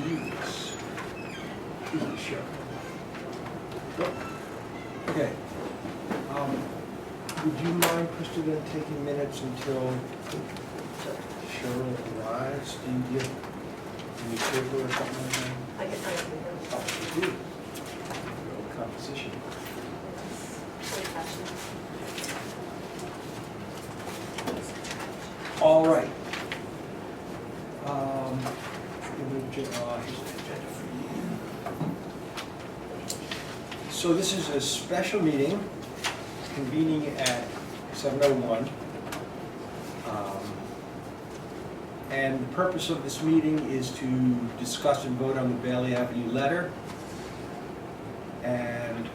please. Please, sure. Okay. Would you mind, Krista, then taking minutes until Cheryl arrives? Do you get any paper or something like that? I can find it. Oh, you do. Real composition. All right. Here's the agenda for you. So this is a special meeting convening at 7:01. And the purpose of this meeting is to discuss and vote on the Bailey Avenue letter and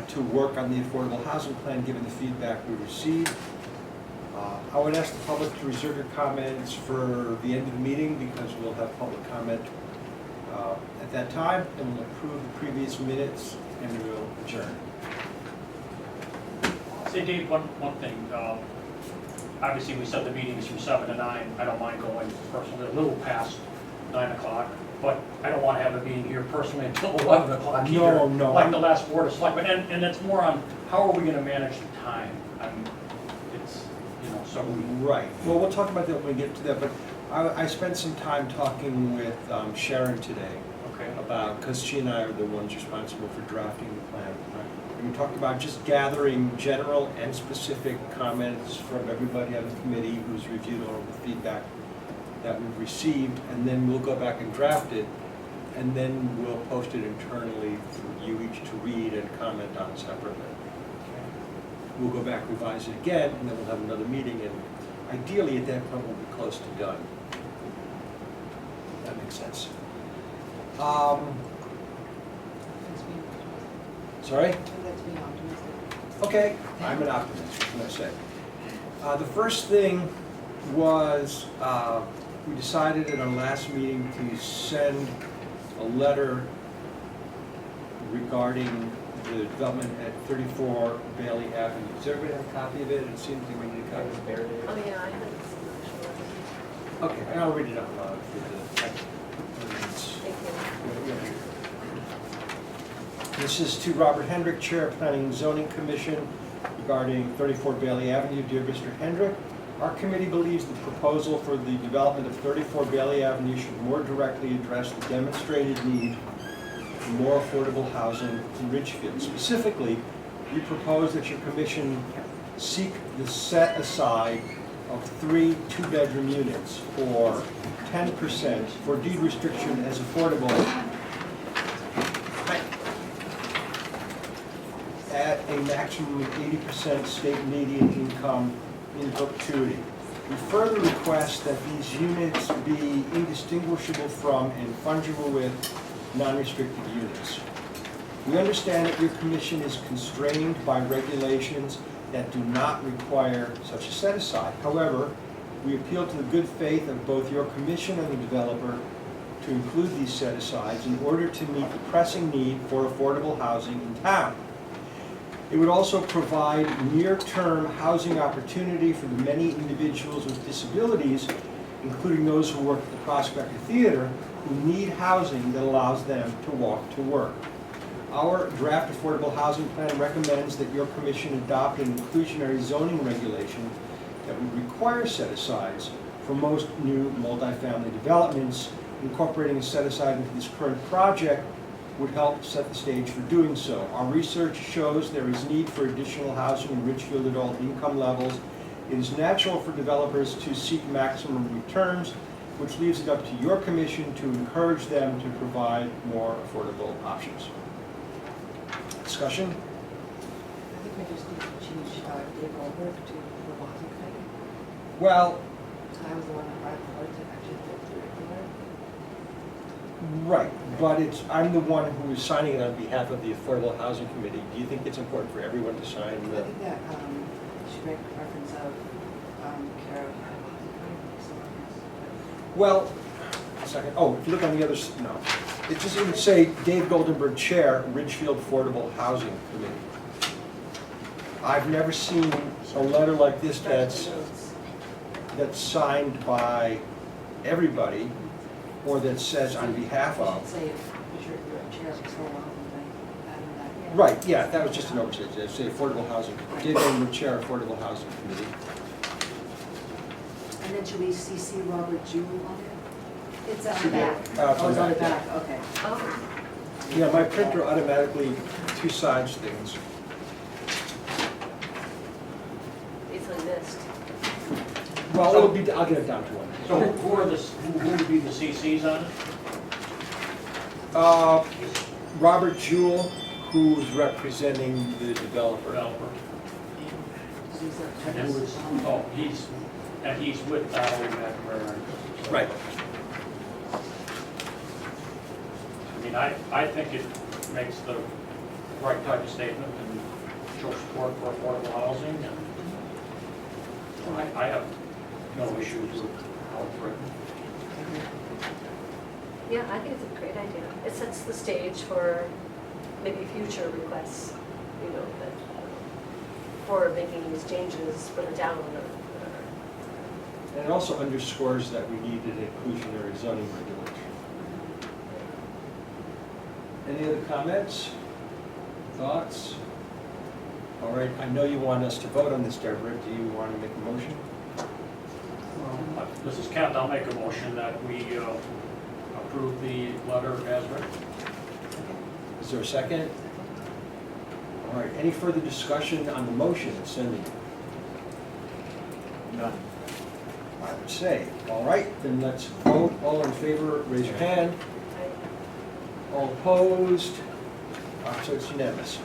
to work on the affordable housing plan given the feedback we received. I would ask the public to reserve your comments for the end of the meeting because we'll have public comment at that time, and we'll approve the previous minutes and we'll adjourn. Say, Dave, one thing. Obviously, we said the meeting is from 7 to 9. I don't mind going personally a little past 9 o'clock, but I don't want to have a meeting here personally until 11 o'clock either. No. Like the last Board of Selectmen, and it's more on how are we going to manage the time. It's, you know, so Right. Well, we'll talk about that when we get to that, but I spent some time talking with Sharon today okay. about, because she and I are the ones responsible for drafting the plan. And we talked about just gathering general and specific comments from everybody on the committee who's reviewed all of the feedback that we've received, and then we'll go back and draft it, and then we'll post it internally for you each to read and comment on separately. We'll go back, revise it again, and then we'll have another meeting, and ideally at that point we'll be close to done. That makes sense. Sorry? Okay, I'm an optimist, what can I say? The first thing was we decided at our last meeting to send a letter regarding the development at 34 Bailey Avenue. Does everybody have a copy of it? It seems like we need a copy of it. Oh, yeah, I haven't seen that. Okay, and I'll read it out loud for the Thank you. This is to Robert Hendrick, Chair of Planning and Zoning Commission, regarding 34 Bailey Avenue. Dear Mr. Hendrick, our committee believes the proposal for the development of 34 Bailey Avenue should more directly address the demonstrated need for more affordable housing in Ridgefield. Specifically, we propose that your commission seek the set aside of 3 two-bedroom units for 10% for deed restriction as affordable at a maximum of 80% state median income in perpetuity. We further request that these units be indistinguishable from and fungible with non-restricted units. We understand that your commission is constrained by regulations that do not require such a set-aside. However, we appeal to the good faith of both your commission and the developer to include these set-asides in order to meet the pressing need for affordable housing in town. It would also provide near-term housing opportunity for the many individuals with disabilities, including those who work at the Prospector Theater, who need housing that allows them to walk to work. Our draft affordable housing plan recommends that your commission adopt an inclusionary zoning regulation that would require set-asides for most new multifamily developments. Incorporating a set-aside into this current project would help set the stage for doing so. Our research shows there is need for additional housing in Ridgefield at all income levels. It is natural for developers to seek maximum returns, which leaves it up to your commission to encourage them to provide more affordable options. Discussion? I think we just need to change Dave Goldberg to the housing committee. Well, I was the one that brought forward to actually go through it. right, but I'm the one who is signing it on behalf of the Affordable Housing Committee. Do you think it's important for everyone to sign I the? think that you should make reference of care of housing committee. Well, a second. Oh, if you look on the other, no. It just would say Dave Goldenberg, Chair, Ridgefield Affordable Housing Committee. I've never seen a letter like this that's signed by everybody or that says on behalf I of. should say, because you're a chair for so long, like, having that. Right, yeah, that was just an oversight, say Affordable Housing, did and chair Affordable Housing Committee. And then should we CC Robert Jewell on it? It's on the back. It's Oh, it's on the yeah. back, okay. Oh, Yeah, my printer automatically two sides things. easily missed. Well, it'll be, I'll get it down to one. So who are the, who would be the CCs on it? Robert Jewell, who's representing the developer. Developer. He's a- And who is, oh, he's with Valerie McNamara. Right. I mean, I think it makes the right type of statement and shows support for affordable housing, and I have no issues with how it's written. Yeah, I think it's a great idea. It sets the stage for maybe future requests, you know, that, for making these changes for the town or whatever. And it also underscores that we need an inclusionary zoning regulation. Any other comments? Thoughts? All right, I know you want us to vote on this, Deborah. Do you want to make a motion? This is Kent, I'll make a motion that we approve the letter as written. Is there a second? All right, any further discussion on the motion, Cindy? None. I would say, all right, then let's vote. All in favor, raise your hand. All opposed? So it's unanimous.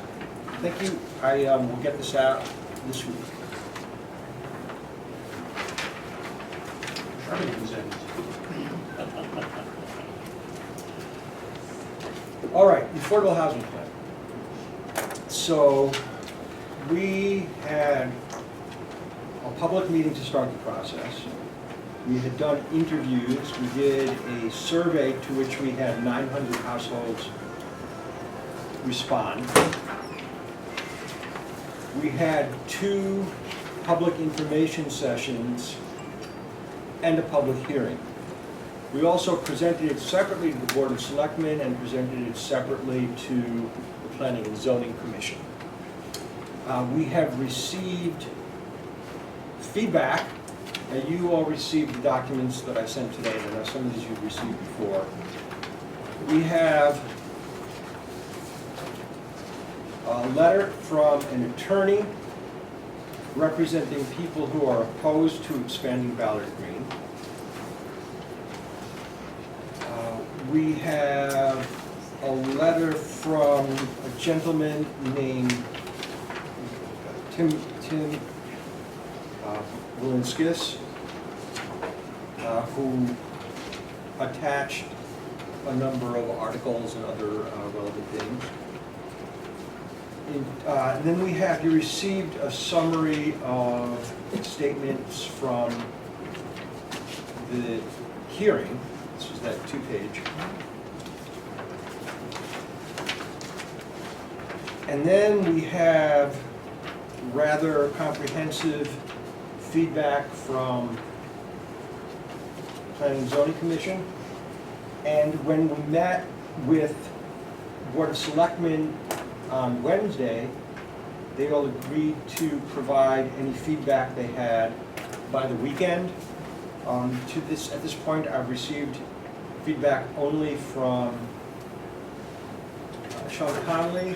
Thank you. I will get this out this week. Everything's in. All right, the Affordable Housing Plan. So we had a public meeting to start the process. We had done interviews. We did a survey to which we had 900 households respond. We had 2 public information sessions and a public hearing. We also presented it separately to the Board of Selectmen and presented it separately to the Planning and Zoning Commission. We have received feedback. You all received the documents that I sent today, and I know some of these you've received before. We have a letter from an attorney representing people who are opposed to expanding Ballard Green. We have a letter from a gentleman named Tim Willinskis, who attached a number of articles and other relevant things. And then we have, you received a summary of statements from the hearing. This is that 2-page. And then we have rather comprehensive feedback from Planning and Zoning Commission. And when we met with Board of Selectmen on Wednesday, they all agreed to provide any feedback they had by the weekend. At this point, I've received feedback only from Sean Connolly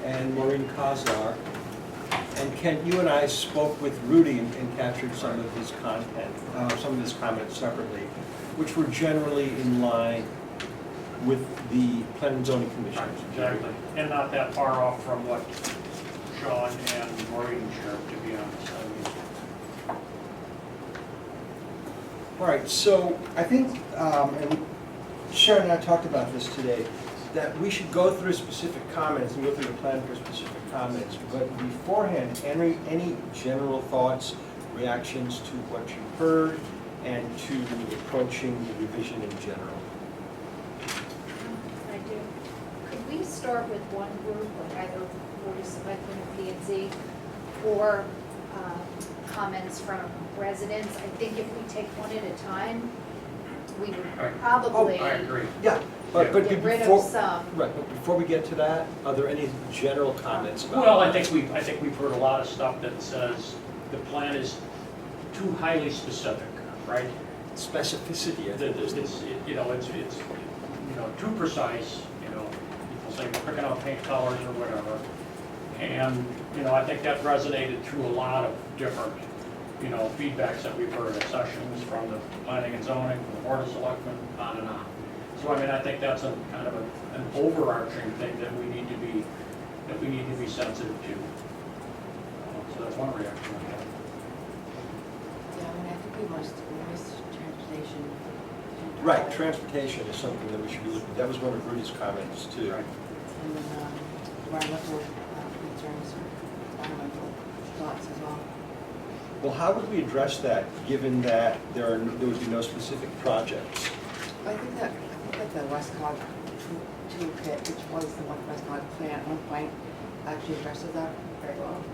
and Maureen Kozlar. And Kent, you and I spoke with Rudy and captured some of his content, some of his comments separately, which were generally in line with the Planning and Zoning Commission. Exactly, and not that far off from what Sean and Maureen shared, to be honest. I mean, All right, so I think, and Sharon and I talked about this today, that we should go through specific comments and go through the plan for specific comments. But beforehand, any general thoughts, reactions to what you heard and to approaching the revision in general? I do. Could we start with one group, like either Board of Selectmen or P and Z, or comments from residents? I think if we take one at a time, we would Right. probably I agree. Yeah, but get rid before, of some. right, but before we get to that, are there any general comments about? Well, I think we've heard a lot of stuff that says the plan is too highly specific, right? Specificity, I That think. it's, it's too precise, people say we're picking out paint colors or whatever. And, I think that resonated through a lot of different, feedbacks that we've heard at sessions from the planning and zoning, from the Board of Selectmen, on and on. So, I think that's a kind of an overarching thing that we need to be sensitive to. So that's one reaction I have. Yeah, I think we missed transportation. Right, transportation is something that we should be looking, that was one of Rudy's comments too. Right. And then environmental concerns or environmental thoughts as well. Well, how would we address that, given that there would be no specific projects? I think that the Westcott toolkit, which was the Westcott plan at one point, actually addresses that very well. I'm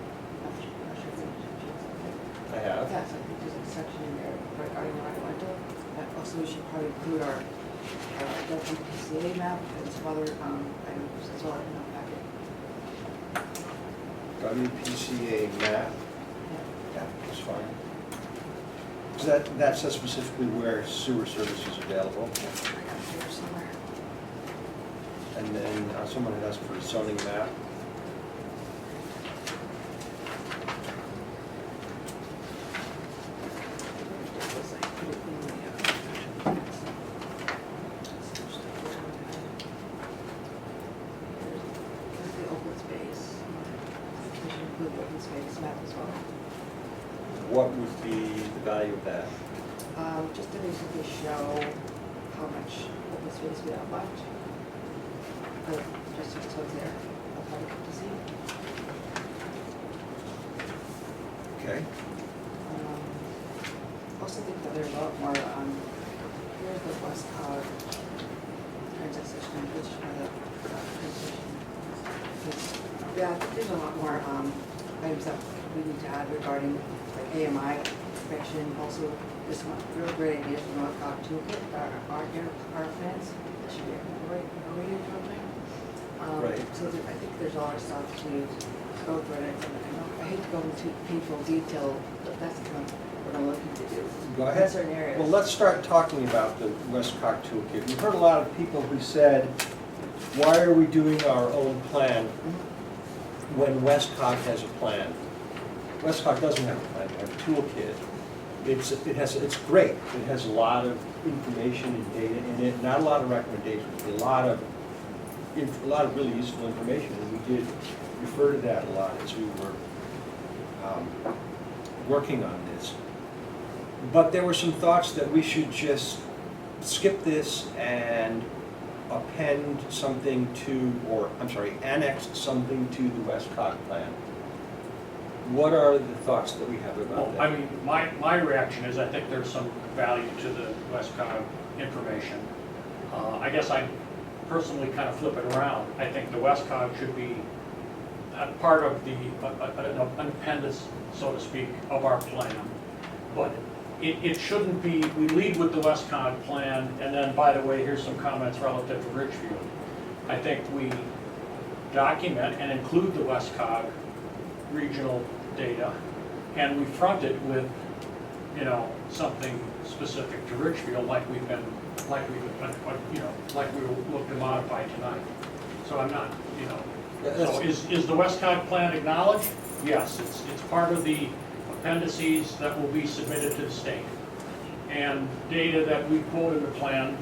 not sure if it's- I have. Yes, I think there's a section in there regarding environmental. Also, we should probably include our WPCA map and some other items as well in the packet. WPCA map, Yeah. yeah, that's fine. So that says specifically where sewer service is available. I got it here somewhere. And then someone had asked for a zoning map. Here's the open space. We should include the open space map as well. What would be the value of that? Just to basically show how much open space we have left. Just so it's there, for the public to see. Okay. Also think that there's a lot more, here's the West Cog transit system, which is the transition. Yeah, I think there's a lot more items that we need to add regarding like AMI inspection, also this one, real great idea from North Cog toolkit, our plans, that should be incorporated something. Right. So I think there's a lot of stuff to go through it, and I hate to go into painful detail, but that's kind of what I'm looking to do. Go ahead. In certain areas. Well, let's start talking about the Westcott toolkit. We've heard a lot of people who said, why are we doing our own plan when Westcott has a plan? Westcott doesn't have a plan, they have a toolkit. It's great. It has a lot of information and data in it, not a lot of recommendations, but a lot of really useful information. And we did refer to that a lot as we were working on this. But there were some thoughts that we should just skip this and append something annex something to the Westcott plan. What are the thoughts that we have about Well, that? I mean, my reaction is I think there's some value to the Westcog information. I guess I personally kind of flip it around. I think the Westcog should be a part of an appendix, so to speak, of our plan. But it shouldn't be, we lead with the Westcog plan, and then, by the way, here's some comments relative to Ridgefield. I think we document and include the Westcog regional data, and we front it with, something specific to Ridgefield, like we look to modify tonight. So I'm not, so is the Westcott plan acknowledged? Yes, it's part of the appendices that will be submitted to the state. And data that we quote in the plan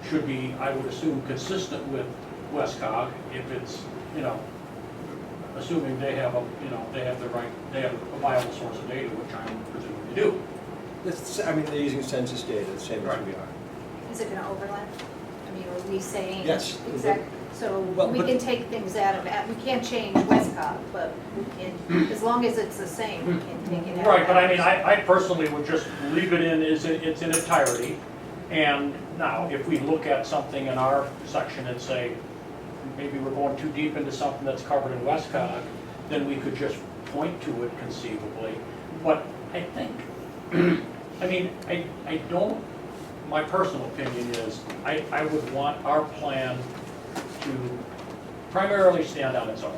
should be, I would assume, consistent with Westcog if it's, assuming they have a viable source of data, which I'm presuming they do. They're using census data, the same as Right. we are. Is it gonna overlap? I mean, are we saying? Yes. Exactly, so Well, we but- can take things out of, we can't change Westcott, but we can, as long as it's the same, we can take it out. Right, but I mean, I personally would just leave it in its entirety. And now, if we look at something in our section and say, maybe we're going too deep into something that's covered in Westcog, then we could just point to it conceivably. But I think, I don't my personal opinion is, I would want our plan to primarily stand on its own.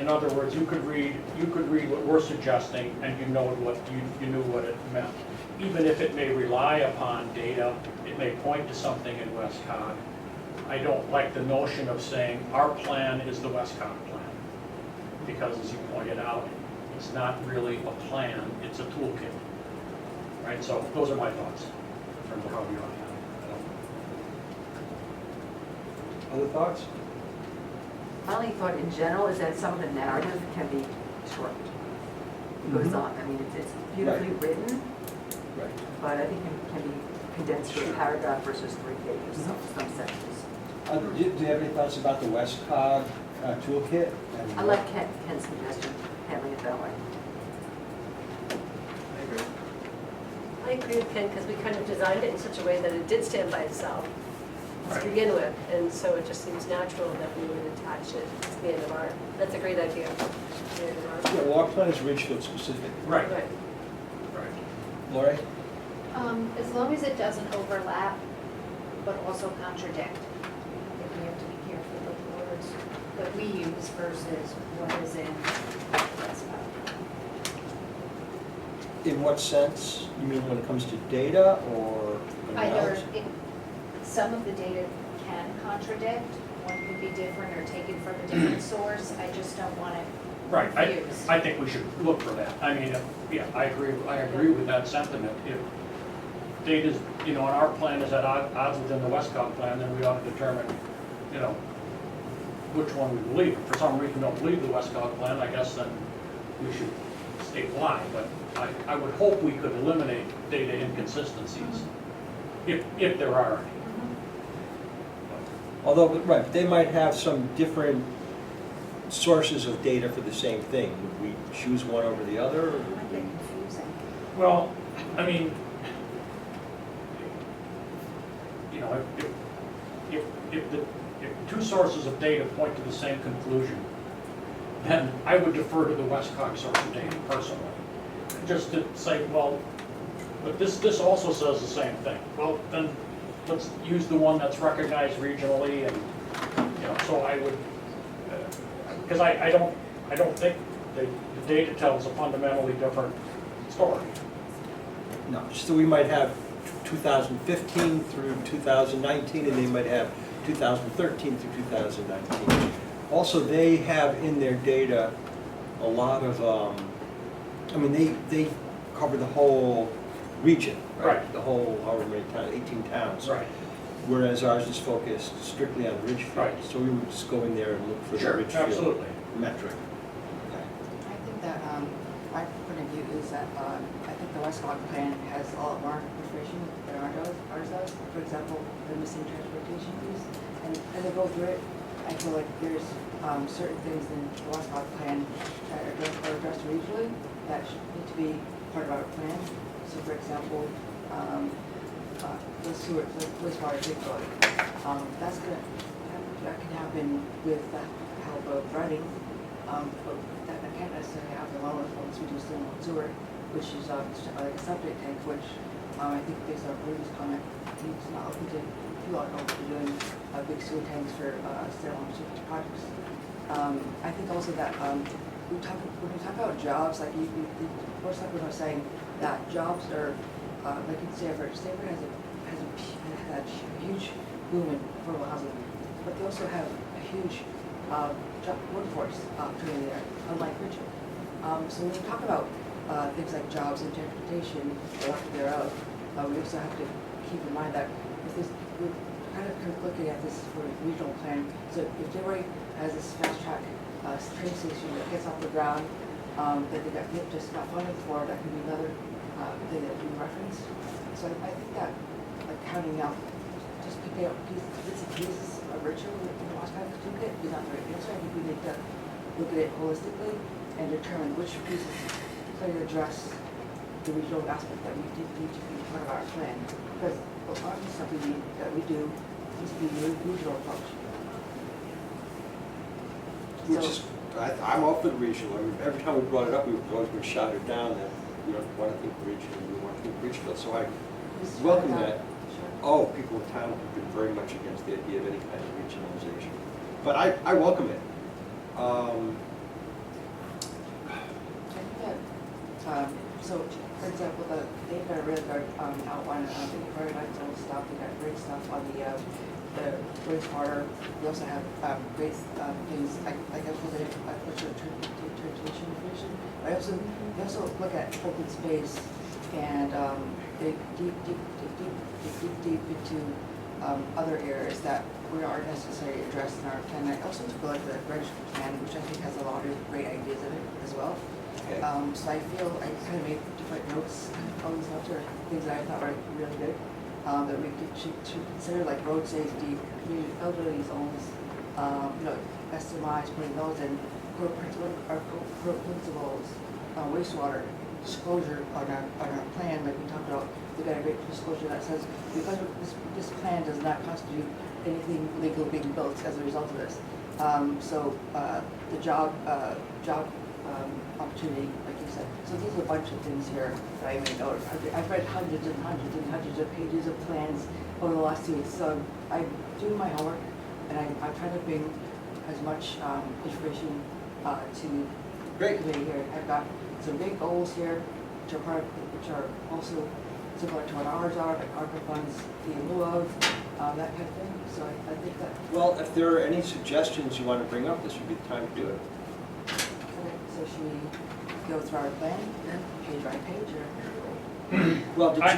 In other words, you could read what we're suggesting, and you know what, you knew what it meant. Even if it may rely upon data, it may point to something in Westcott. I don't like the notion of saying our plan is the Westcott plan, because as you pointed out, it's not really a plan, it's a toolkit. Right, so those are my thoughts in terms of how we ought to handle it. Other thoughts? My only thought in general is that some of the narrative can be short. It goes Mhm. on, I mean, it's beautifully written, Right. but I think it can be condensed to a paragraph versus 3 pages, some sections. Do you have any thoughts about the Westcog toolkit? And I like Ken's suggestion, handling it that way. I agree. I agree with Ken, because we kind of designed it in such a way that it did stand by itself to Right. begin with, and so it just seems natural that we would attach it to the end of our, that's a great idea. The end of Yeah, well, our plan is Ridgefield specific. Right, our- Right. right. Lori? As long as it doesn't overlap, but also contradict. I think we have to be careful with the words that we use versus what is in Westcott. In what sense? You mean when it comes to data or? Either some of the data can contradict, one could be different or taken from a different source. I just don't want it Right, confused. I think we should look for that. I mean, yeah, I agree with that sentiment. If data's, and our plan is at odds within the Westcott plan, then we ought to determine, which one we believe. If for some reason we don't believe the Westcott plan, I guess then we should state why. But I would hope we could eliminate data inconsistencies, if there are any. Although, right, they might have some different sources of data for the same thing. Would we choose one over the other? Or It might would get we? confusing. Well, I mean, if two sources of data point to the same conclusion, then I would defer to the Westcott source of data personally. Just to say, well, but this also says the same thing. Well, then let's use the one that's recognized regionally, and, so I would, because I don't think the data tells a fundamentally different story. No, so we might have 2015 through 2019, and they might have 2013 through 2019. Also, they have in their data a lot of, they cover the whole region, right? Right. The whole, however many towns, 18 towns. Right. Whereas ours is focused strictly on Ridgefield. Right. So we would just go in there and look for the Sure, Ridgefield absolutely. metric. I think that, my point of view is that, I think the Westcott plan has a lot more information than ours does. For example, the missing transportation piece. And as I go through it, I feel like there's, certain things in the Westcott plan that are addressed regionally that should need to be part of our plan. So for example, the sewer, the wastewater treatment, that can happen with the help of running, but that can't necessarily happen alone once we do storm sewer, which is like a septic tank, which I think based on our previous comment, he's not open to, you are open to doing big sewer tanks for storm sewer projects. I think also that when we talk about jobs, like most likely are saying that jobs are, like in Stanford has a huge boom in affordable housing, but they also have a huge job workforce opportunity there, unlike Ridgefield. So when we talk about things like jobs and transportation, or lack thereof, we also have to keep in mind that we're kind of looking at this for a regional plan. So if Detroit has this fast track train station that gets off the ground, that they just got funded for, that could be another thing that we reference. So I think that like counting out, just picking out bits and pieces of Ridgefield in the Westcott toolkit is not the right answer. I think we need to look at it holistically and determine which pieces clearly address the regional aspect that we need to be part of our plan. Because a lot of the stuff that we do needs to be a regional approach. Which is, I'm all for the regional. I mean, every time we brought it up, we've always been shouted down that we don't want to think regional, we want to think Ridgefield. So I Mr. welcome Chairman, that. Sure. Oh, people in town have been very much against the idea of any kind of regionalization. But I welcome it. I think that, so, for example, they've got a really good outline, I think very nice old stuff, they got great stuff on the wastewater. We also have great things, like I put it, transportation information. They also look at open space and they dig deep into other areas that we aren't necessarily addressed in our plan. I also took a look at the Ridgfield plan, which I think has a lot of great ideas in it as well. Okay. So I feel I kind of made different notes on these notes, or things that I thought were really good, that we should consider, like road safety, community elderly zones, SMIs, putting those in, core principles, wastewater disclosure on our plan, like we talked about. We got a great disclosure that says, because this plan does not constitute anything legal being built as a result of this. The job opportunity, like you said. So these are a bunch of things here that I made note of. I've read hundreds and hundreds and hundreds of pages of plans over the last 2 weeks. So I'm doing my homework, and I'm trying to bring as much information to Great. the committee here. I've got some big goals here, which are also similar to what ours are, like ARPA funds, in lieu of, that kind of thing. So I think that. Well, if there are any suggestions you want to bring up, this would be the time to do it. Okay, so should we go through our plan, page by page, or? Well, did you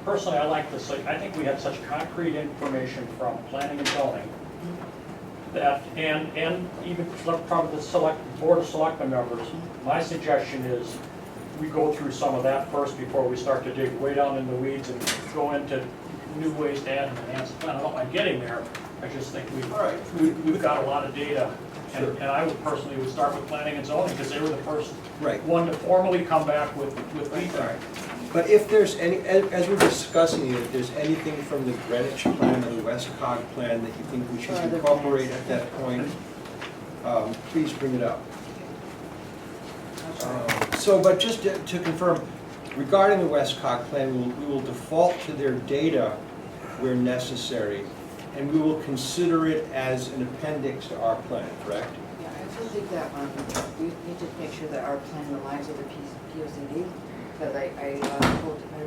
Personally, I like this, like, I think we had such concrete information from planning and zoning that, and even from the Board of Selectmen members, my suggestion is we go through some of that first before we start to dig way down in the weeds and go into new ways to add and enhance the plan. I don't mind getting there, I just think All right. we've got a lot of data. Sure. And I would personally would start with planning and zoning, because they were the first Right. one to formally come back with feedback. But if there's any, as we're discussing it, if there's anything from the Greenwich plan or the West Cog plan that you think we should Or other incorporate plans. at that point, please bring it up. But just to confirm, regarding the West Cog plan, we will default to their data where necessary, and we will consider it as an appendix to our plan, correct? Yeah, I also think that we need to make sure that our plan aligns with the POCD, because I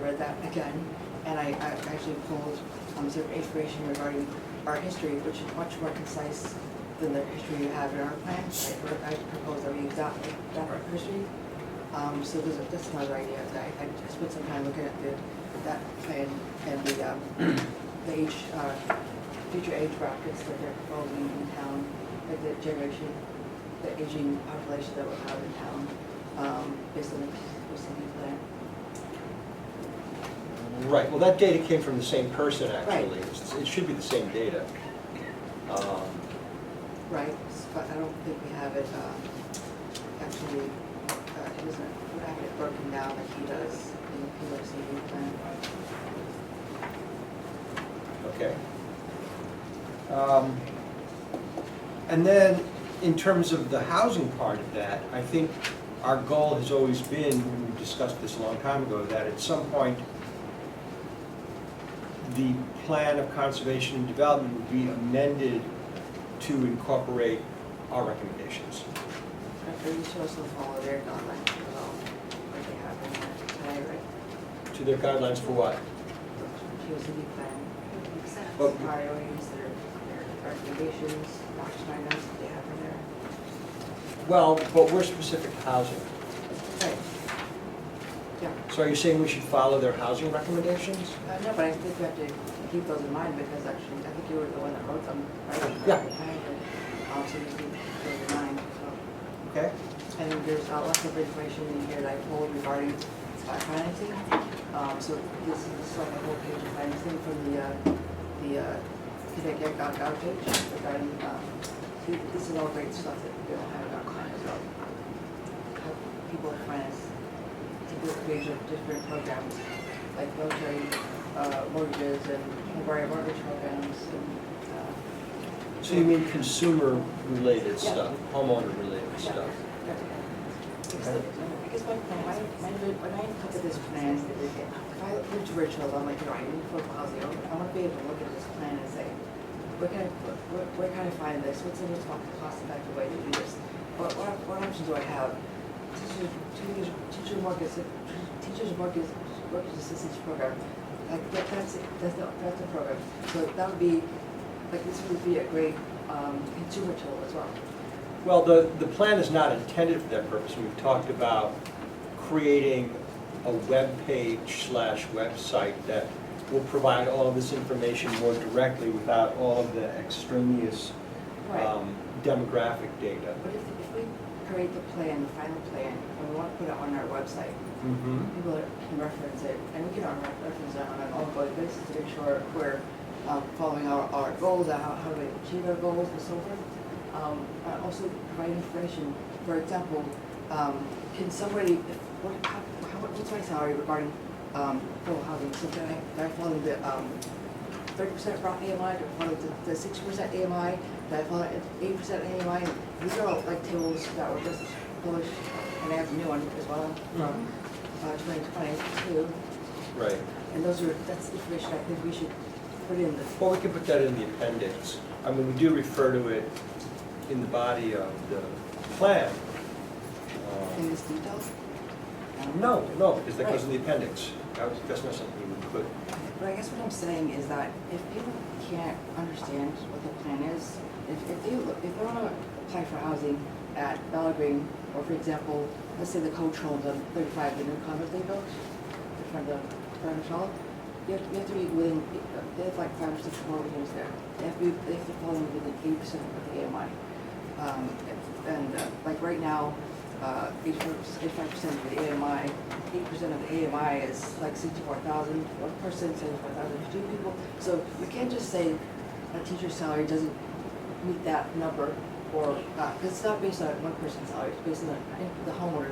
read that again, and I actually pulled some information regarding our history, which is much more concise than the history you have in our plan. I propose that we use that history. So that's another idea. I spent some time looking at that plan and the future age brackets that they're proposing in town, like the generation, the aging population that we'll have in town, based on the POCD plan. Right, well, that data came from the same person, actually. Right. It should be the same data. Right, but I don't think we have it, actually, it isn't, we have it broken down like he does in the POCD plan. Okay. And then, in terms of the housing part of that, I think our goal has always been, we discussed this a long time ago, that at some point, the plan of conservation and development would be amended to incorporate our recommendations. But you should also follow their guidelines as well, like they have in there today, right? To their guidelines for what? POCD plan, Makes sense. Oh. priorities, their recommendations, action items that they have in there. Well, but we're specific to housing. Right. Yeah. So are you saying we should follow their housing recommendations? No, but I think we have to keep those in mind, because actually, I think you were the one that wrote them, right? Yeah. So you keep those in mind, so. Okay. And then there's lots of information in here that I pulled regarding financing. So this is like a whole page of financing from the Connecticut.gov page regarding, this is all great stuff that we don't have in our plan as well. How people finance range of different programs, like military mortgages and temporary mortgage programs and. So you mean consumer-related Yeah. stuff, homeowner-related stuff? I guess when I look at this plan, if I look virtual, I'm like, you know, I need affordable housing, I want to be able to look at this plan and say, where can I find this, what's the most cost-effective way to do this? What options do I have? Teachers mortgage assistance program, like that's the program. So that would be, like this would be a great consumer tool as well. Well, the plan is not intended for that purpose. We've talked about creating a web page / website that will provide all of this information more directly without all of the extraneous Right. demographic data. But if we create the plan, the final plan, and we want to put it on our website, people can reference it, and we can reference it on an ongoing basis to make sure we're following our goals, how do we achieve our goals and so forth. Also provide information. For example, can somebody, what's my salary regarding affordable housing? So can I follow the 30% Roth AMI, do I follow the 60% AMI, do I follow 8% AMI? These are all like tables that were just published, and I have a new one as well from 2022. Right. And that's information I think we should put in the. Well, we can put that in the appendix. I mean, we do refer to it in the body of the plan. In this detail? No, because that goes in the appendix. That's not something we could. But I guess what I'm saying is that if people can't understand what the plan is, if they want to apply for housing at Bella Green, or for example, let's say the coach homes on 35, the new condos they built in front of the Charlotte, you have to be within, they have like 5 or 6 more units there. They have to fall in within 8% of the AMI. Like right now, 85% of the AMI, 8% of the AMI is like 64,000, 1 person, 75,000, 2 people. So you can't just say a teacher's salary doesn't meet that number, or, because it's not based on one person's salary, it's based on the homeowner,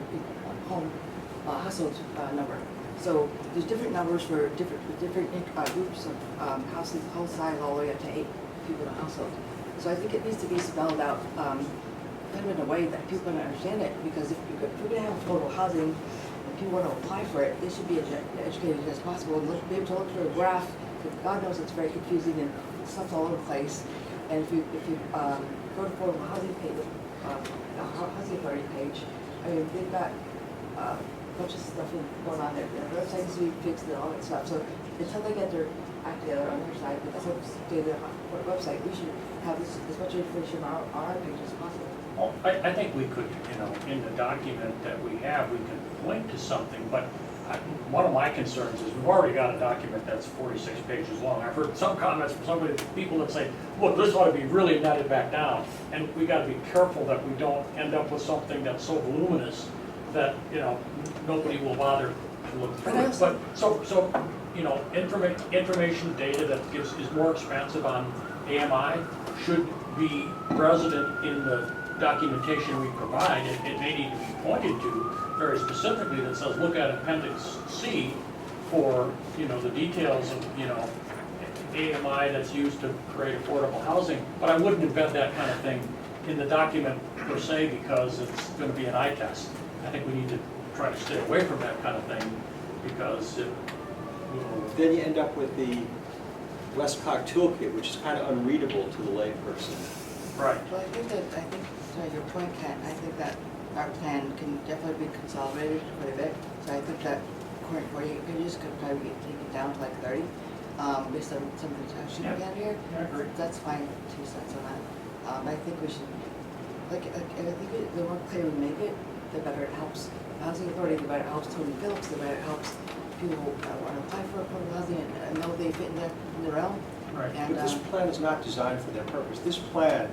household number. So there's different numbers for different groups of houses, whole size all the way up to 8 people in a household. So I think it needs to be spelled out kind of in a way that people can understand it, because if we're going to have affordable housing and people want to apply for it, they should be as educated as possible and be able to look through a graph. God knows it's very confusing and stuff's all over the place. And if you go to affordable housing page, the housing authority page, I mean, they've got a bunch of stuff going on there. Their website needs to be fixed and all that stuff. So until they get their act together on their side, but that's what the website, we should have as much information on our page as possible. Well, I think we could, in the document that we have, we can point to something, but one of my concerns is we've already got a document that's 46 pages long. I've heard some comments from people that say, look, this ought to be really netted back down, and we got to be careful that we don't end up with something that's so voluminous that, nobody will bother to look through it. But so information data that is more expansive on AMI should be resident in the documentation we provide. It may need to be pointed to very specifically that says, look at Appendix C for, the details of, AMI that's used to create affordable housing. But I wouldn't embed that kind of thing in the document per se, because it's going to be an eye test. I think we need to try to stay away from that kind of thing, because it will. Then you end up with the Westcott toolkit, which is kind of unreadable to the layperson. Right. Well, I think to your point, Ken, I think that our plan can definitely be consolidated quite a bit. So I think that current 48 pages could probably take it down to like 30, based on some of the text we have here. I agree. That's fine, 2 cents on that. I think we should, I think the more clear we make it, the better it helps housing authority, the better it helps Tony Phillips, the better it helps people who want to apply for affordable housing and know they fit in the realm. Right. And, But this plan is not designed for that purpose. This plan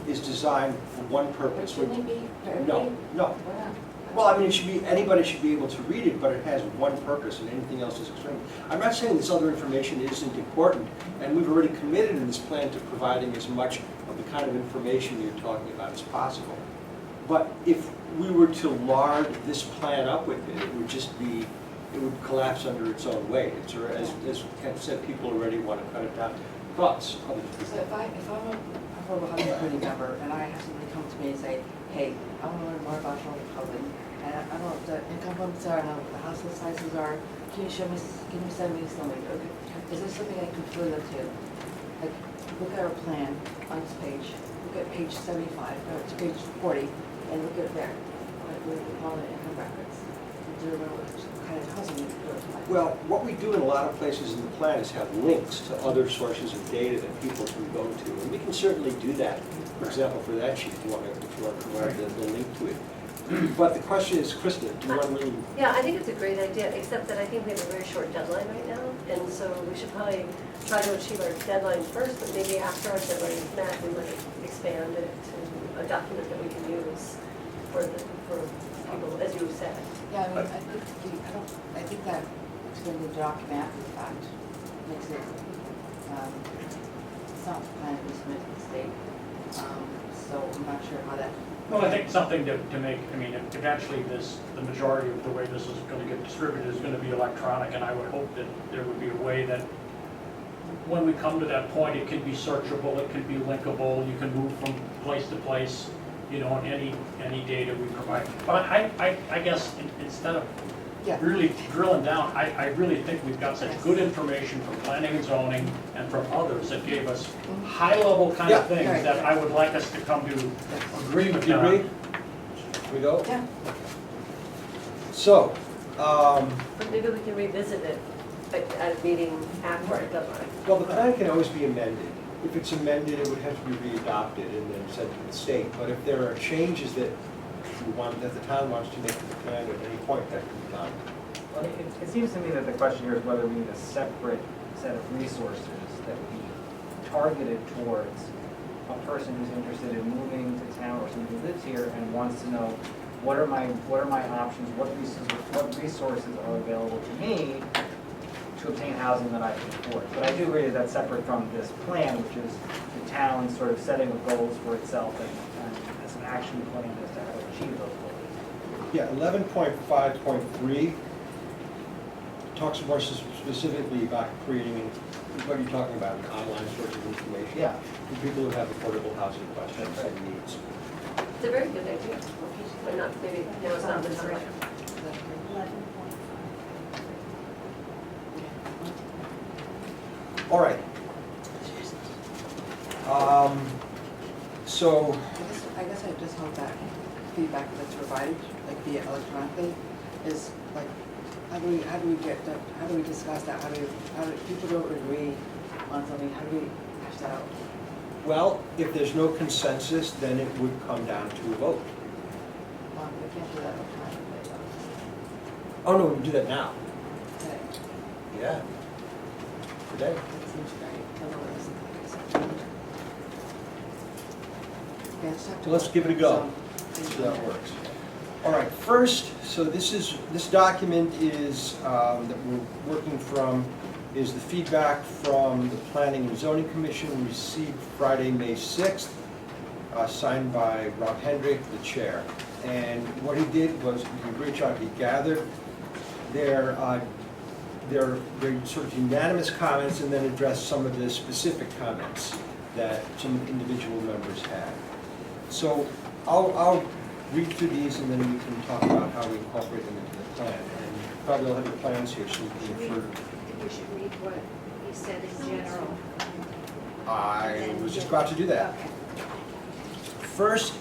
is designed for one but purpose. shouldn't it be for No, everybody? no. Why not? Well, I mean, anybody should be able to read it, but it has one purpose, and anything else is extreme. I'm not saying this other information isn't important, and we've already committed in this plan to providing as much of the kind of information you're talking about as possible. But if we were to lard this plan up with it, it would just be, it would collapse under its own weight. It's, as Ken said, people already want to cut it down. Thoughts? So if I'm a affordable housing committee member and I have somebody come to me and say, hey, I want to learn more about affordable housing, and I don't know what the income limits are, I don't know what the household sizes are. Can you send me something? Okay. Is there something I can refer them to? Like, look at our plan on this page, look at page 75, or to page 40, and look at there. Like, we call it income records. Do you know what kind of housing you do? Well, what we do in a lot of places in the plan is have links to other sources of data that people can go to, and we can certainly do that. For example, for that sheet, if you want to provide the link to it. But the question is, Krista, do you want to really? Yeah, I think it's a great idea, except that I think we have a very short deadline right now, and so we should probably try to achieve our deadline first, but maybe after our deadline is met, we might expand it to a document that we can use for people, as you said. Yeah, I mean, I think that expanded document after the fact makes it, it's not the plan we submit to the state. So I'm not sure how that. Well, I think something to make, I mean, eventually the majority of the way this is gonna get distributed is gonna be electronic, and I would hope that there would be a way that when we come to that point, it can be searchable, it can be linkable, you can move from place to place, you know, any data we provide. But I guess instead of Yeah. really drilling down, I really think we've got such good information from planning and zoning and from others that gave us high-level kind of Yeah. things that I would like us to come to agreement Do you on. agree? We go? Yeah. So, But maybe we can revisit it at a meeting after our deadline. well, the plan can always be amended. If it's amended, it would have to be readopted and then sent to the state. But if there are changes that the town wants to make to the plan at any point, that can be done. Well, it seems to me that the question here is whether we need a separate set of resources that would be targeted towards a person who's interested in moving to town or someone who lives here and wants to know what are my options, what resources are available to me to obtain housing that I can afford. But I do agree that that's separate from this plan, which is the town sort of setting of goals for itself and as an action plan as to how to achieve those goals. Yeah, 11.5.3 talks more specifically about creating, what are you talking about, an online source of information? Yeah. For people who have affordable housing questions and needs. It's a very good idea, but not, maybe now it's not the time. 11.5. All right. So, I guess I just hope that feedback that's provided, like via electronically, is like, how do we discuss that? How do people don't agree on something, how do we hash that out? well, if there's no consensus, then it would come down to a vote. We can't do that electronically, Oh, no, we can do that now. today. Yeah. Today. That seems great. Otherwise, like I said, okay, let's talk to. So let's give it a go. So that works. All right, first, so this document is, that we're working from, is the feedback from the Planning and Zoning Commission received Friday, May 6th, signed by Rob Hendrick, the chair. And what he did was, he did a great job, he gathered their sort of unanimous comments and then addressed some of the specific comments that some individual members had. So I'll read through these and then we can talk about how we incorporate them into the plan. And probably I'll have the plans here so we can refer. We should read what he said in general. I was just about to do that. Okay. First,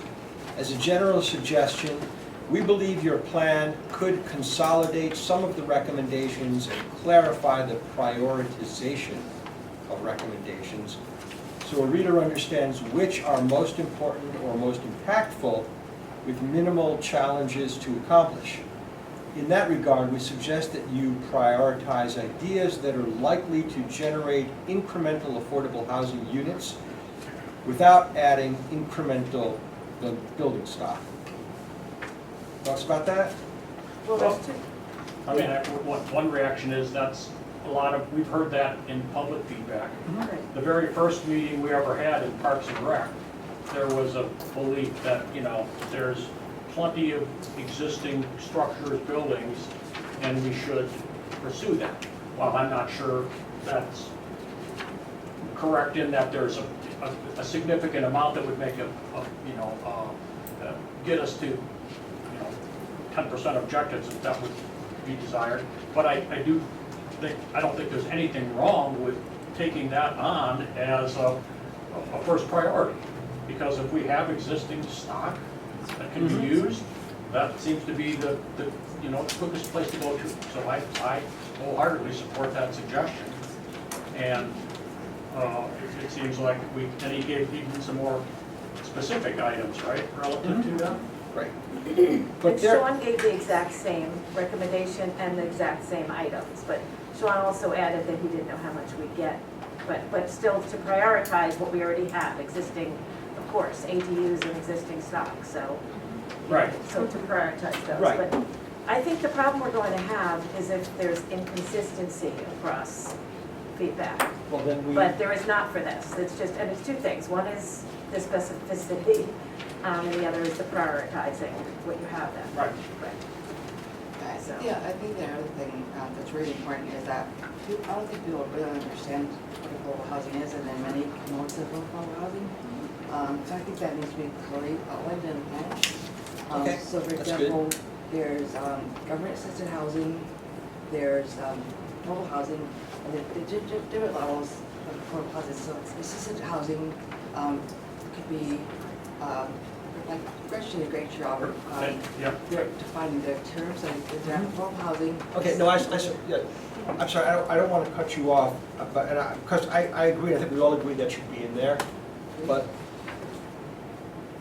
as a general suggestion, we believe your plan could consolidate some of the recommendations and clarify the prioritization of recommendations so a reader understands which are most important or most impactful with minimal challenges to accomplish. In that regard, we suggest that you prioritize ideas that are likely to generate incremental affordable housing units without adding incremental building stock. Thoughts about that? Well, there's two. I mean, one reaction is that's a lot of, we've heard that in public feedback. The very first meeting we ever had in Parks and Rec, there was a belief that, you know, there's plenty of existing structures, buildings, and we should pursue that. Well, I'm not sure that's correct in that there's a significant amount that would make get us to, you know, 10% objectives if that would be desired. But I don't think there's anything wrong with taking that on as a first priority. Because if we have existing stock that can be used, that seems to be the quickest place to go to. So I wholeheartedly support that suggestion. And it seems like and he gave even some more specific items, right, relative to that? Right. But But there, Sean gave the exact same recommendation and the exact same items, but Sean also added that he didn't know how much we'd get. But still to prioritize what we already have, existing, of course, ADUs and existing stock, so. Right. So to prioritize those. Right. But I think the problem we're going to have is if there's inconsistency across feedback. well, then we, But there is not for this. It's just, and it's two things. One is the specificity, and the other is the prioritizing what you have then. Right. So. Yeah, I think the other thing that's really important is that I don't think people really understand what affordable housing is, and then many promote affordable housing. So I think that needs to be clearly outlined in the plan. Okay, So for that's good. example, there's government assisted housing, there's mobile housing, and the different levels of affordable housing. So assisted housing could be, like, Gretchen did a great job of Yeah. they're defining the terms of affordable housing. okay, no, yeah, I'm sorry, I don't want to cut you off, but, because I agree, I think we all agree that should be in there, but,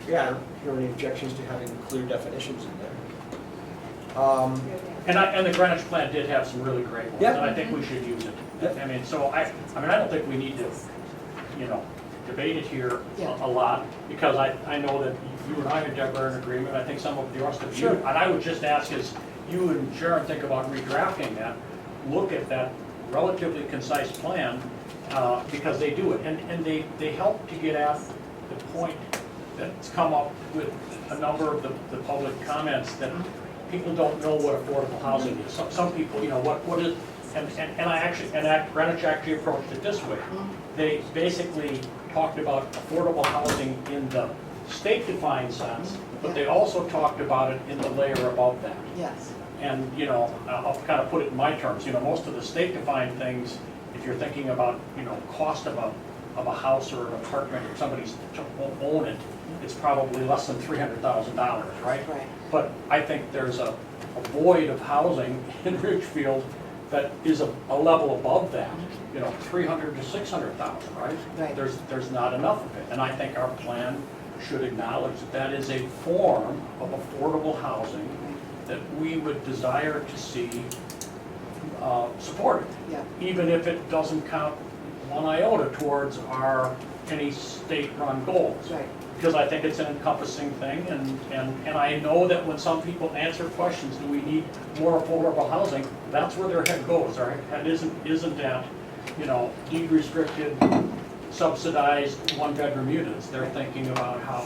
yeah, I don't hear any objections to having clear definitions in there. And the Greenwich plan did have some really great ones, Yeah. and I think we should use it. Yeah. I mean, so I don't think we need to, debate it here Yeah. a lot, because I know that you and I and Deborah are in agreement, I think some of the rest of you. Sure. And I would just ask as you and Sharon think about redrafting that, look at that relatively concise plan, because they do it, and they help to get at the point that's come up with a number of the public comments that people don't know what affordable housing is. Some people, what is, and Greenwich actually approached it this way. They basically talked about affordable housing in the state-defined sense, but they also talked about it in the layer above that. Yes. And, I'll kind of put it in my terms, most of the state-defined things, if you're thinking about, cost of a house or an apartment, if somebody's to own it, it's probably less than $300,000, right? Right. But I think there's a void of housing in Ridgefield that is a level above that, $300,000 to $600,000, right? Right. There's not enough of it, and I think our plan should acknowledge that that is a form of affordable housing that we would desire to see supported, Yeah. even if it doesn't count one iota towards any state-run goals. Right. Because I think it's an encompassing thing, and I know that when some people answer questions, do we need more affordable housing, that's where their head goes. Their head isn't at, deed restricted, subsidized, one-bedroom units. They're thinking about how.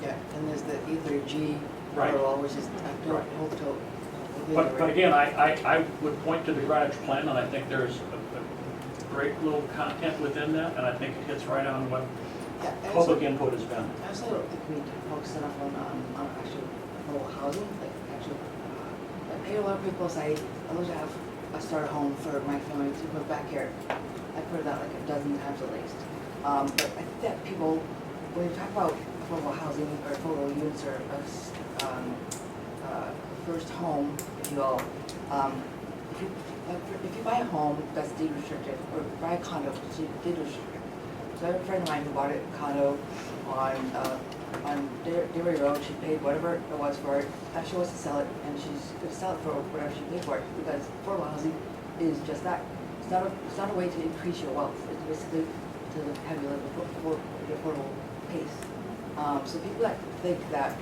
Yeah, and there's the either G Right. model, which is Right. hotel. But again, I would point to the Greenwich plan, and I think there's a great little content within that, and I think it hits right on what Yeah, public input has been. I also don't think we need to focus enough on actual affordable housing, like actual, I hear a lot of people say, I wish I have a starter home for my family to put back here. I've heard that like a dozen times at least. But I think that people, when we talk about affordable housing or affordable units or first home, if you will, if you buy a home that's deed restricted or buy a condo that's deed restricted. So I have a friend of mine who bought a condo on Dairy Road. She paid whatever it was for it. Now she wants to sell it, and she's going to sell it for whatever she paid for it, because affordable housing is just that. It's not a way to increase your wealth. It's basically to have you live at the affordable pace. So people that think that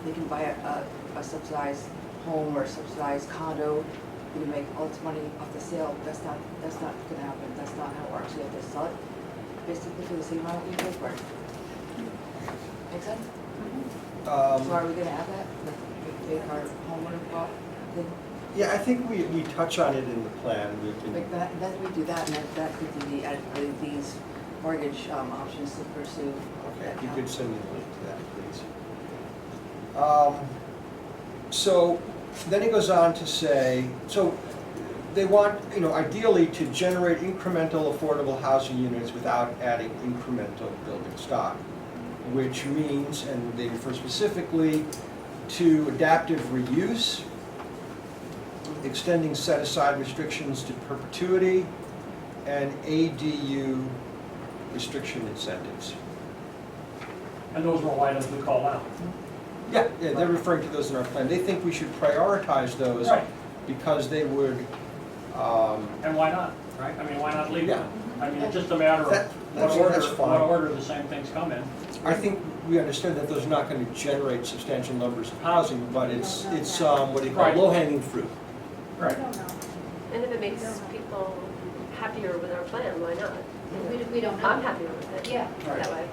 they can buy a subsidized home or a subsidized condo, you can make all this money off the sale. That's not going to happen. That's not how it works. You have to sell it basically for the same amount you paid for it. Make sense? So are we gonna add that, make our homeowner plot thing? Yeah, I think we touch on it in the plan. Like that, then we do that, and that could be these mortgage options to pursue. Okay, if you could send me a link to that, please. So then he goes on to say, so they want, ideally to generate incremental affordable housing units without adding incremental building stock, which means, and they refer specifically to adaptive reuse, extending set-aside restrictions to perpetuity, and ADU restriction incentives. And those are all items we call out. Yeah, they're referring to those in our plan. They think we should prioritize those Right. because they would, And why not, right? I mean, why not leave Yeah. them? I mean, it's just a matter of That- what that's fine. order the same things come in. I think we understand that those are not going to generate substantial numbers of housing, but it's what do you call Right. it, low-hanging fruit. I don't know. And if it makes people happier with our plan, why not? We don't know. I'm happier with it. Yeah, Right. That way.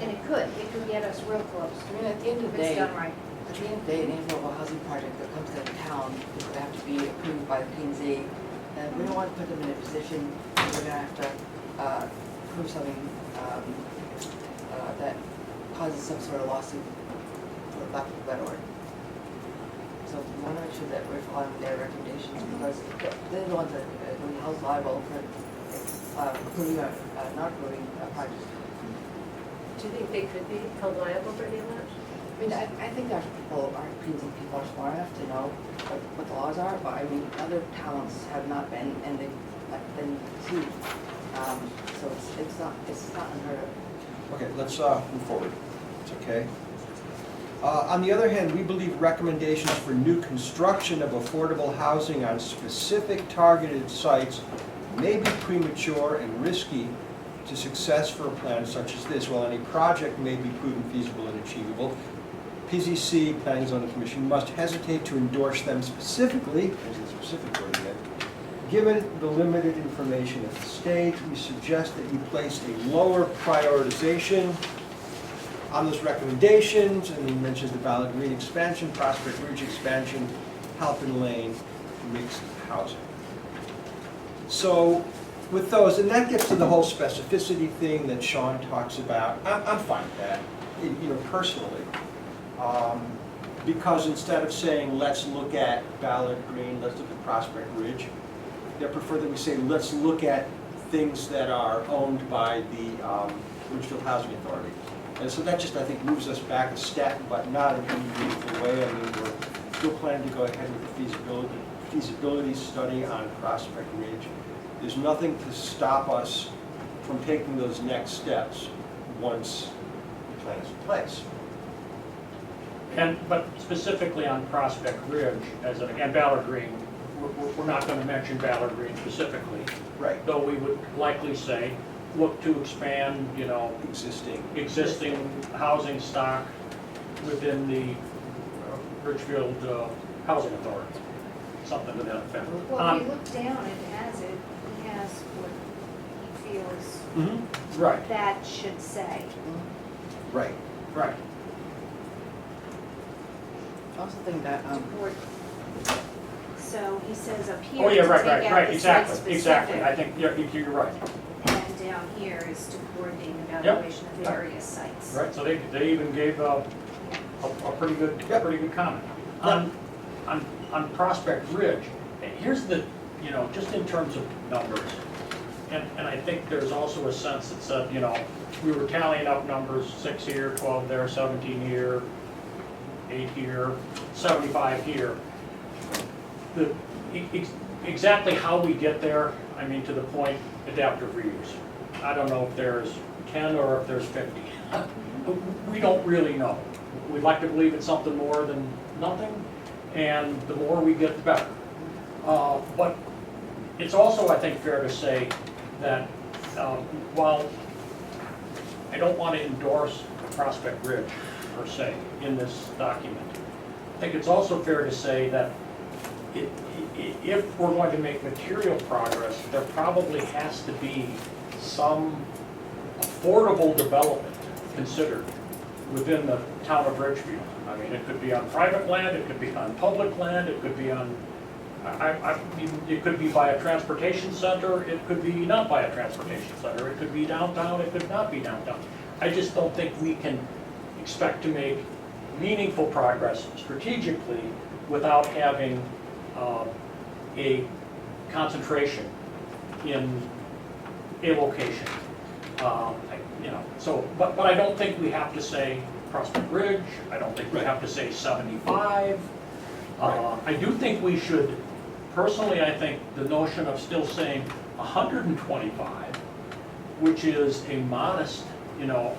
and it could get us real close. I mean, at the end of If the it's day, done right. at the end of the day, an affordable housing project that comes to the town is gonna have to be approved by the P&Z. And we don't want to put them in a position where they're gonna have to, prove something, that causes some sort of lawsuit, for lack of a better word. So we want to make sure that we're following their recommendations, because they're the ones that are going to be held liable for, approving or, not approving a project. Do you think they could be held liable for any of that? I mean, I think our people, our P&Z people are smart enough to know what the laws are, but I mean, other towns have not been, and they've been sued. So it's not unheard of. Okay, let's move forward. It's okay. On the other hand, we believe recommendations for new construction of affordable housing on specific targeted sites may be premature and risky to success for a plan such as this. While any project may be proven feasible and achievable, PZC, Planning and Zoning Commission, must hesitate to endorse them specifically, there's the specific word again. Given the limited information at the stage, we suggest that you place a lower prioritization on those recommendations, and he mentions the Ballard Green expansion, Prospect Ridge expansion, Halpin Lane, mixed housing. So with those, and that gets to the whole specificity thing that Sean talks about. I'm fine with that, personally. Because instead of saying, let's look at Ballard Green, let's look at Prospect Ridge, they prefer that we say, let's look at things that are owned by the Ridgefield Housing Authority. And so that just, I think, moves us back a step, but not in any meaningful way. I mean, we're still planning to go ahead with the feasibility study on Prospect Ridge. There's nothing to stop us from taking those next steps once the plan is in place. But specifically on Prospect Ridge, and Ballard Green, we're not going to mention Ballard Green specifically, Right. though we would likely say, look to expand, existing housing stock within the Ridgefield Housing Authority, something to that effect. Well, if you look down, it has what he feels Right, that should say. Right. right. I also think that, Support. So he says up here Oh, to yeah, take right, out right, the exactly, site-specific. exactly. I think you're right. And down here is to coordinate evaluation of various sites. Right, so they even gave a pretty good, comment. On Prospect Ridge, here's the, just in terms of numbers, and I think there's also a sense that said, we were tallying up numbers, 6 here, 12 there, 17 here, 8 here, 75 here. Exactly how we get there, I mean, to the point, adaptive reuse. I don't know if there's 10 or if there's 50. We don't really know. We'd like to believe it's something more than nothing, and the more we get, the better. But it's also, I think, fair to say that while I don't want to endorse Prospect Ridge per se in this document, I think it's also fair to say that if we're going to make material progress, there probably has to be some affordable development considered within the town of Ridgefield. I mean, it could be on private land, it could be on public land, it could be on, it could be by a transportation center, it could be not by a transportation center, it could be downtown, it could not be downtown. I just don't think we can expect to make meaningful progress strategically without having a concentration in a location. So, but I don't think we have to say Prospect Ridge, I don't think we have to say 75. I do think we should, personally, I think the notion of still saying 125, which is a modest,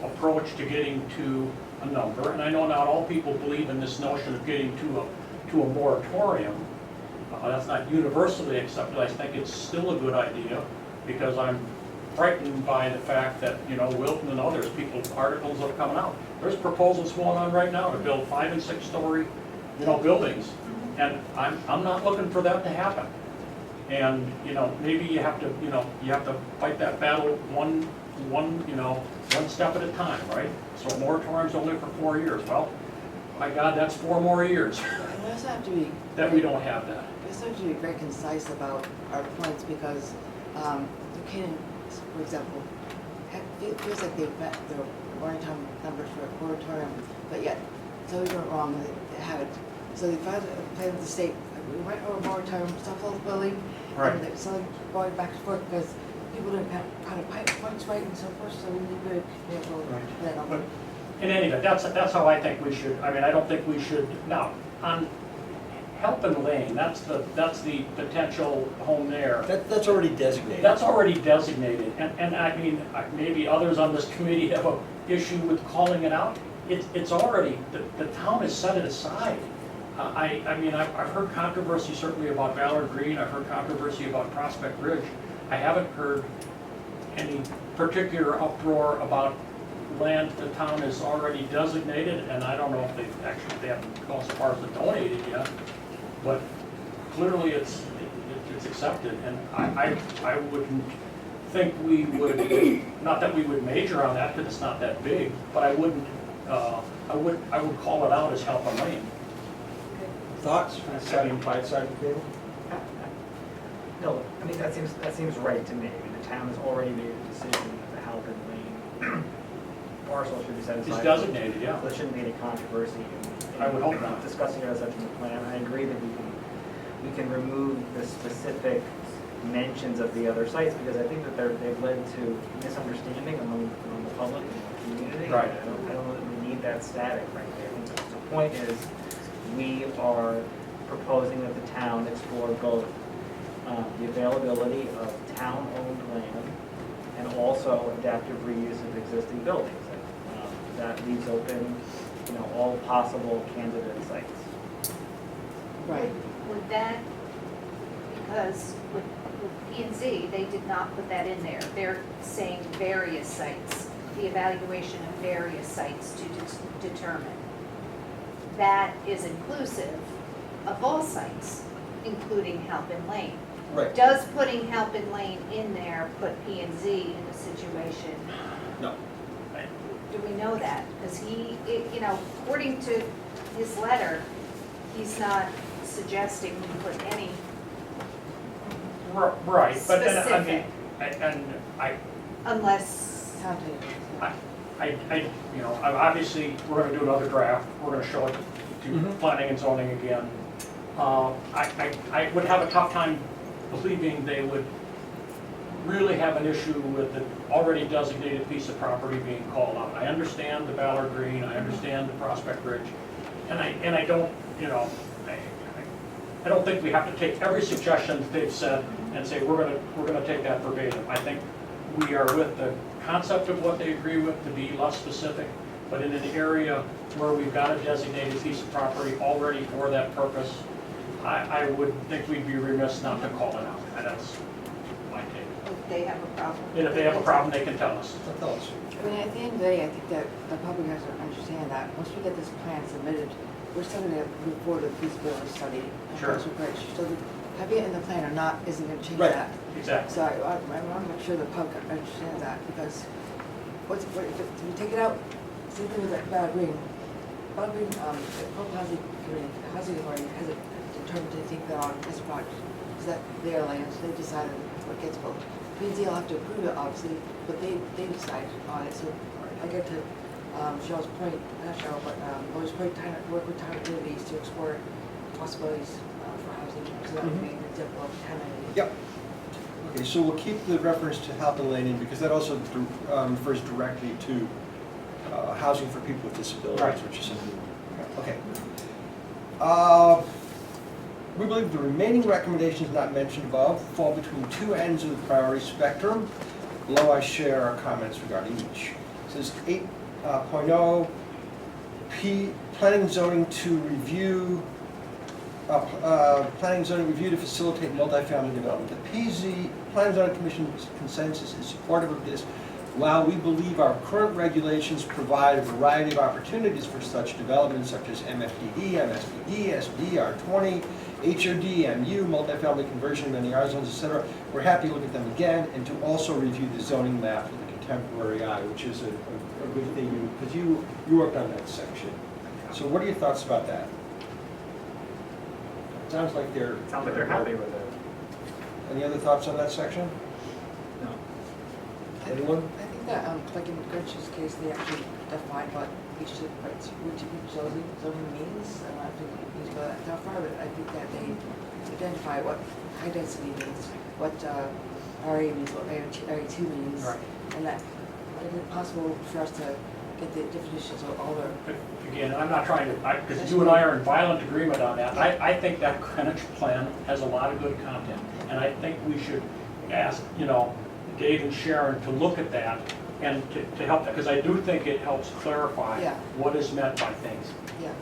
approach to getting to a number, and I know not all people believe in this notion of getting to a moratorium. That's not universally accepted. I think it's still a good idea, because I'm frightened by the fact that, Wilton and others, articles that are coming out. There's proposals going on right now to build 5- and 6-story, buildings, and I'm not looking for that to happen. And, maybe you have to fight that battle one step at a time, right? So moratorium's only for 4 years. Well, my God, that's 4 more years And we also have to be. that we don't have that. We also have to be very concise about our points, because you can, for example, it feels like they've met their moratorium numbers for a moratorium, but yet, so we went wrong, they haven't. So they filed a plan with the state, we went over moratorium, self-building, Right. and it's like going back and forth because people didn't have kind of points right and so forth, so we need to be able to Right. let them. But in any event, that's how I think we should, I don't think we should, now, on Helpin Lane, that's the potential home there. That's already designated. That's already designated, and maybe others on this committee have an issue with calling it out. It's already, the town has set it aside. I've heard controversy certainly about Ballard Green, I've heard controversy about Prospect Ridge. I haven't heard any particular uproar about land the town has already designated, and I don't know if they haven't gone so far as to donate it yet, but clearly it's accepted, and I wouldn't think we would, not that we would major on that because it's not that big, but I wouldn't, I would call it out as Helpin Lane. Thoughts from the side of the table? No, that seems right to me. The town has already made a decision that the Halpin Lane parcel should be set aside. It's designated, yeah. There shouldn't be any controversy in I would hope not. discussing it as such in the plan. I agree that we can remove the specific mentions of the other sites, because I think that they've led to misunderstanding among the public and the community. Right. I don't know that we need that static, frankly. I think the point is, we are proposing that the town explore both the availability of town-owned land and also adaptive reuse of existing buildings. And, that leaves open, all possible candidate sites. Right. Would that, because with P and Z, they did not put that in there. They're saying various sites, the evaluation of various sites to determine. That is inclusive of all sites, including Halpin Lane. Right. Does putting Halpin Lane in there put P and Z in a situation? No. Do we know that? Because according to his letter, he's not suggesting we put any Right, but then, specific, unless, obviously, we're gonna do another draft, we're gonna show it to planning and zoning again. I would have a tough time believing they would really have an issue with the already designated piece of property being called out. I understand the Ballard Green, I understand the Prospect Ridge, and I don't, I don't think we have to take every suggestion that they've said and say, we're gonna take that verbatim. I think we are with the concept of what they agree with to be less specific, but in an area where we've got a designated piece of property already for that purpose, I would think we'd be remiss not to call it out, and that's my take. if they have a problem. And if they have a problem, they can tell us. Tell us. At the end of the day, I think that the public has to understand that once we get this plan submitted, we're still going to move forward with feasibility study. Sure. So having it in the plan or not isn't going to change Right. that. Exactly. So I want to make sure the public understands that, because if you take it out, same thing with that Ballard Green. Ballard Green, the Affordable Housing Committee, Housing Authority has determined to take that on as a project. Is that their land, so they decided what gets built. P&Z will have to approve it, obviously, but they decide on it, so I get to Cheryl's point, not Cheryl, but Laura's point, work with town communities to explore possibilities for housing, so that would be an example of town entities. Yep. Okay, so we'll keep the reference to Halpin Lane in because that also refers directly to housing for people with disabilities, Right. which is okay. We believe the remaining recommendations not mentioned above fall between two ends of the priority spectrum. Below I share our comments regarding each. It says 8.0 planning and zoning to review. Planning and zoning review to facilitate multifamily development. The Planning and Zoning Commission's consensus is supportive of this. While we believe our current regulations provide a variety of opportunities for such developments such as MFDD, MSPD, SD, R20, HOD, MU, multifamily conversion, many R zones, etc., we're happy to look at them again and to also review the zoning map with a contemporary eye, which is a good thing because you worked on that section. So what are your thoughts about that? Sounds like they're happy with it. Any other thoughts on that section? No. Anyone? I think that, like in Grinch's case, they actually define what each zoning means. I don't have to need to go that far, but I think that they identify what high density means, what RA means, what RA2 means, Right. and that is it possible for us to get the definitions of all the. Again, I'm not trying to, because you and I are in violent agreement on that. I think that Greenwich plan has a lot of good content, and I think we should ask, Dave and Sharon to look at that and to help that, because I do think it helps clarify Yeah. what is meant by things. Yeah.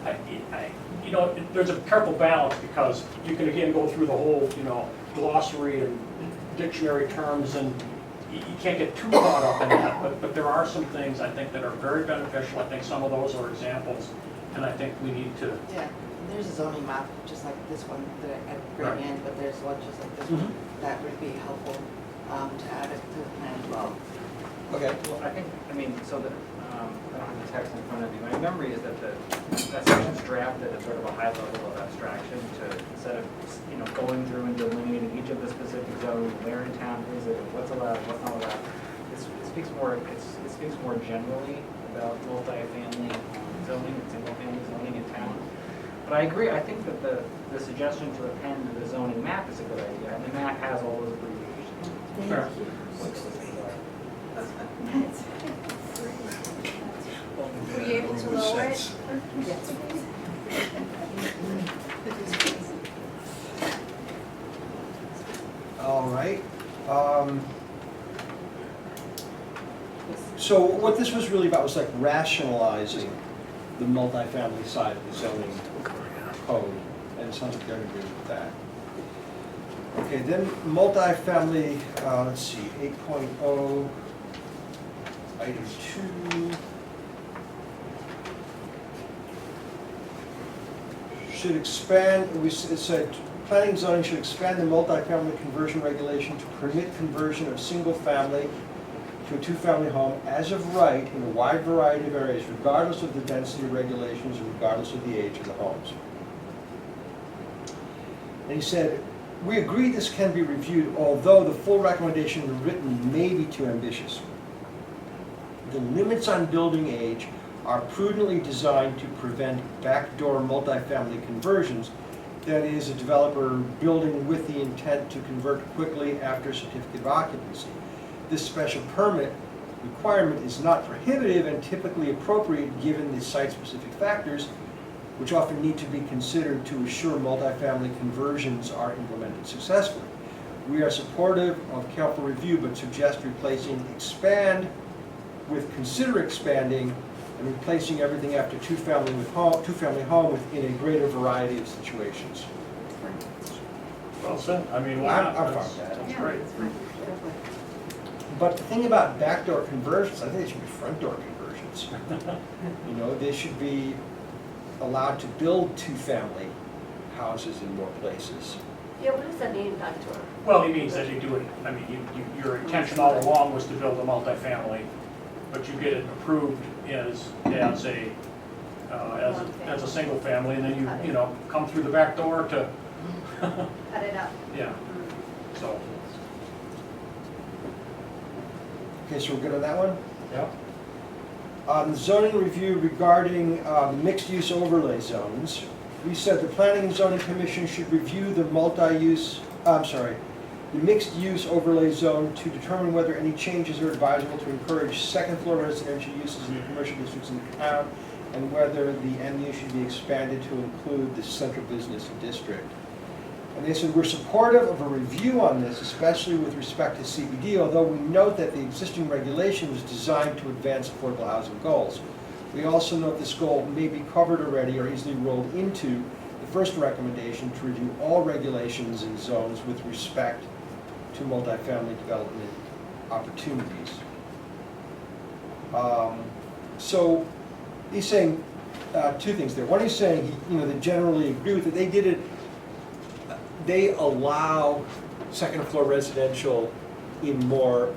There's a careful balance, because you can again go through the whole, glossary and dictionary terms, and you can't get too caught up in that, but there are some things I think that are very beneficial. I think some of those are examples, and I think we need to. Yeah, and there's a zoning map, just like this one that I had Right. bring in, but there's one just like this one that would be helpful to add it to the plan as well. Okay. Well, I think, I don't have the text in front of me. My memory is that that section's drafted at sort of a high level of abstraction to, instead of, going through and delineating each of the specific zones, where in town is it, what's allowed, what's not allowed. It speaks more generally about multifamily zoning and single-family zoning in town. But I agree, I think that the suggestion to append the zoning map is a good idea, and the map has all those abbreviations. Sure. Were you able to lower it? All right. So what this was really about was like rationalizing the multifamily side of the zoning code, and it sounds like they're in agreement with that. Okay, then multifamily, let's see, 8.0, item 2. Should expand, it said, planning and zoning should expand the multifamily conversion regulation to permit conversion of single family to a two-family home as of right in a wide variety of areas, regardless of the density regulations and regardless of the age of the homes. And he said, we agree this can be reviewed, although the full recommendation written may be too ambitious. The limits on building age are prudently designed to prevent backdoor multifamily conversions, that is, a developer building with the intent to convert quickly after certificate of occupancy. This special permit requirement is not prohibitive and typically appropriate given the site-specific factors, which often need to be considered to assure multifamily conversions are implemented successfully. We are supportive of careful review, but suggest replacing expand with consider expanding, and replacing everything after two-family home within a greater variety of situations. Well said. I mean, why not? I'm fine with that. That's great. But the thing about backdoor conversions, I think they should be front door conversions. They should be allowed to build two-family houses in more places. Yeah, what does that mean, backdoor? Well, he means that you do it, your intention all along was to build a multifamily, but you get it approved as a single family, and then you come through the back door to, Cut it up. yeah, so. Okay, so we're good on that one? Yeah. On the zoning review regarding mixed-use overlay zones, we said the Planning and Zoning Commission should review the the mixed-use overlay zone to determine whether any changes are advisable to encourage second-floor residential uses in the commercial districts in the town, and whether the MU should be expanded to include the central business district. And they said, we're supportive of a review on this, especially with respect to CBD, although we note that the existing regulation was designed to advance affordable housing goals. We also note this goal may be covered already or easily rolled into the first recommendation to review all regulations in zones with respect to multifamily development opportunities. So he's saying two things there. One, he's saying they generally agree with it. They did it. They allow second floor residential in more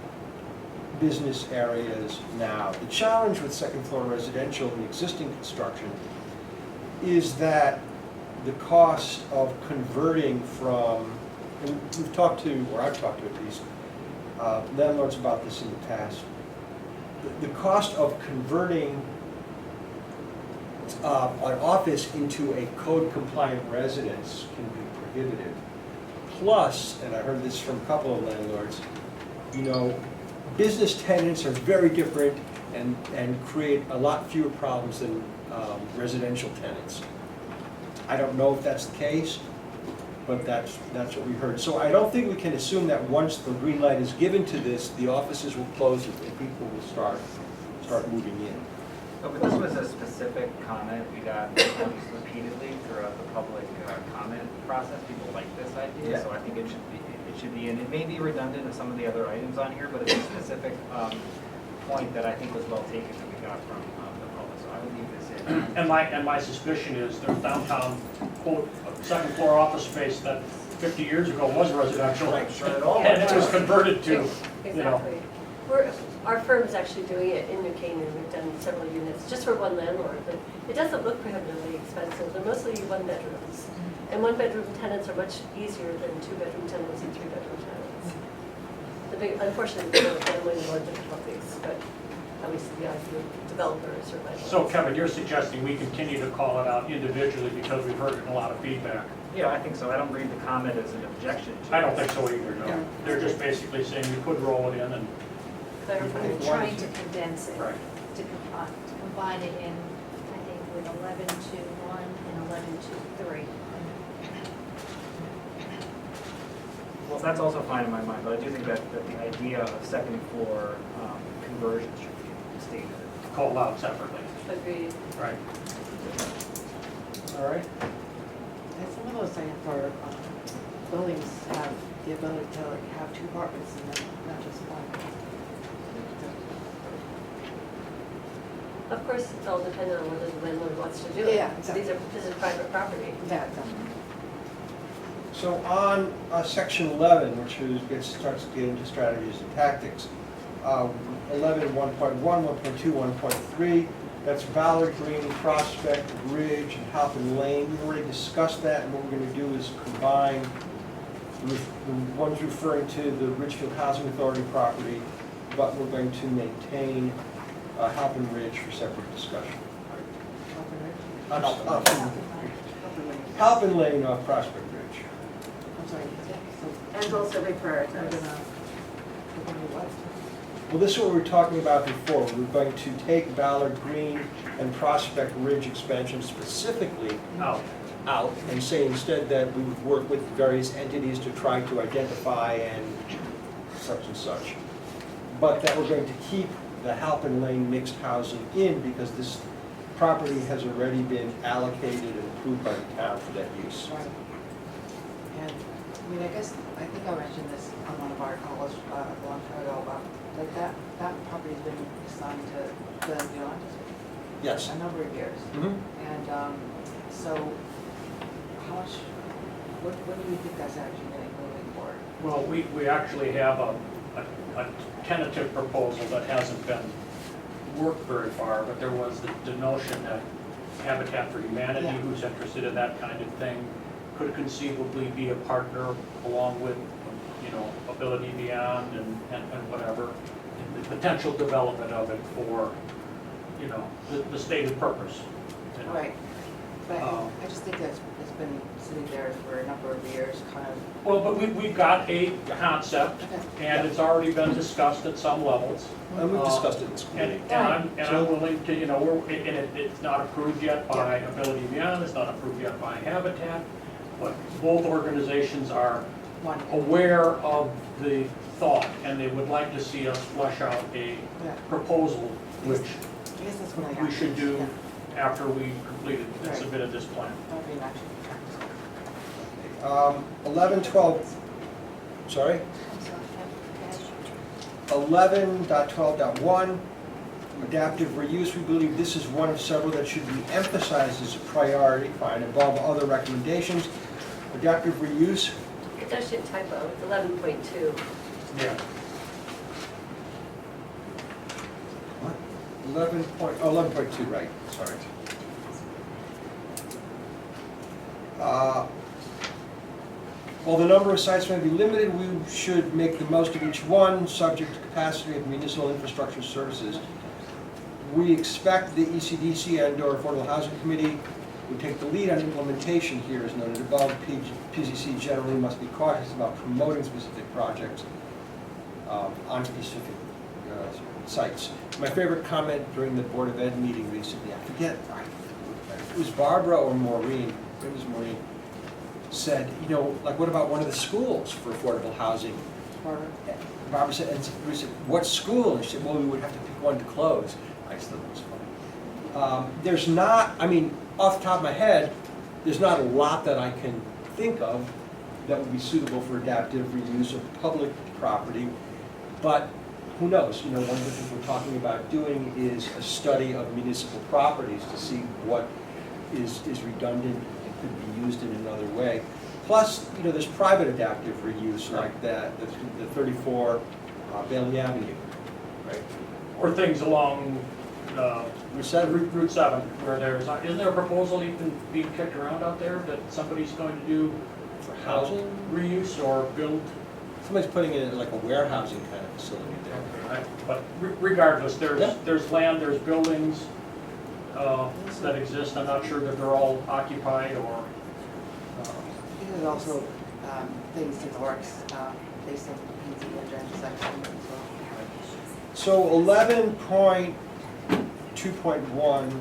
business areas now. The challenge with second floor residential in existing construction is that the cost of converting from, and we've talked to, or I've talked to at least, landlords about this in the past. The cost of converting an office into a code-compliant residence can be prohibitive. Plus, and I heard this from a couple of landlords, business tenants are very different and create a lot fewer problems than residential tenants. I don't know if that's the case, but that's what we heard. So I don't think we can assume that once the green light is given to this, the offices will close and people will start moving in. Oh, but this was a specific comment we got repeatedly throughout the public comment process. People like this idea, Yeah. so I think it should be, and it may be redundant of some of the other items on here, but it's a specific point that I think was well taken that we got from the public, so I would leave this in. And my suspicion is there's downtown, quote, second floor office space that 50 years ago was residential. Right, sure, it all And it was was. converted to, Exactly. Our firm is actually doing it in New Canaan. We've done several units just for one landlord, but it doesn't look prohibitively expensive. They're mostly one bedrooms. And one bedroom tenants are much easier than two bedroom tenants and three bedroom tenants. Unfortunately, the family and more difficulties, but obviously the ideal developers or landlords. so Kevin, you're suggesting we continue to call it out individually because we've heard a lot of feedback. Yeah, I think so. I don't read the comment as an objection to I don't it. think so either, no. They're just basically saying you could roll it in and, We're trying to condense it, right. to combine it in, I think, with 11.2.1 and 11.2.3. Well, that's also fine in my mind, but I do think that the idea of second floor conversion should be stated. Called out separately. Agreed. Right. All right. And some of those second floor buildings have the ability to have two apartments in them, not just one. Of course, it's all dependent on whether the landlord wants to do it. Yeah, exactly. This is private property. That, So on section 11, which starts to get into strategies and tactics, 11, 1.1, 1.2, 1.3, that's Ballard Green, Prospect, Ridge, and Halpin Lane. We already discussed that, and what we're going to do is combine the ones referring to the Ridgefield Housing Authority property, but we're going to maintain Halpin Ridge for separate discussion. Halpin Lane off Prospect Ridge. I'm sorry. And also reprioritize. We're gonna what? Well, this is what we were talking about before. We're going to take Ballard Green and Prospect Ridge expansion specifically Out. out and say instead that we would work with various entities to try to identify and such. But that we're going to keep the Halpin Lane mixed housing in because this property has already been allocated and approved by the town for that use. Right. And, I mean, I think I mentioned this on one of our calls a long time ago about that property's been assigned to the Beyond District Yes. a number of years. Mhm. And so how much, what do you think that's actually going to moving forward? Well, we actually have a tentative proposal that hasn't been worked very far, but there was the notion that Habitat for Humanity, Yeah. who's interested in that kind of thing, could conceivably be a partner along with, Ability Beyond and whatever, and the potential development of it for, you know, the stated purpose. you know. Right. But Um, I just think that's, it's been sitting there for a number of years, kind of. Well, but we've got a concept, Okay. and it's already been discussed at some levels. And we've discussed it in school. And I'm willing to, you know, it's not approved yet by Ability Beyond, it's not approved yet by Habitat, but both organizations are One. aware of the thought, and they would like to see us flesh out a Yeah. proposal, which I guess that's what I got. we should do Yeah, after we completed and Right. submitted this plan. that'd be nice. 11:12, sorry? I'm sorry, yeah. 11.12.1, adaptive reuse. We believe this is one of several that should be emphasized as a priority, fine, above other recommendations. Adaptive reuse, It's actually a typo, it's 11.2. Yeah. 11.2, right, sorry. While the number of sites may be limited, we should make the most of each one, subject to capacity of municipal infrastructure services. We expect the ECDC and/or Affordable Housing Committee would take the lead on implementation here, as noted above. PZC generally must be cautious about promoting specific projects on specific sites. My favorite comment during the Board of Ed meeting recently, I forget, it was Barbara or Maureen, it was Maureen, said, you know, like, what about one of the schools for affordable housing? Barbara? Barbara said, and we said, what school? And she said, well, we would have to pick one to close. I just thought it was funny. There's not, I mean, off the top of my head, there's not a lot that I can think of that would be suitable for adaptive reuse of public property, but who knows? You know, one of the things we're talking about doing is a study of municipal properties to see what is redundant and could be used in another way. Plus, you know, there's private adaptive reuse like that, the 34 Bailey Avenue, right? Or things along Route 7. Route 7, where there's, isn't there a proposal even being kicked around out there that somebody's going to do For housing? reuse or build? Somebody's putting it in like a warehousing kind of facility there. But regardless, Yeah. there's land, there's buildings that exist. I'm not sure that they're all occupied or, There's also things in the works based on PZ and section as well. So 11.2.1,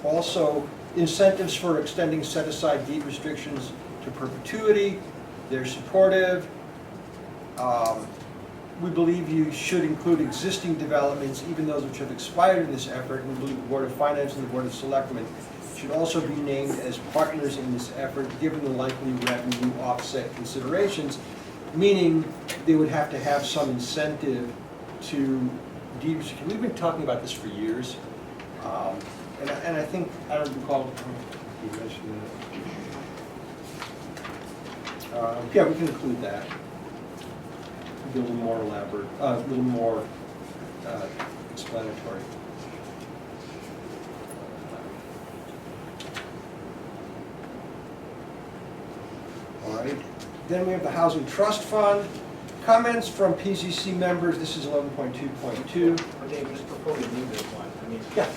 also incentives for extending set-aside deed restrictions to perpetuity. They're supportive. We believe you should include existing developments, even those which have expired in this effort. We believe the Board of Finance and the Board of Selectmen should also be named as partners in this effort, given the likely revenue offset considerations, meaning they would have to have some incentive to deed restriction. We've been talking about this for years, and I think, I don't recall, you mentioned it. Yeah, we can include that. Be a little more elaborate, a little more explanatory. All right, then we have the Housing Trust Fund. Comments from PZC members, this is 11.2.2. But Dave, just before we leave this one, I mean, Yeah.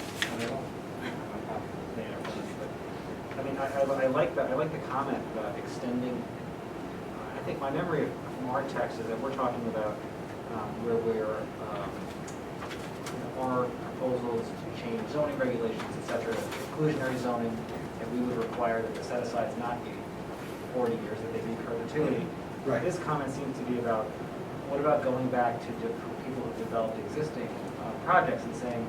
I mean, I like the comment about extending. I think my memory from our text is that we're talking about where we're, our proposals to change zoning regulations, et cetera, exclusionary zoning, and we would require that the set-asides not be 40 years, that they be perpetuity. Right. This comment seems to be about, what about going back to people who've developed existing projects and saying,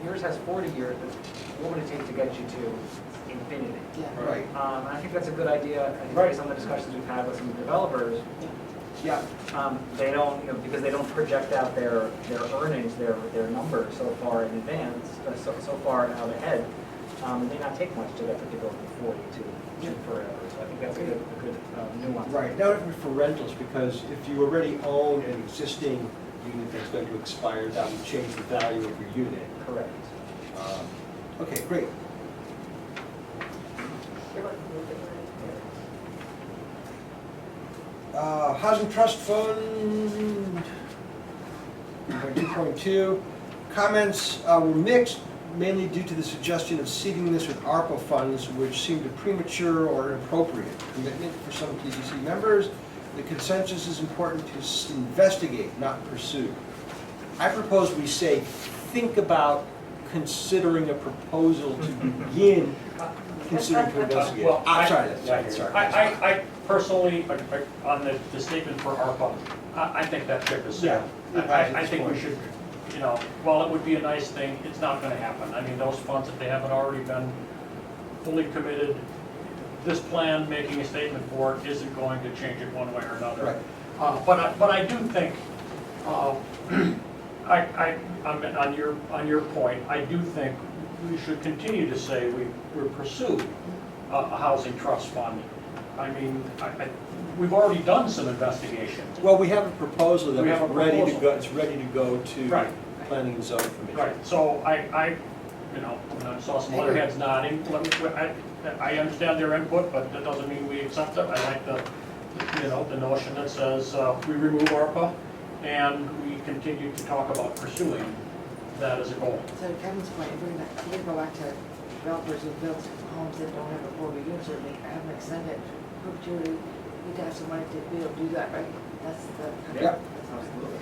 yours has 40 years, but what would it take to get you to infinity? Yeah. Right. I think that's a good idea. I think based on the discussions we've had with some developers, Yeah. they don't, you know, because they don't project out their earnings, their numbers so far in advance, so far out ahead, it may not take much to get them to go from 40 to forever. So I think that's a good nuance. Right, now for rentals, because if you already own an existing unit that's going to expire, that would change the value of your unit. Correct. Okay, great. You're welcome to look at Housing Trust Fund, 2.2. Comments were mixed. mainly due to the suggestion of seeding this with ARPA funds, which seemed a premature or inappropriate commitment for some PCC members. The consensus is important to investigate, not pursue. I propose we say, think about considering a proposal to begin considering to investigate. Well, I'm sorry. I personally, on the statement for ARPA, I think that ship is sailed. Yeah. I think we should, you know, while it would be a nice thing, it's not gonna happen. I mean, those funds, if they haven't already been fully committed, this plan, making a statement for it, isn't going to change it one way or another. Right. But I do think, on your point, I do think we should continue to say we pursue a housing trust fund. I mean, we've already done some investigation. Well, we have a proposal that We have is a ready to proposal. go, it's ready to go to Right. Planning and Zoning Commission. Right, so I saw some other heads nodding. I understand their input, but that doesn't mean we accept it. I like the notion that says we remove ARPA and we continue to talk about pursuing that as a goal. So to Kevin's point, if we're gonna go back to developers who built homes that don't have affordable units, or they have an extended perpetuity, you'd have some money to be able to do that, right? That's the. Yep. Absolutely.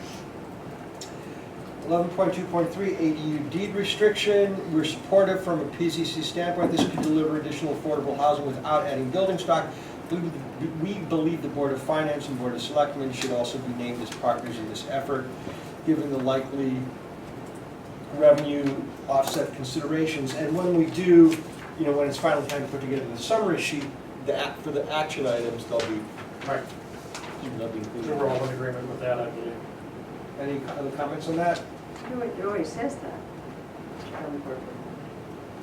11.2.3 ADU deed restriction. We're supportive from a PCC standpoint. This could deliver additional affordable housing without adding building stock. We believe the Board of Finance and Board of Selectmen should also be named as partners in this effort, given the likely revenue offset considerations. And when we do, when it's finally time to put together the summary sheet, for the action items, they'll be Right. included. So we're all in agreement with that, I believe. Any other comments on that? It always says that.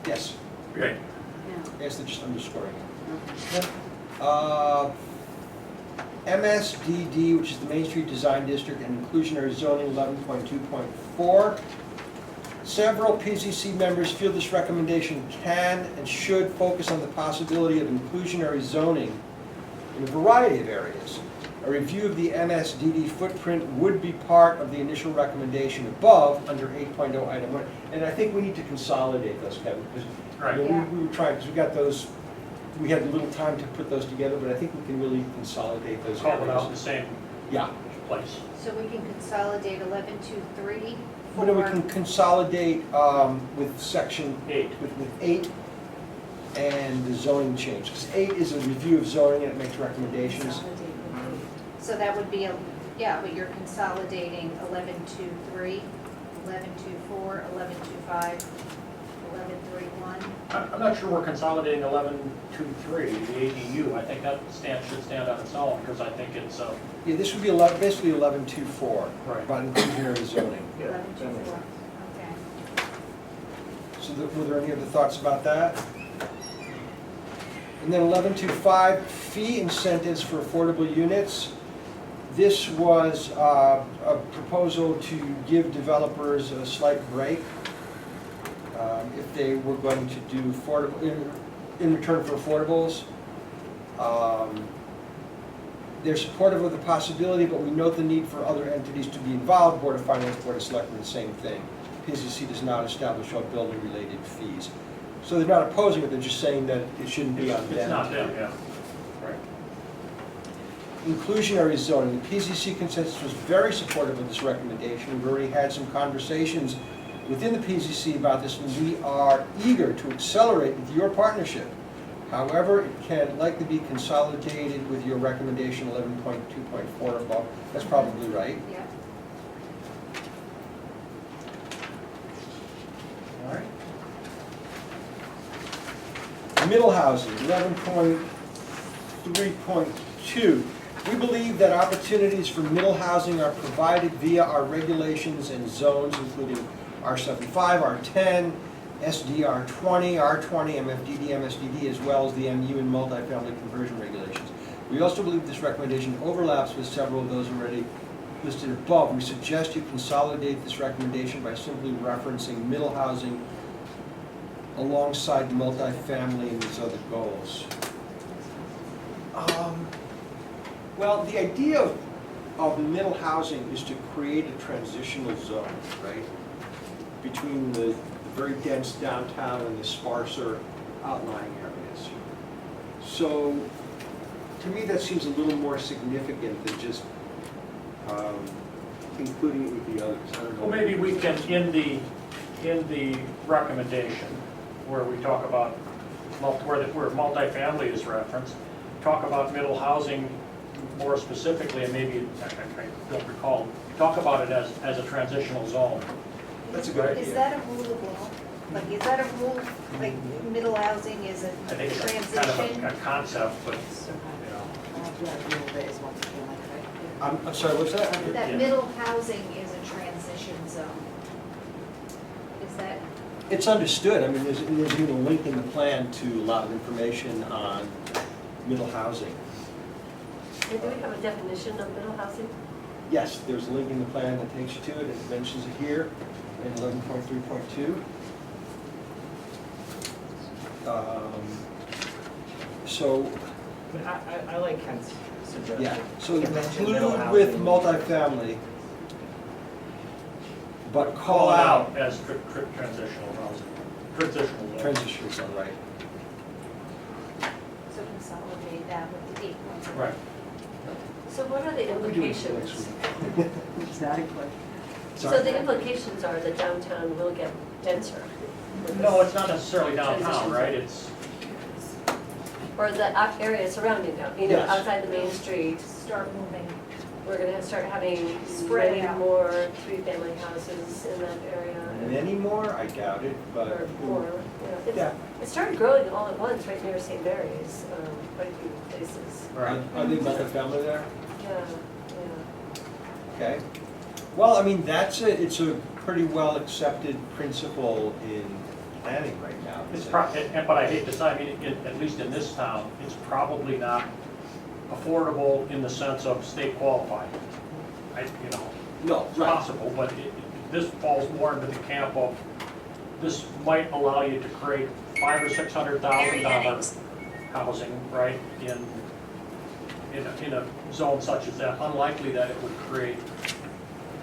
Yes. Great. Yes, they're just underscoring it. MSDD, which is the Main Street Design District, and inclusionary zoning, 11.2.4. Several PCC members feel this recommendation can and should focus on the possibility of inclusionary zoning in a variety of areas. A review of the MSDD footprint would be part of the initial recommendation above under 8.0 item 1. And I think we need to consolidate those, Kevin, because Right. we were trying, because we got those, we had a little time to put those together, but I think we can really consolidate those Call it out in areas. the same Yeah. place. So we can consolidate 11.2.3 for. But then we can consolidate with section 8. with 8 and the zoning change. Because 8 is a review of zoning and it makes recommendations. So that would be, but you're consolidating 11.2.3, 11.2.4, 11.2.5, 11.3.1. I'm not sure we're consolidating 11.2.3, the ADU. I think that should stand on its own, because I think it's, Yeah, this would be basically 11.2.4, Right. about inclusionary zoning. 11.2.4, okay. So were there any other thoughts about that? And then 11.2.5, fee incentives for affordable units. This was a proposal to give developers a slight break if they were going to do affordable, in return for affordables. They're supportive of the possibility, but we note the need for other entities to be involved. Board of Finance, Board of Selectmen, the same thing. PCC does not establish all building-related fees. So they're not opposing it, they're just saying that it shouldn't be on them. it's not them, yeah. Right. Inclusionary zoning, the PCC consensus was very supportive of this recommendation. We've already had some conversations within the PCC about this, and we are eager to accelerate with your partnership. However, it can likely be consolidated with your recommendation 11.2.4 above. That's probably right. Yeah. All right. Middle housing, 11.3.2. We believe that opportunities for middle housing are provided via our regulations and zones, including R75, R10, SDR 20, R20, MFDD, MSDD, as well as the MU and multifamily conversion regulations. We also believe this recommendation overlaps with several of those already listed above. We suggest you consolidate this recommendation by simply referencing middle housing alongside multifamily and these other goals. Well, the idea of middle housing is to create a transitional zone, right? Between the very dense downtown and the sparser outlying areas. So, to me, that seems a little more significant than just including it with the others. I don't know. Well, maybe we can, in the recommendation, where we talk about, where multifamily is referenced, talk about middle housing more specifically, and maybe, I don't recall, talk about it as a transitional zone. That's a good idea. Is that a rule of law? Like, is that a rule, like, middle housing is a I think it's transition? kind of a concept, but, you know. I'm sorry, what's that? That Yeah. middle housing is a transition zone. Is that, It's understood. I mean, there's even a link in the plan to a lot of information on middle housing. And do we have a definition of middle housing? Yes, there's a link in the plan that takes you to it. It mentions it here in 11.3.2. So, But I like Kent's suggestion. yeah, so To mention middle include with housing. multifamily, but Call out as transitional housing, transitional zone. transition zone, right? so consolidate that with the 8.0? Right. So what are the We're doing it next implications? week. Exactly. So the implications are that downtown will get denser. with No, this it's not necessarily downtown, transition right? zone. It's, Or the area surrounding down, you know, Yes. outside the main street, Start moving. we're gonna start having Spread many out. more three-family houses in that area. Many more, I doubt it, but. Or more, yeah. Yeah. It started growing all at once right near St. Mary's, quite a few places. right. Are they multifamily there? Yeah, yeah. Okay. Well, I mean, it's a pretty well accepted principle in planning right now. It's but I hate to say, I mean, at least in this town, it's probably not affordable in the sense of state qualified. You know, No, it's right. possible, but this falls more into the camp of, this might allow you to create $500,000 or $600,000 housing, right, in a zone such as that. Unlikely that it would create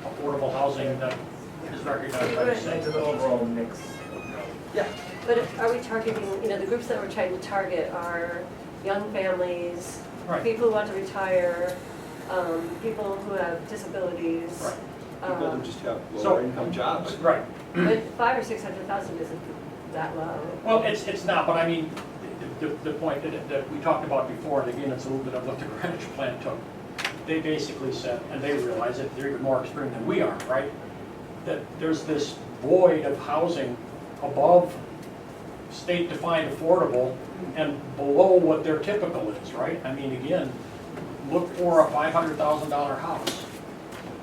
affordable housing that is recognized by the state. Into the overall mix. Yeah. But are we targeting, you know, the groups that we're trying to target are young families, Right. people who want to retire, people who have disabilities. Right. People who just have So- lower income jobs. Right. But 500,000 or 600,000 isn't that low. Well, it's not, but I mean, the point that we talked about before, and again, it's a little bit of what the Greenwich plan took. They basically said, and they realize it, they're even more experienced than we are, right? That there's this void of housing above state-defined affordable and below what their typical is, right? I mean, again, look for a $500,000 house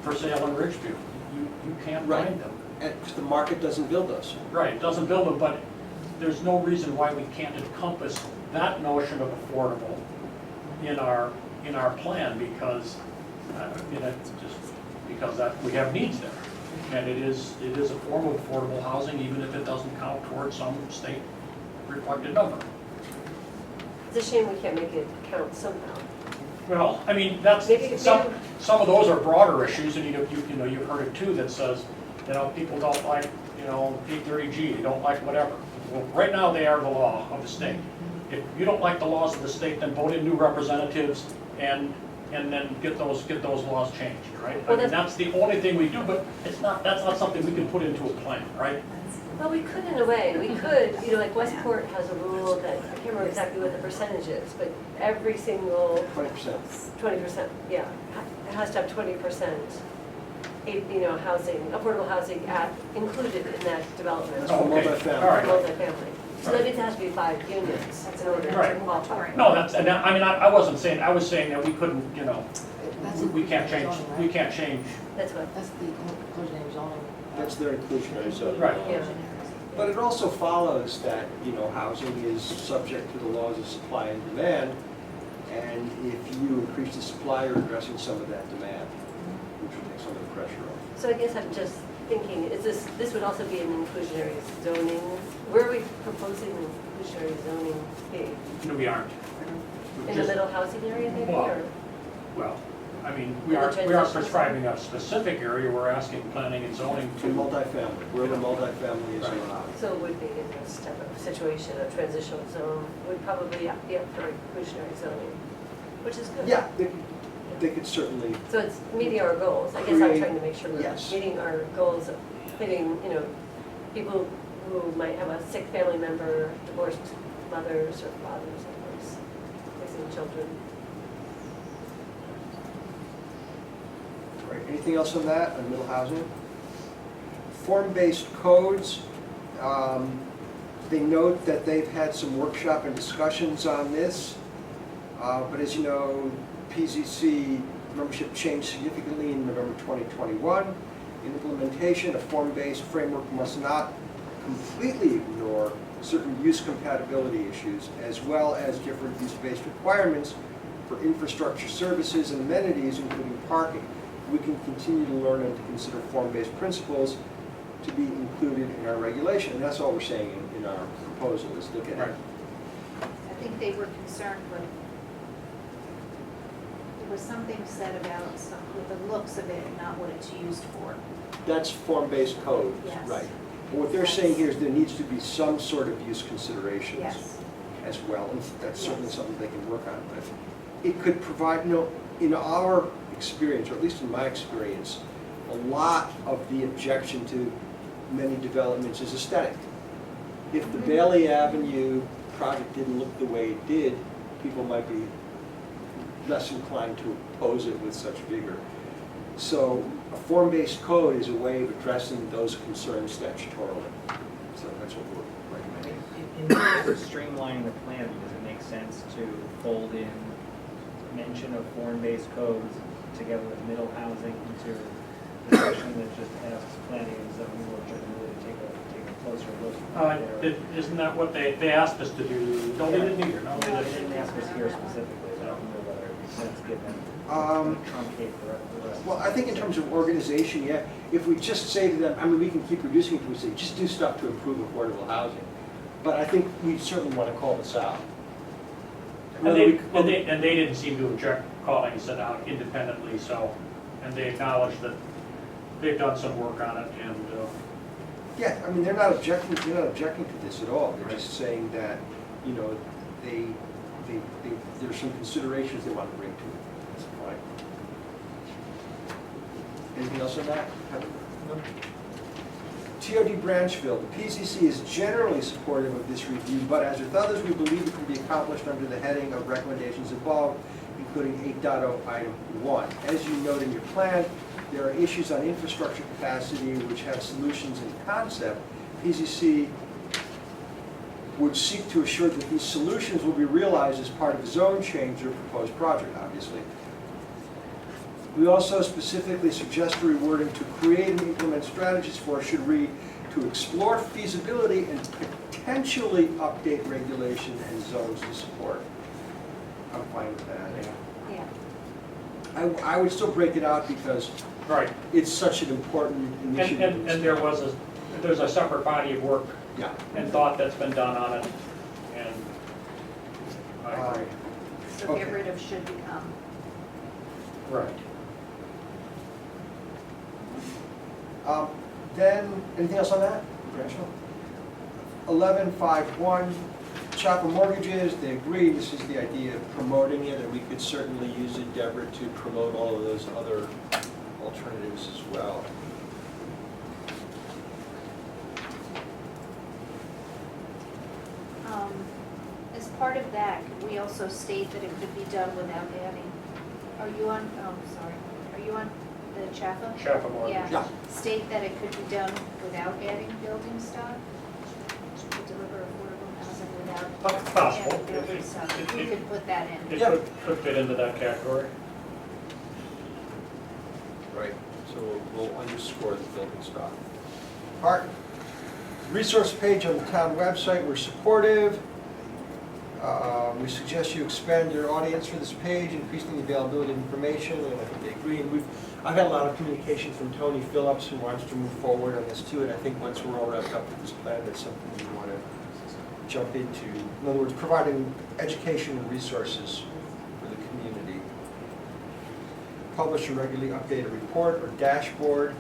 for sale in Ridgfield. You can't Right. find them. And the market doesn't build those. Right, it doesn't build them, but there's no reason why we can't encompass that notion of affordable in our plan, because, just because that, we have needs there. And it is a form of affordable housing, even if it doesn't count towards some state reflected number. It's a shame we can't make it count somehow. Well, I mean, that's, Maybe- some of those are broader issues, and you know, you've heard it too, that says, you know, people don't like, 830G, they don't like whatever. Well, right now, they are the law of the state. If you don't like the laws of the state, then vote in new representatives and then get those laws changed, right? I Well, mean, that's the only thing we do, but that's not something we can put into a plan, right? Well, we could in a way, we could, like Westport has a rule that, I can't remember exactly what the percentage is, but every single 20%. 20%, yeah, it has to have 20%, housing, affordable housing included in that development. That's for Okay, multifamily. all right. Multifamily. So that means it has to be 5 units in order to Right. qualify. No, I wasn't saying, I was saying that we couldn't, we can't change. That's what, That's the inclusionary zoning. That's their inclusionary zone. Right. yeah. But it also follows that, housing is subject to the laws of supply and demand. And if you increase the supply, you're addressing some of that demand, which will take some of the pressure off. So I guess I'm just thinking, this would also be an inclusionary zoning? Where are we proposing the inclusionary zoning be? No, we aren't. In the middle housing area maybe, Well, or? Well, I mean, In we the aren't transition prescribing a specific area, we're asking planning and zoning To to. multifamily, where the multifamily is Right. allowed. So it would be in this type of situation, a transitional zone would probably be up for inclusionary zoning, which is good. Yeah, they could certainly, So it's meeting our goals. I guess I'm Create- trying to make sure we're yes. meeting our goals of hitting, people who might have a sick family member, divorced mothers or fathers, of course, raising children. right, anything else on that, on middle housing? Form-based codes, they note that they've had some workshop and discussions on this, but as you know, PZC membership changed significantly in November 2021. In implementation, a form-based framework must not completely ignore certain use compatibility issues, as well as different use-based requirements for infrastructure services and amenities, including parking. We can continue to learn and to consider form-based principles to be included in our regulation. And that's all we're saying in our proposal, is look at it. Right. I think they were concerned with, there was something said about with the looks of it, not what it's used for. That's form-based code, Yes. right. But what they're saying here is there needs to be some sort of use considerations Yes. as well, and that's certainly Yes. something they can work on. But it could provide, in our experience, or at least in my experience, a lot of the objection to many developments is aesthetic. If the Bailey Avenue project didn't look the way it did, people might be less inclined to oppose it with such vigor. So a form-based code is a way of addressing those concerns statutorily. So that's what we're recommending. In terms of streamlining the plan, does it make sense to fold in mention of form-based codes together with middle housing into the section that just asks planning and zoning more generally to take a closer look at there? Isn't that what they asked us to do? No, they didn't here, no, They they didn't. didn't ask us here specifically, so I don't know whether it makes sense given truncate the rest. Well, I think in terms of organization, yeah, if we just say to them, we can keep reducing it, we say, just do stuff to improve affordable housing. But I think we certainly want to call this out. And they didn't seem to object calling us out independently, so, and they acknowledged that they've done some work on it, and, Yeah, they're not objecting to this at all. They're just saying that, there's some considerations they want to bring to it. That's fine. Anything else on that? No. TOD Branchville, the PCC is generally supportive of this review, but as with others, we believe it can be accomplished under the heading of recommendations above, including 8.0 item 1. As you note in your plan, there are issues on infrastructure capacity which have solutions in concept. PCC would seek to assure that these solutions will be realized as part of a zone change or proposed project, obviously. We also specifically suggest rewording to create and implement strategies for should read to explore feasibility and potentially update regulation and zones to support. I'm fine with that. Yeah. I would still break it out because right. it's such an important initiative. And there's a separate body of work Yeah. and thought that's been done on it, and I agree. So get Okay. rid of should become. Right. Then, anything else on that? 11.5.1, Chapel Mortgages, they agree, this is the idea of promoting it, and we could certainly use Endeavor to promote all of those other alternatives as well. As part of that, we also state that it could be done without adding. Are you on the CHAFA? Chapel Mortgage. Yeah. State that it could be done without adding building stock? To deliver affordable housing without Possible. adding building stock. We could put that in. It Yeah. could fit into that category. Right, so we'll underscore the building stock. Art, resource page on the town website, we're supportive. We suggest you expand your audience for this page, increasing the availability of information, and I think they agree. And I've had a lot of communication from Tony Phillips, who wants to move forward on this too, and I think once we're all wrapped up with this plan, that's something we want to jump into. In other words, providing education and resources for the community. publish a regularly updated report or dashboard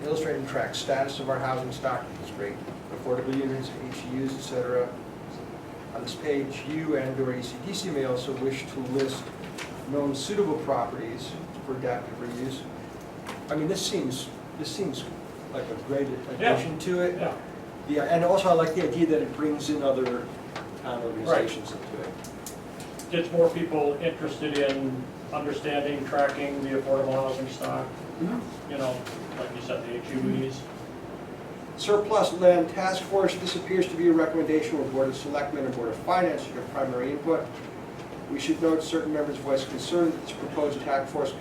illustrate and track status of our housing stock, it's great, affordable units, HUs, etc. On this page, you and/or ECDC may also wish to list known suitable properties for adaptive reuse. I mean, this seems like a great addition to it. Yeah, Yeah, and also I like the idea that it brings in other town organizations into it. gets more people interested in understanding, tracking the affordable housing stock, you know, like you said, the HUEs. Surplus Land Task Force, this appears to be a recommendation of Board of Selectmen and Board of Finance, your primary input. We should note certain members voiced concern that this proposed task force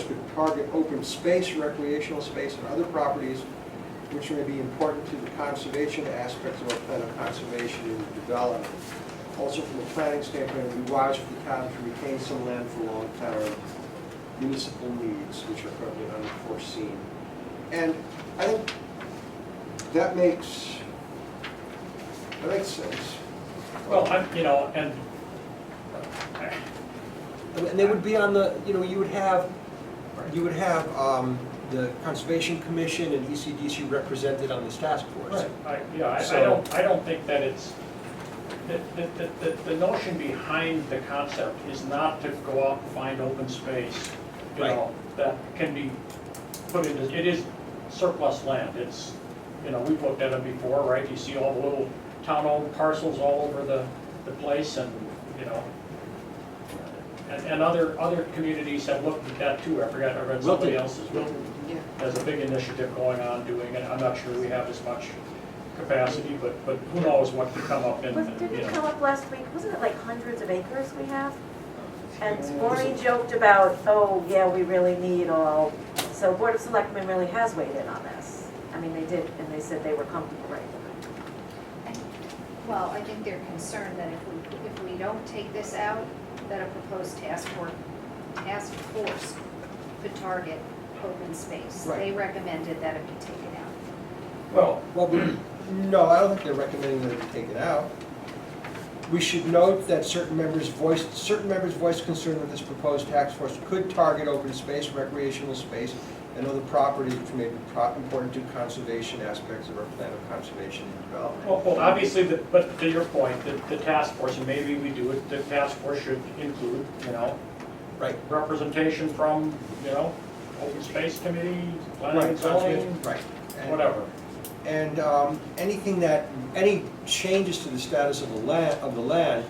could target open space, recreational space, and other properties which may be important to the conservation aspects of our plan of conservation and development. Also, from a planning standpoint, it would be wise for the town to retain some land for long-term municipal needs, which are currently unforeseen. And I think that makes sense. Well, you know, and And they would be on the, you know, you would have the Conservation Commission and ECDC represented on this task force. I don't think that it's, the notion behind the concept is not to go out and find open space, you know, that can be put into, it is surplus land, it's, you know, we've looked at them before, right? You see all the little town-owned parcels all over the place, and, you know, and other communities have looked at that too. I forgot, I read somebody else's, Wilton has a big initiative going on doing it. I'm not sure we have as much capacity, but who knows what could come up in, Didn't you it know. come up last week? Wasn't it like hundreds of acres we have? And Maureen joked about, oh, yeah, we really need all, so Board of Selectmen really has weighed in on this. I mean, they did, and they said they were comfortable right with it. Well, I think they're concerned that if we don't take this out, that a proposed task force could target open space. Right. They recommended that it be taken out. Well, no, I don't think they're recommending that it be taken out. We should note that certain members voiced concern that this proposed task force could target open space, recreational space, and other properties which may be important to conservation aspects of our plan of conservation and development. Well, obviously, but to your point, the task force, and maybe we do it, the task force should include, you know, Right. representation from, you know, open space committee, planning and zoning, Right. And- whatever. And any changes to the status of the land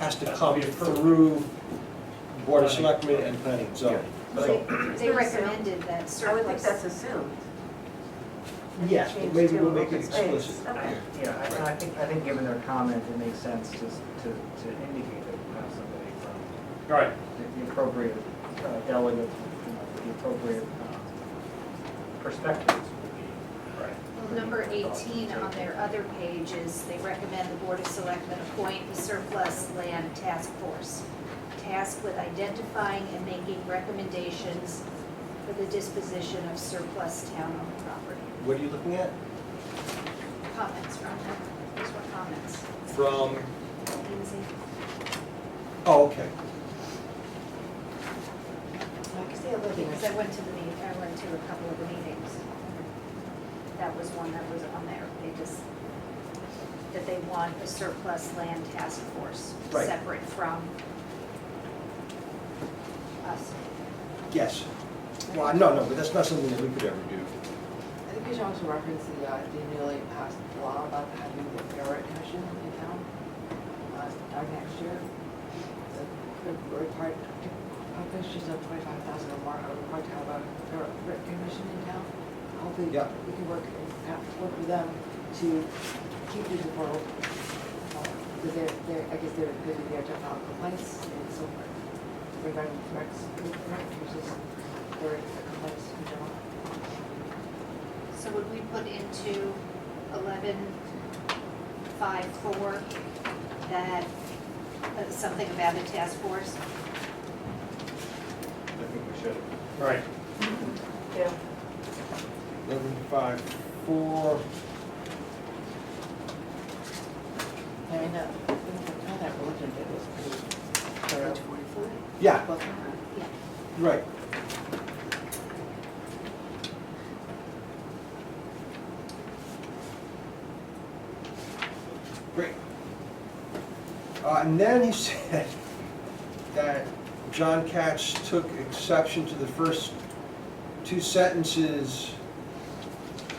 has to come through Board of Selectmen and Planning and Zoning. They recommended that I would think surplus. that's assumed. Yes, but maybe we'll make it explicit. Okay. Yeah, I think given their comment, it makes sense to indicate that we have somebody from Right. the appropriate delegate, the appropriate perspectives would be. Right. Well, number 18 on their other page is they recommend the Board of Selectmen appoint a surplus land task force, tasked with identifying and making recommendations for the disposition of surplus town-owned property. What are you looking at? Comments from them, these were comments. From, Lindsay? oh, okay. Because I went to a couple of the meetings. That was one that was on there. That they want a surplus land task force, Right. separate from us. Yes. Well, no, but that's not something that we could ever do. I think we should also reference the newly passed law about having the merit commission in town next year. The required, officials of 25,000 or more are required to have a merit commission in town. Hopefully, Yeah. we can work with them to keep these affordable, because I guess they're busy there to file complaints and so forth. Regarding threats, cases, or complaints in general. So would we put into 11.5.4 that, something about a task force? I think we should. Right. Yeah. 11.5.4. I mean, how that religion did was pretty thorough. Yeah. Well, Yeah. Right. Great. And then he said that John Katz took exception to the first two sentences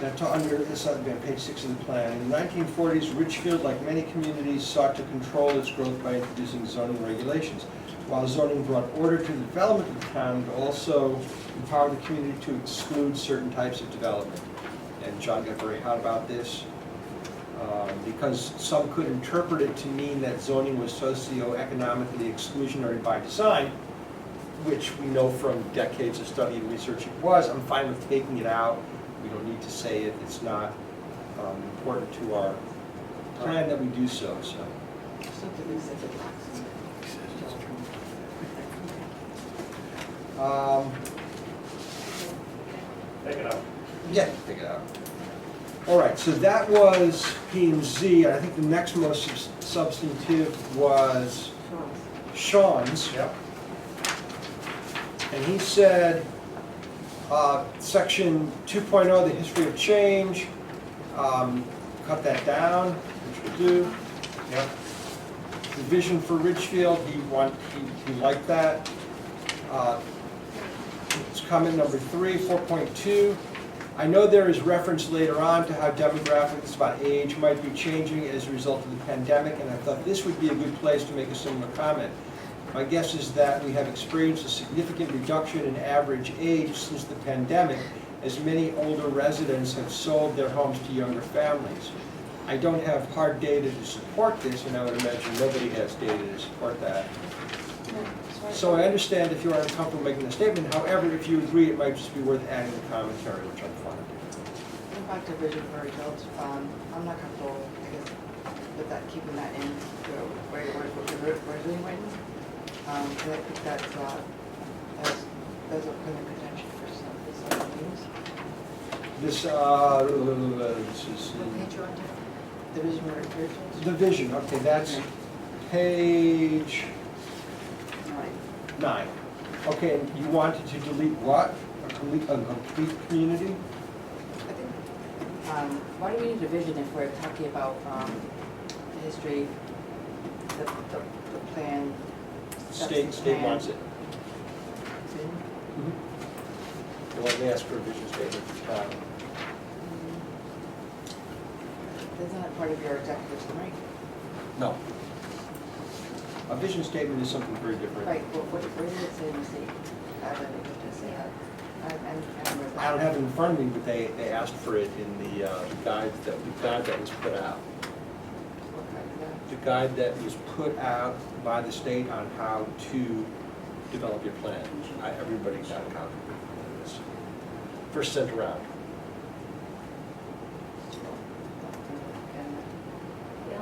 that under this on page 6 of the plan. In the 1940s, Ridgefield, like many communities, sought to control its growth by introducing zoning regulations. While zoning brought order to the development of the town, it also empowered the community to exclude certain types of development. And John got very hot about this because some could interpret it to mean that zoning was socioeconomically exclusionary by design, which we know from decades of study and research it was. I'm fine with taking it out. We don't need to say it. It's not important to our plan that we do so. Take it out. Yeah, take it out. All right, so that was P and Z. I think the next most substantive was Sean's. Yep. And he said, section 2.0, the history of change, cut that down, which we'll do. Yep. The vision for Ridgefield, he liked that. It's comment number 3, 4.2. I know there is reference later on to how demographics about age might be changing as a result of the pandemic, and I thought this would be a good place to make a similar comment. My guess is that we have experienced a significant reduction in average age since the pandemic, as many older residents have sold their homes to younger families. I don't have hard data to support this, and I would imagine nobody has data to support that. So I understand if you are uncomfortable making a statement. However, if you agree, it might just be worth adding the commentary, which I'm fine with. Going back to vision for Ridgefield, I'm not comfortable, I guess, with that, keeping that in, where we're doing right now. And I think that's a kind of contention for some meetings. This is What page you on to? The vision for Ridgefield? the vision. Okay, that's page 9. Okay, and you wanted to delete what? A complete community? I think, why do we need a vision if we're talking about the history, the plan? State wants it. Vision? They want to ask for a vision statement. Isn't that part of your executive summary? No. A vision statement is something very different. Right, but where did it say in the state? I don't know, just say that. I don't have it in front of me, but they asked for it in the guide that was put out. The guide that was put out by the state on how to develop your plan. Everybody got a copy of this. First sent around. Yeah.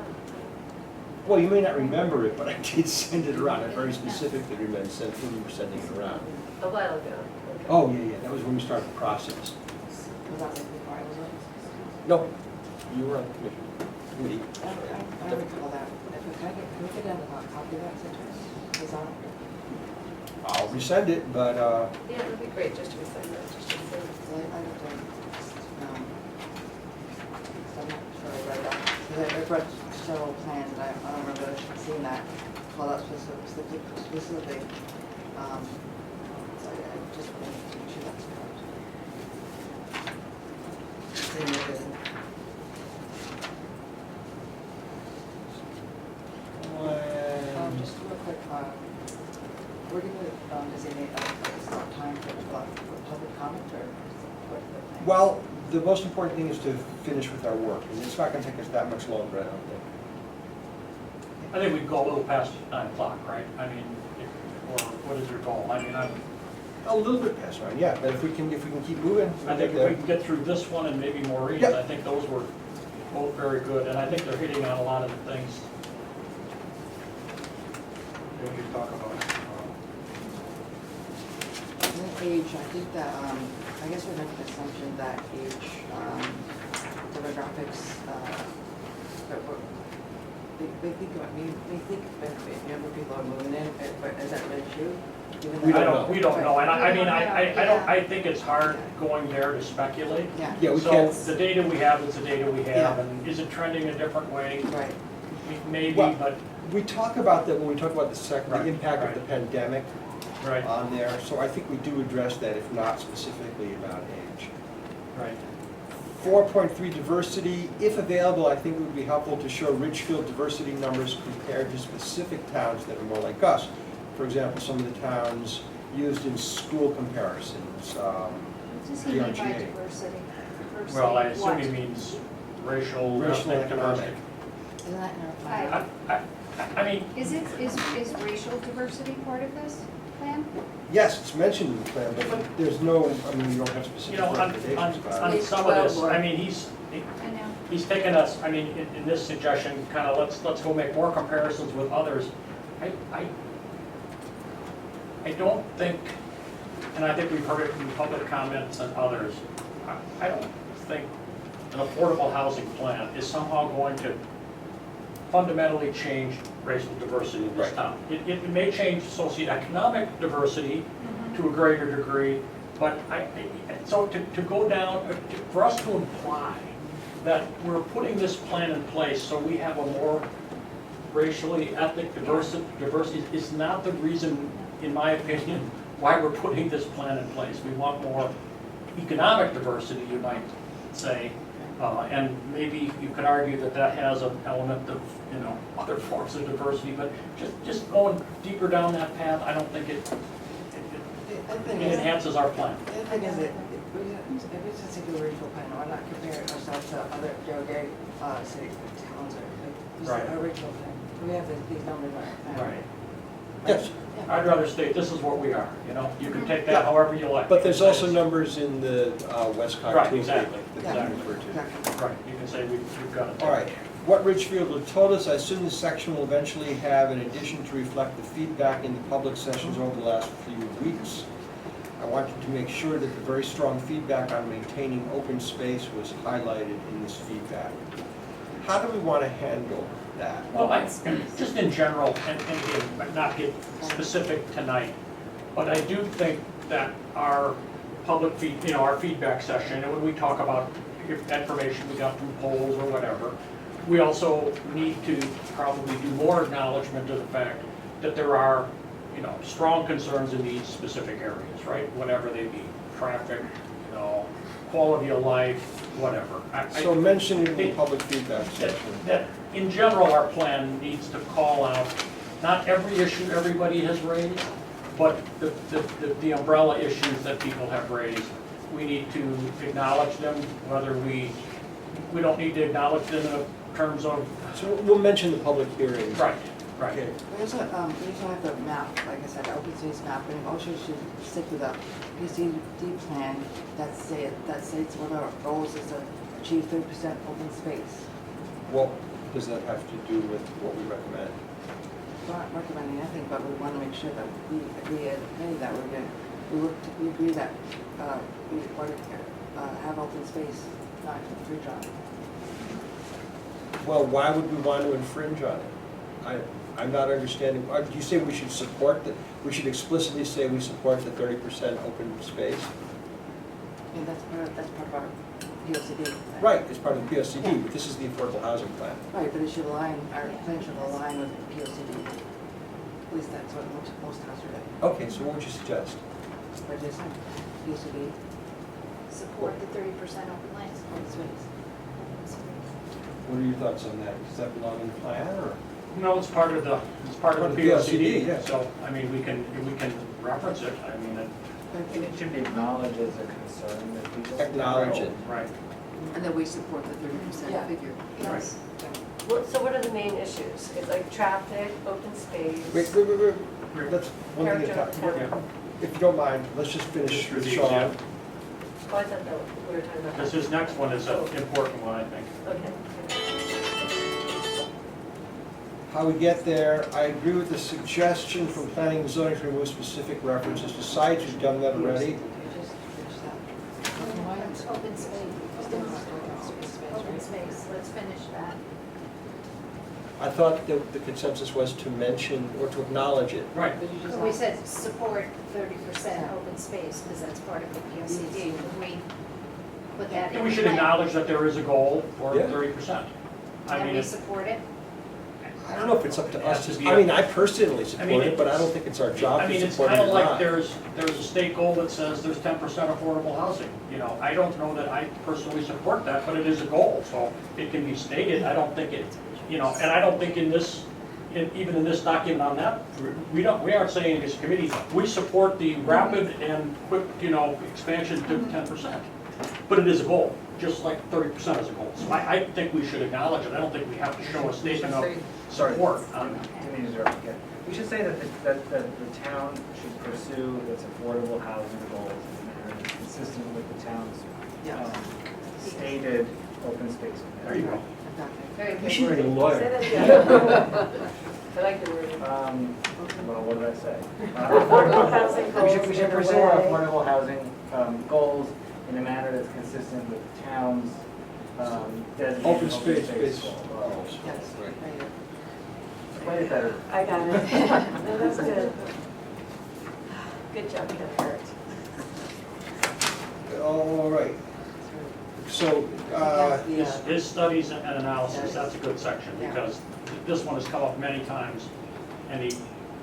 Well, you may not remember it, but I did send it around. I'm very specifically remember sending it around. A while ago. Okay. Oh, yeah, that was when we started the process. Was that like before I was on? No, you were on the committee. I don't recall that. Can we get a copy of that, Is that? I'll resend it, but, Yeah, it'd be great just to resend that, just to say. I have to, so I'm not sure I read that. Because I've read several plans, and I don't remember seeing that, called out specifically. So I just want to make sure that's correct. Same with just real quick, we're going to designate a stop time for public comment or what the plan? well, the most important thing is to finish with our work, and it's not gonna take us that much longer, I don't think. I think we can go a little past 9 o'clock, right? I mean, or what is your goal? I mean, A little bit past 9, yeah, but if we can keep moving. I think if we can get through this one and maybe Maureen's, Yep. I think those were both very good, and I think they're hitting on a lot of the things that you talk about. And then age, I think that, I guess we're making the assumption that age, demographics, that they think about, we think that younger people are moving in, but is that really true? given We that- don't know. We don't know, and I mean, Yeah. I think it's hard going there to speculate. Yeah, Yeah, we So can't, the data we have is the data we have, Yeah. and is it trending a different way? right. Maybe, Well- but, we talk about that when we talk about the Right, impact of right. the pandemic right, on there, so I think we do address that, if not specifically about age. right. 4.3 diversity, if available, I think it would be helpful to show Ridgefield diversity numbers compared to specific towns that are more like us. For example, some of the towns used in school comparisons. What does he mean by DRGA. diversity? Diversity Well, I of assume what? he means racial, Racial and ethnic economic. diversity. Isn't that in our plan? I mean, Is racial diversity part of this plan? Yes, it's mentioned in the plan, but there's no, I mean, we don't have you specific know, recommendations about it. on some of this, I 12 mean, I know. he's taken us, I mean, in this suggestion, kind of, let's go make more comparisons with others. I don't think, and I think we've heard it from public comments and others, I don't think an affordable housing plan is somehow going to fundamentally change racial diversity in this Right. town. It may change socioeconomic diversity to a greater degree, but so to go down, for us to imply that we're putting this plan in place so we have a more racially, ethnic diversity is not the reason, in my opinion, why we're putting this plan in place. We want more economic diversity, you might say, and maybe you could argue that that has an element of, you know, other forms of diversity, but just going deeper down that path, I don't think it enhances our plan. The other thing is that if we just take a regional plan, we're not comparing ourselves to other DRGA city towns or, like, this is Right. our regional plan. We have these numbers on our plan. Right. Yes, I'd rather state this is what we are, you know, you can take Yeah. that however you like. but there's You can also say numbers in the Westcott Right, too, exactly, that Yeah. you referred to. Exactly. it's- Right, you can say we've got it. All right, what Ridgefield had told us, I assume this section will eventually have, in addition to reflect the feedback in the public sessions over the last few weeks. I wanted to make sure that the very strong feedback on maintaining open space was highlighted in this feedback. How do we want to handle that? Well, just in general, and again, not get specific tonight, but I do think that our public our feedback session, and when we talk about information we got from polls or whatever, we also need to probably do more acknowledgement of the fact that there are, you know, strong concerns in these specific areas, right? Whatever they be, traffic, you know, quality of life, whatever. So mention it in the public feedback that, section. that in general, our plan needs to call out, not every issue everybody has raised, but the umbrella issues that people have raised. We need to acknowledge them, whether we don't need to acknowledge them in terms of, So we'll mention the public hearings. right. Okay. We also have the map, like I said, open space map, and also should stick to the PCD plan that states what our goals is to achieve 30% open space. What does that have to do with what we recommend? We're not recommending anything, but we want to make sure that we agree as a committee that we agree that we want to have open space, not infringe on it. Well, why would we want to infringe on it? I'm not understanding, do you say we should support we should explicitly say we support the 30% open space? And that's part of our POCD. plan. Right, it's part of the Yeah. PSCD, but this is the affordable housing plan. Right, but it should align, our plan should align with the POCD. At least that's what most towns are doing. Okay, so what would you suggest? But just POCD, Support the 30% open lands. open space. What are your thoughts on that? Does that belong in the plan, or? No, it's part of the Part of the POCD, yeah. so, I mean, we can reference it, I mean, I think it should be acknowledged as a concern that people. Acknowledge it. right. And then we support the 30% Yeah. figure. Yes. So what are the main issues? It's like traffic, open space? Wait, let's, one thing at a Character of time. town. If you don't mind, let's just finish Through with these, Sean. yeah. Oh, I thought that we were talking about. Because his next one is an important one, I think. Okay. How we get there, I agree with the suggestion from planning and zoning to remove specific references to sites. You've done that already. You just finish that. Open space. Open space, let's finish that. I thought that the consensus was to mention or to acknowledge it. Right. But you just We asked- said support 30% open space, because that's part of the POCD. Would we put that in? And we the should plan? acknowledge that there is a goal for Yeah. 30%. I And mean, we it's- support it? I don't know if it's up to It has us to to, be I a- mean, I personally I support mean, it, but I it's- don't think it's our job I mean, to it's support it kind or of like not. there's a state goal that says there's 10% affordable housing. You know, I don't know that I personally support that, but it is a goal, so it can be stated. I don't think it, you know, and I don't think in this, even in this document on that, we aren't saying as a committee, we support the rapid and quick, you know, expansion to 10%. But it is a goal, just like 30% is a goal. So I think we should acknowledge it. I don't think we have to show a statement of support on that. Didn't mean to interrupt again. We should say that the town should pursue its affordable housing goals in a manner that's consistent with the town's Yeah. stated open space. There you go. Very You should good. be a Say lawyer. that again. I like the word. Well, what did I say? Affordable housing goals We should in a pursue our way. affordable housing goals in a manner that's consistent with the town's designated Open space based goal. goals. Yes, Right. right. Way better. I got it. No, that's good. Good job, Kurt. All right, so, His studies and analysis, that's a good section, because this one has come up many times, and he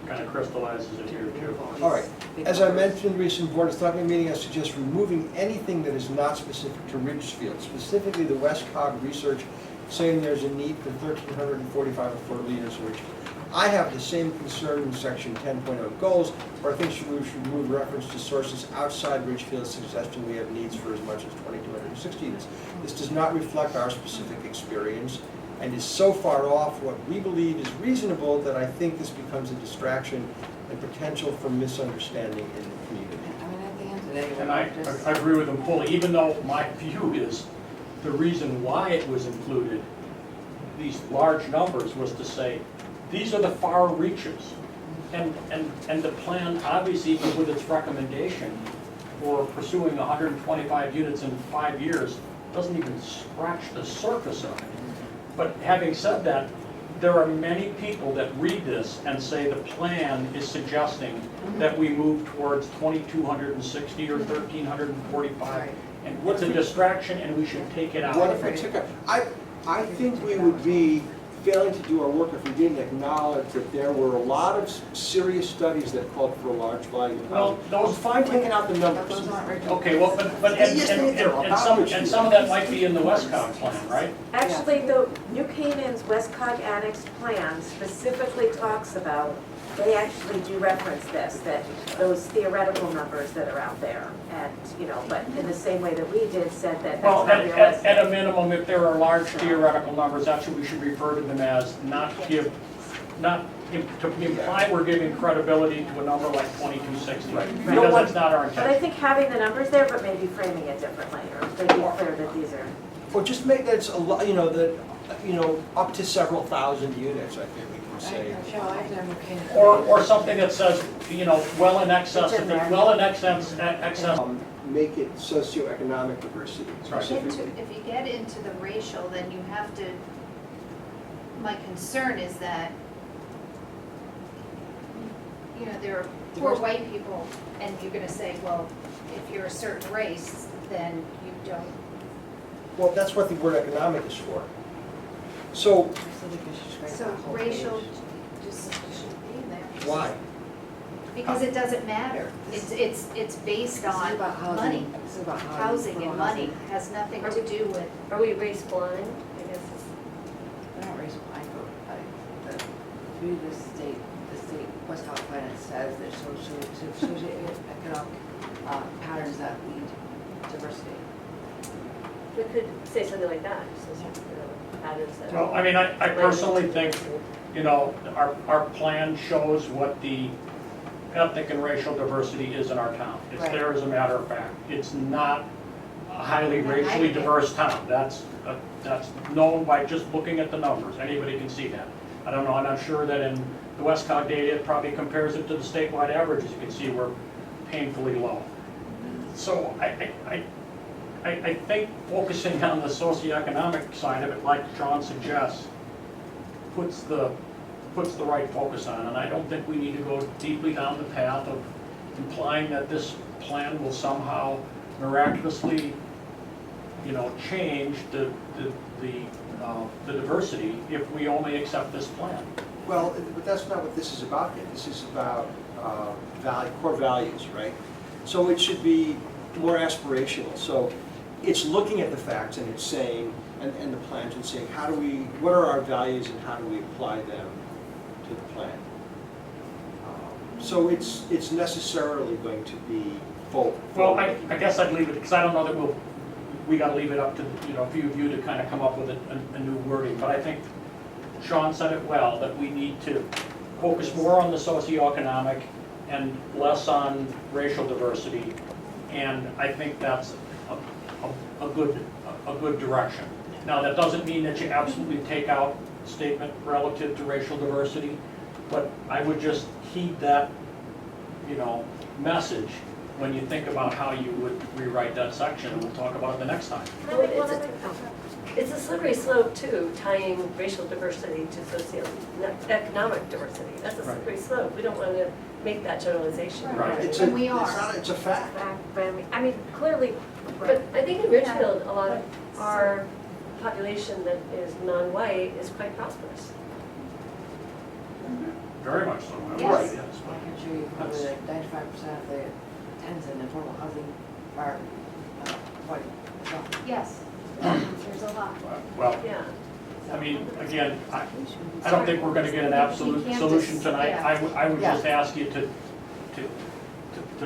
kind of crystallizes it here too. all right. As I mentioned, recent Board of Selectmen meeting, I suggest removing anything that is not specific to Ridgefield, specifically the West Cog research saying there's a need for 1,345 affordable units in Ridgefield. I have the same concern in section 10.0 goals, where I think we should remove reference to sources outside Ridgefield suggesting we have needs for as much as 2,260 units. This does not reflect our specific experience and is so far off what we believe is reasonable that I think this becomes a distraction and potential for misunderstanding in the community. I mean, at the end of the day, And we're I just. agree with him fully, even though my view is the reason why it was included, these large numbers, was to say, these are the far reaches. And the plan, obviously, even with its recommendation for pursuing 125 units in 5 years, doesn't even scratch the surface of it. But having said that, there are many people that read this and say the plan is suggesting that we move towards 2,260 or 1,345. Right. And it's a distraction, and we should take it out. What if we took a, I think we would be failing to do our work if we didn't acknowledge that there were a lot of serious studies that called for a large volume of Well, housing. those- I'm fine taking out the But numbers. those aren't right. Okay, well, but, Yes, they're about and some of that might be in the Westcott plan, right? Actually, the New Canaan's Westcog Annex plan specifically talks about, they actually do reference this, that those theoretical numbers that are out there. And, you know, but in the same way that we did, said that Well, that's not realistic. at a minimum, if there are large theoretical numbers, that's what we should refer to them as, to imply we're giving credibility to a number like 2,260. Because that's not our But I intention. think having the numbers there, but maybe framing it differently, or making it clear that these are. Or just make that it's a lot, up to several thousand units, I think we can say. I've never paid. Or something that says, well in excess, It's in there. well in excess. Make it socioeconomic diversity. Right. If you get into the racial, then you have to, my concern is that, there are poor white people, and you're gonna say, well, if you're a certain race, then you don't. Well, that's what the word economic is for. So, So racial just shouldn't be in there. why? Because it doesn't matter. It's based on money. This is about Housing and money has nothing to do with. Are we race blind? I guess it's. They're not racial, I vote, through the state West California Finance says there's socioeconomic patterns that lead to diversity. We could say something like that, so, patterns that. Well, I mean, I personally think, our plan shows what the ethnic and racial diversity is in our town. It's Right. there as a matter of fact. It's not a highly racially diverse town. That's known by just looking at the numbers. Anybody can see that. I don't know, I'm not sure that in the Westcott data, it probably compares it to the statewide averages. You can see we're painfully low. So I think focusing on the socioeconomic side of it, like John suggests, puts the right focus on, and I don't think we need to go deeply down the path of implying that this plan will somehow miraculously, change the diversity if we only accept this plan. Well, but that's not what this is about yet. This is about core values, right? So it should be more aspirational. So it's looking at the facts and it's saying, and the plans and saying, what are our values and how do we apply them to the plan? So it's necessarily going to be full. Well, I guess I'd leave it, because I don't know that we gotta leave it up to, a few of you to kind of come up with a new wording, but I think Sean said it well, that we need to focus more on the socioeconomic and less on racial diversity, and I think that's a good direction. Now, that doesn't mean that you absolutely take out a statement relative to racial diversity, but I would just heed that, message when you think about how you would rewrite that section, and we'll talk about it the next time. Well, it's a slippery slope too, tying racial diversity to socioeconomic diversity. That's a slippery slope. We don't want to make that generalization. Right. It's And we are. It's a fact. But I mean, clearly, But I think in Ridgefield, a lot of our population that is non-white is quite prosperous. Very much so. Yes. I can show you probably like 95% of the tenants in affordable housing are white. So, Yes, there's a lot. Well, Yeah. I mean, again, I don't think we're gonna get an absolute You can't solution just- tonight. yeah. I would Yeah. just ask you to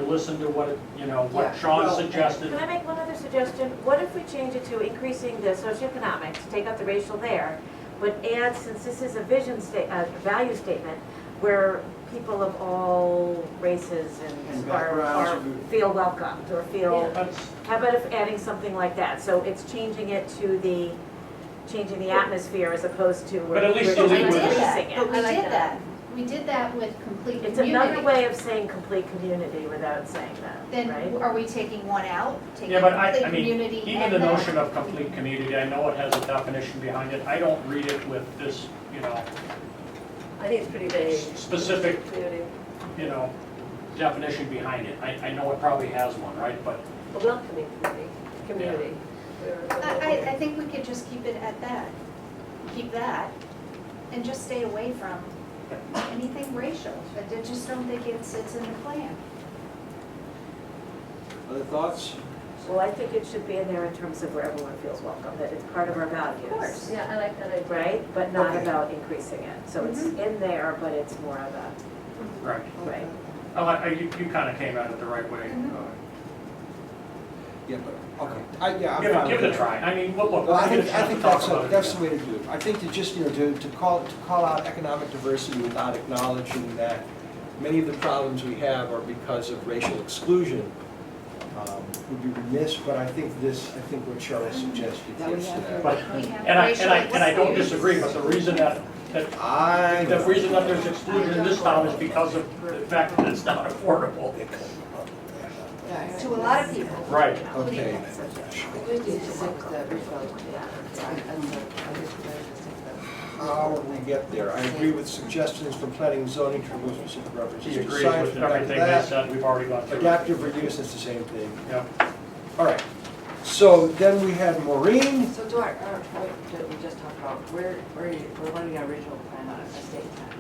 listen to what, Yeah. what Sean Well, suggested. can I make one other suggestion? What if we change it to increasing the socioeconomic, to take out the racial there, but add, since this is a value statement, where people of all races And and are backgrounds. feel welcomed, or feel, That's, how about if adding something like that? So it's changing it to changing the atmosphere as opposed to But at least we're you We leave with did this. that, decreasing but it. we I like did that. that. We did that with complete It's community. another way of saying complete community without saying that, Then right? are we taking one out? Taking yeah, but complete I mean, community even and the that? notion of complete community, I know it has a definition behind it. I don't read it with this, I think it's pretty vague. specific, Community. definition behind it. I know it probably has one, right? But A welcoming community. I think we could just keep it at that. Keep that and just stay away from anything racial. I just don't think it's in the plan. Other thoughts? Well, I think it should be in there in terms of where everyone feels welcome, that it's part of our values. Of course. Yeah, I like that idea. Right, but not Okay. about increasing it. So it's in there, but it's more of a, right. right. You kind of came at it the right way. Yeah, but, okay. I'm Give fine it with a try. I mean, look, Well, I we'll get a think chance to talk about it that's again. the way to do it. I think to just, to call out economic diversity without acknowledging that many of the problems we have are because of racial exclusion would be remiss, but I think what Cheryl suggested gets to that. But, We have and racial I don't disputes. disagree, but the reason that the reason that there's exclusion in this town is because of the fact that it's not affordable. To a lot of people. Right. Okay. we need to stick with the Ridgefield. How will we get there? I agree with suggestions from planning and zoning to remove specific references He to agrees sites. with We've done everything they that. said, we've already gone through. Adaptive reuse, it's the same thing. Yeah. All right. So then we had Maureen. So to our point that we just talked about, we're running our regional plan on a state plan.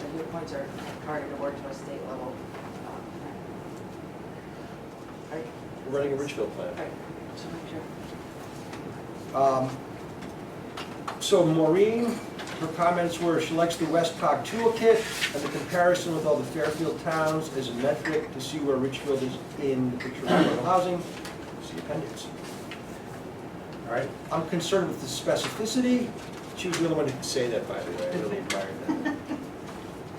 And your points are targeted to work to a state level plan. Right? We're running a Ridgefield plan. Right, just to make sure. So Maureen, her comments were she likes the Westcog toolkit and the comparison with all the Fairfield towns as a metric to see where Ridgefield is in the picture of affordable housing. See appendix. All right. I'm concerned with the specificity. She was the only one who could say that, by the way. I really admired that.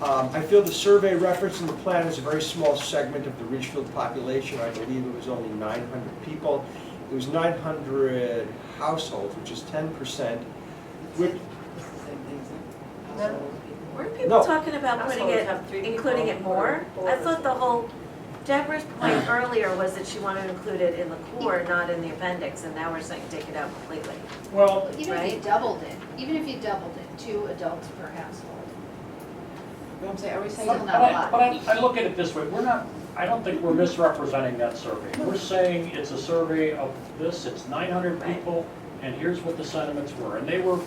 I feel the survey reference in the plan is a very small segment of the Ridgefield population. I believe it was only 900 people. It was 900 households, which is 10%. Which, It's the same thing, isn't it? No. Household people. Weren't people No. talking about putting Households it, have 3 people including it more? or I thought the whole Deborah's point earlier was that she wanted to include it in the core, not in the appendix, and now we're saying take it out completely. Well, Even if you Right. doubled it, 2 adults per household, But I'm saying, are we saying? Still not a lot. but I look at it this way, I don't think we're misrepresenting that survey. We're saying it's a survey of this, it's 900 Right. people, and here's what the sentiments were. And they were,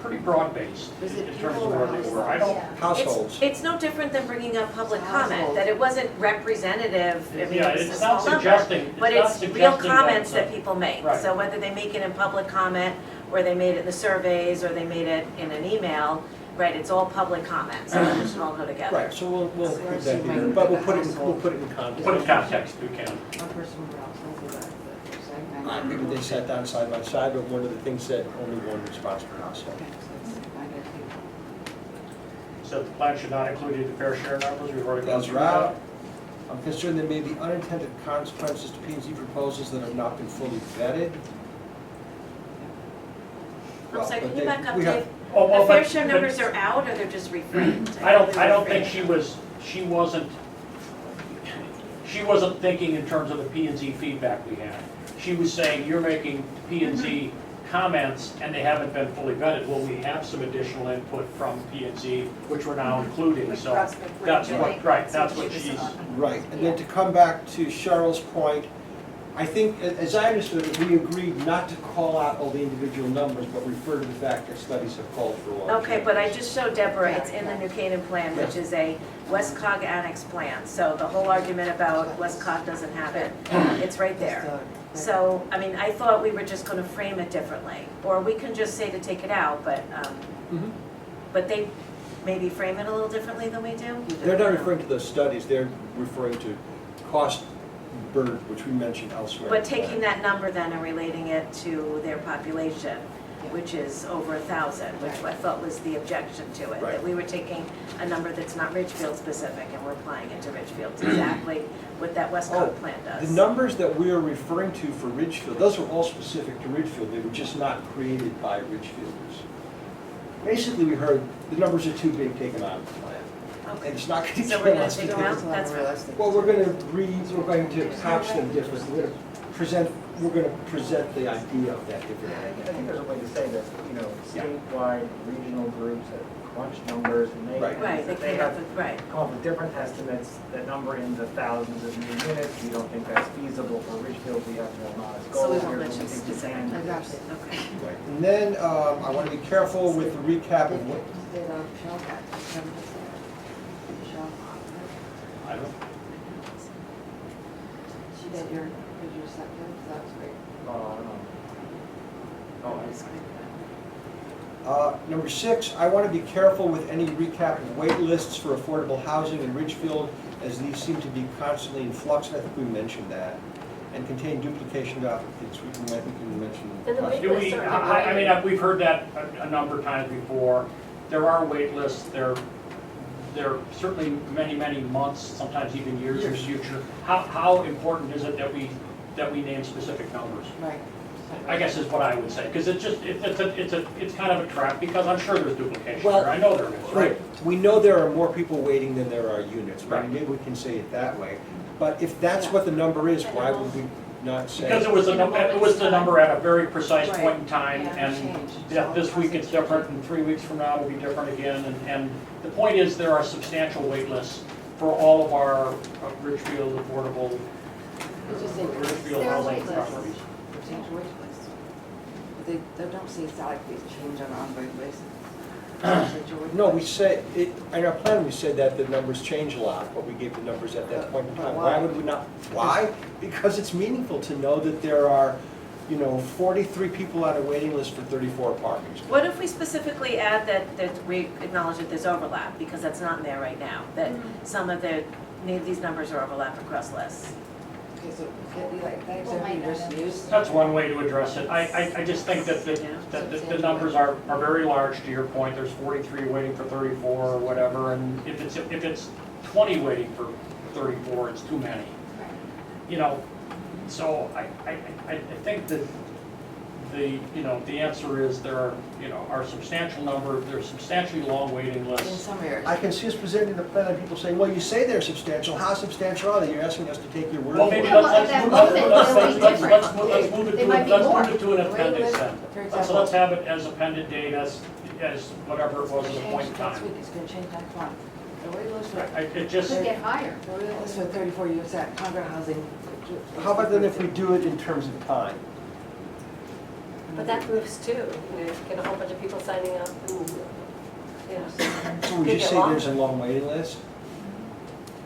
pretty broad-based Is it in terms people of or where they were. I don't, yeah. Households. It's no different than bringing up public It's comment, household. that it wasn't representative, I mean, yeah, it's a it's small not number. suggesting, But it's not it's real suggesting comments that, that people make. Right. So whether they make it in public comment, or they made it in the surveys, or they made it in an email, right, it's all public comment, so we should all go together. Right, so we'll So include we're that here, assuming but we'll that put the it in household- context. put in context, we can. One person per household, is that what you're saying? Maybe they sat down side by side, but one of the things said only one response per household. Okay, so it's 900 people. So the plan should not include the fair share numbers, we've already gone Those through are that. out. I'm concerned there may be unintended consequences to P and Z proposals that have not been fully vetted. I'm sorry, Well, can but you back they- up, we have- Dave? Oh, well, The fair but- share but- numbers are out, or they're just reframed? I don't think she wasn't thinking in terms of the P and Z feedback we had. She was saying, you're making P and Z comments and they haven't been fully vetted. Well, we have some additional input from P and Z, which we're now including, so that's what, right, that's what she's, Right, and then to come back to Cheryl's point, I think, as I understood it, we agreed not to call out all the individual numbers, but refer to the fact that studies have called for large Okay, but I numbers. just showed Deborah, it's in the New Canaan plan, which is a Westcog annex plan. So the whole argument about Westcog doesn't have it, it's right there. So, I mean, I thought we were just gonna frame it differently, or we can just say to take it out, Mhm. but they maybe frame it a little differently than we do? They're not referring to those studies, they're referring to cost burden, which we mentioned elsewhere. But taking that number then and relating it to their population, which is over 1,000, which I thought was the objection to it. Right. That we were taking a number that's not Ridgefield specific and we're applying it to Ridgefield. It's exactly what that Westcott plan does. The numbers that we are referring to for Ridgefield, those were all specific to Ridgefield, they were just not created by Ridgefielders. Basically, we heard, the numbers are too big, taken out of the plan. Okay. And it's not gonna So we're kill gonna us to take do them it. out? That's fine. Realistic. Well, we're going to couch them differently, we're going to present the idea of that I differently. think there's a way to say that, statewide, regional groups have crunched numbers and they. Right. Right, they they came have up with, right. come up with different estimates that number in the thousands of new units. We don't think that's feasible for Ridgefield. We have more modest So we goals won't here. mention We think we specific can. numbers. Okay. Right. And then I want to be careful with the recap of what, Did Michelle back, Michelle. I don't, She did your second, so that was great. number 6, I want to be careful with any recap of wait lists for affordable housing in Ridgefield, as these seem to be constantly in flux, and I think we mentioned that, and contain duplication of applicants. We can mention. And the wait do we, lists are I mean, we've heard that a number of times before. There are wait lists, there are certainly many, many months, sometimes even years in the future. How important is it that we name specific numbers? Right. I guess is what I would say, because it's just, it's kind of a trap, because I'm sure there's duplication Well, there, I know there is, right? We know there are more people waiting than there are units, Right. maybe we can say it that way. But if that's what the number is, why would we not say? Because it was the number at a very precise Right. point in time, Yeah, and changed. that this week it's different, and 3 weeks from now it'll be different again, and the point is, there are substantial wait lists for all of our Ridgefield affordable, It's just saying, Ridgefield There are housing wait lists. properties. change wait lists. But they don't say it's like they change on an ongoing basis. No, we said, in our plan, we said that the numbers change a lot, but we gave the numbers at that point in time. Why would we not? Why? Because it's meaningful to know that there are, 43 people on a waiting list for 34 apartments. What if we specifically add that we acknowledge that there's overlap, because that's not in there right now, that some of these numbers are overlap across lists? Okay, so can it be like that, People except might you not just have- use. That's one way to address it. I just think that the numbers are very large, to your point. There's 43 waiting for 34 or whatever, and if it's 20 waiting for 34, it's too many. So I think that the answer is there are substantial number, there's substantially long waiting In lists. some areas. I can see us presenting the plan and people saying, well, you say they're substantial, how substantial are they? You're asking us to take your word Well, for maybe it. Well, let's that move might it be to different. an Wait, appendix wait, then. for So example- let's have it as appended date as whatever it was at the point in Next time. week, it's gonna change next month. The wait list for, It just, Could get higher. the wait list for 34 units at Concord Housing. How about then if we do it in terms of time? But that moves too, you get a whole bunch of people signing up and, So would you say there's a long waiting list?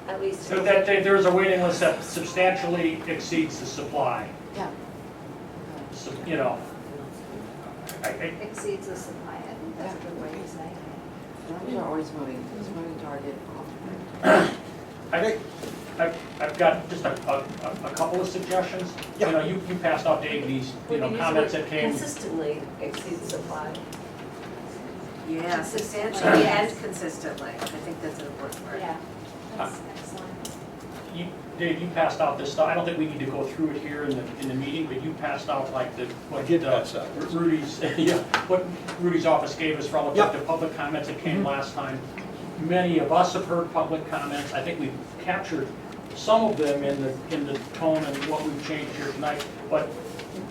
at least. so that there's a waiting list that substantially exceeds the supply. Yeah. So, Exceeds the supply, I think that's a good way to say it. Numbers are always moving, it's a moving target. I've got just a couple of suggestions. Yeah. You passed out, Dave, these, comments that came. Consistently exceeds supply. Yeah, Consistently, substantially yes. and consistently. I think that's an important word. Yeah, that's excellent. Dave, you passed out this stuff, I don't think we need to go through it here in the meeting, but you passed out like I did pass out. Rudy's, what Rudy's office gave us relative Yep. to public comments that came Mhm. last time. Many of us have heard public comments, I think we've captured some of them in the tone and what we've changed here tonight, but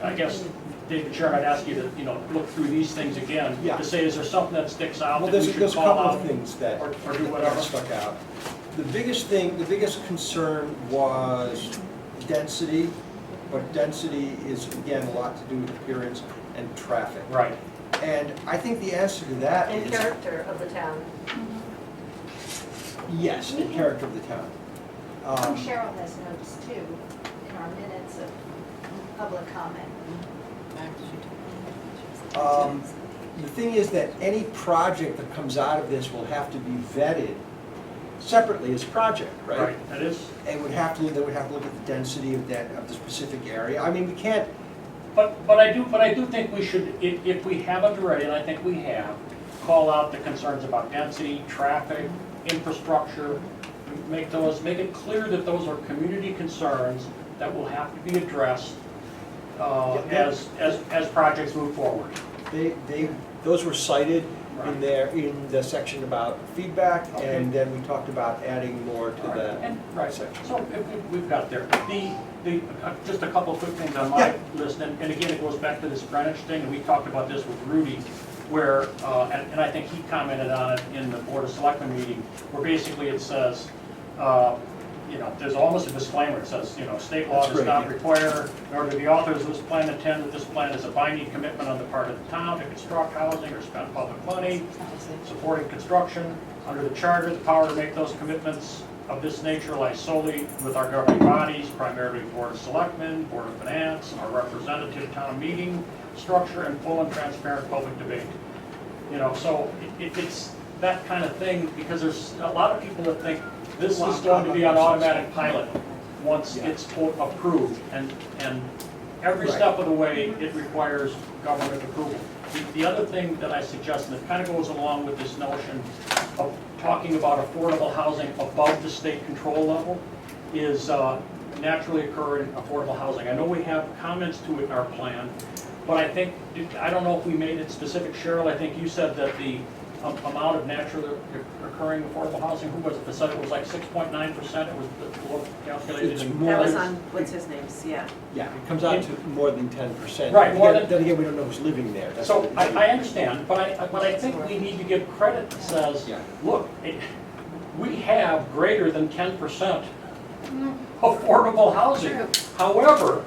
I guess, David Chair, I'd ask you to, look through these things again, Yeah. to say, is there something that sticks out Well, that we there's should a call couple out? of things that or do whatever. stuck out. The biggest concern was density, but density is, again, a lot to do with appearance and traffic. Right. And I think the answer to that And is, character of the town. yes, the character of the town. I think Cheryl has notes too, in our minutes of public comment. The thing is that any project that comes out of this will have to be vetted separately as a project, right? Right, that is. And they would have to look at the density of the specific area. I mean, we can't, But I do think we should, if we haven't already, and I think we have, call out the concerns about density, traffic, infrastructure, make it clear that those are community concerns that will have to be addressed as projects move forward. those were cited Right. in the section about feedback, and then we talked about adding more to that Right, section. so we've got there. Just a couple of quick things on my list, and again, it goes back to this Greenwich thing, and we talked about this with Rudy, where, and I think he commented on it in the Board of Selectmen meeting, where basically it says, there's almost a disclaimer, it says, state law That's does great, not yeah. require, nor do the authors of this plan intend that this plan is a binding commitment on the part of the town to construct housing or spend public money supporting construction. Under the charter, the power to make those commitments of this nature lies solely with our governing bodies, primarily Board of Selectmen, Board of Finance, our representative town meeting structure, and full and transparent public debate. So it's that kind of thing, because there's a lot of people that think this is going to be an automatic pilot once it's quote approved, and every Right. step of the way, it requires government approval. The other thing that I suggest, and it kind of goes along with this notion of talking about affordable housing above the state control level, is naturally occurring affordable housing. I know we have comments to it in our plan, but I don't know if we made it specific. Cheryl, I think you said that the amount of naturally occurring affordable housing, who was it, that said it was like 6.9%, it was calculated It's in. more That was than- on, what's his name's, yeah. Yeah, it comes out to more than 10%. Right, more than- Then again, we don't know who's living there. That's So what it is. I understand, but I think we need to give credit that says, Yeah. look, we have greater than 10% affordable housing. True. However,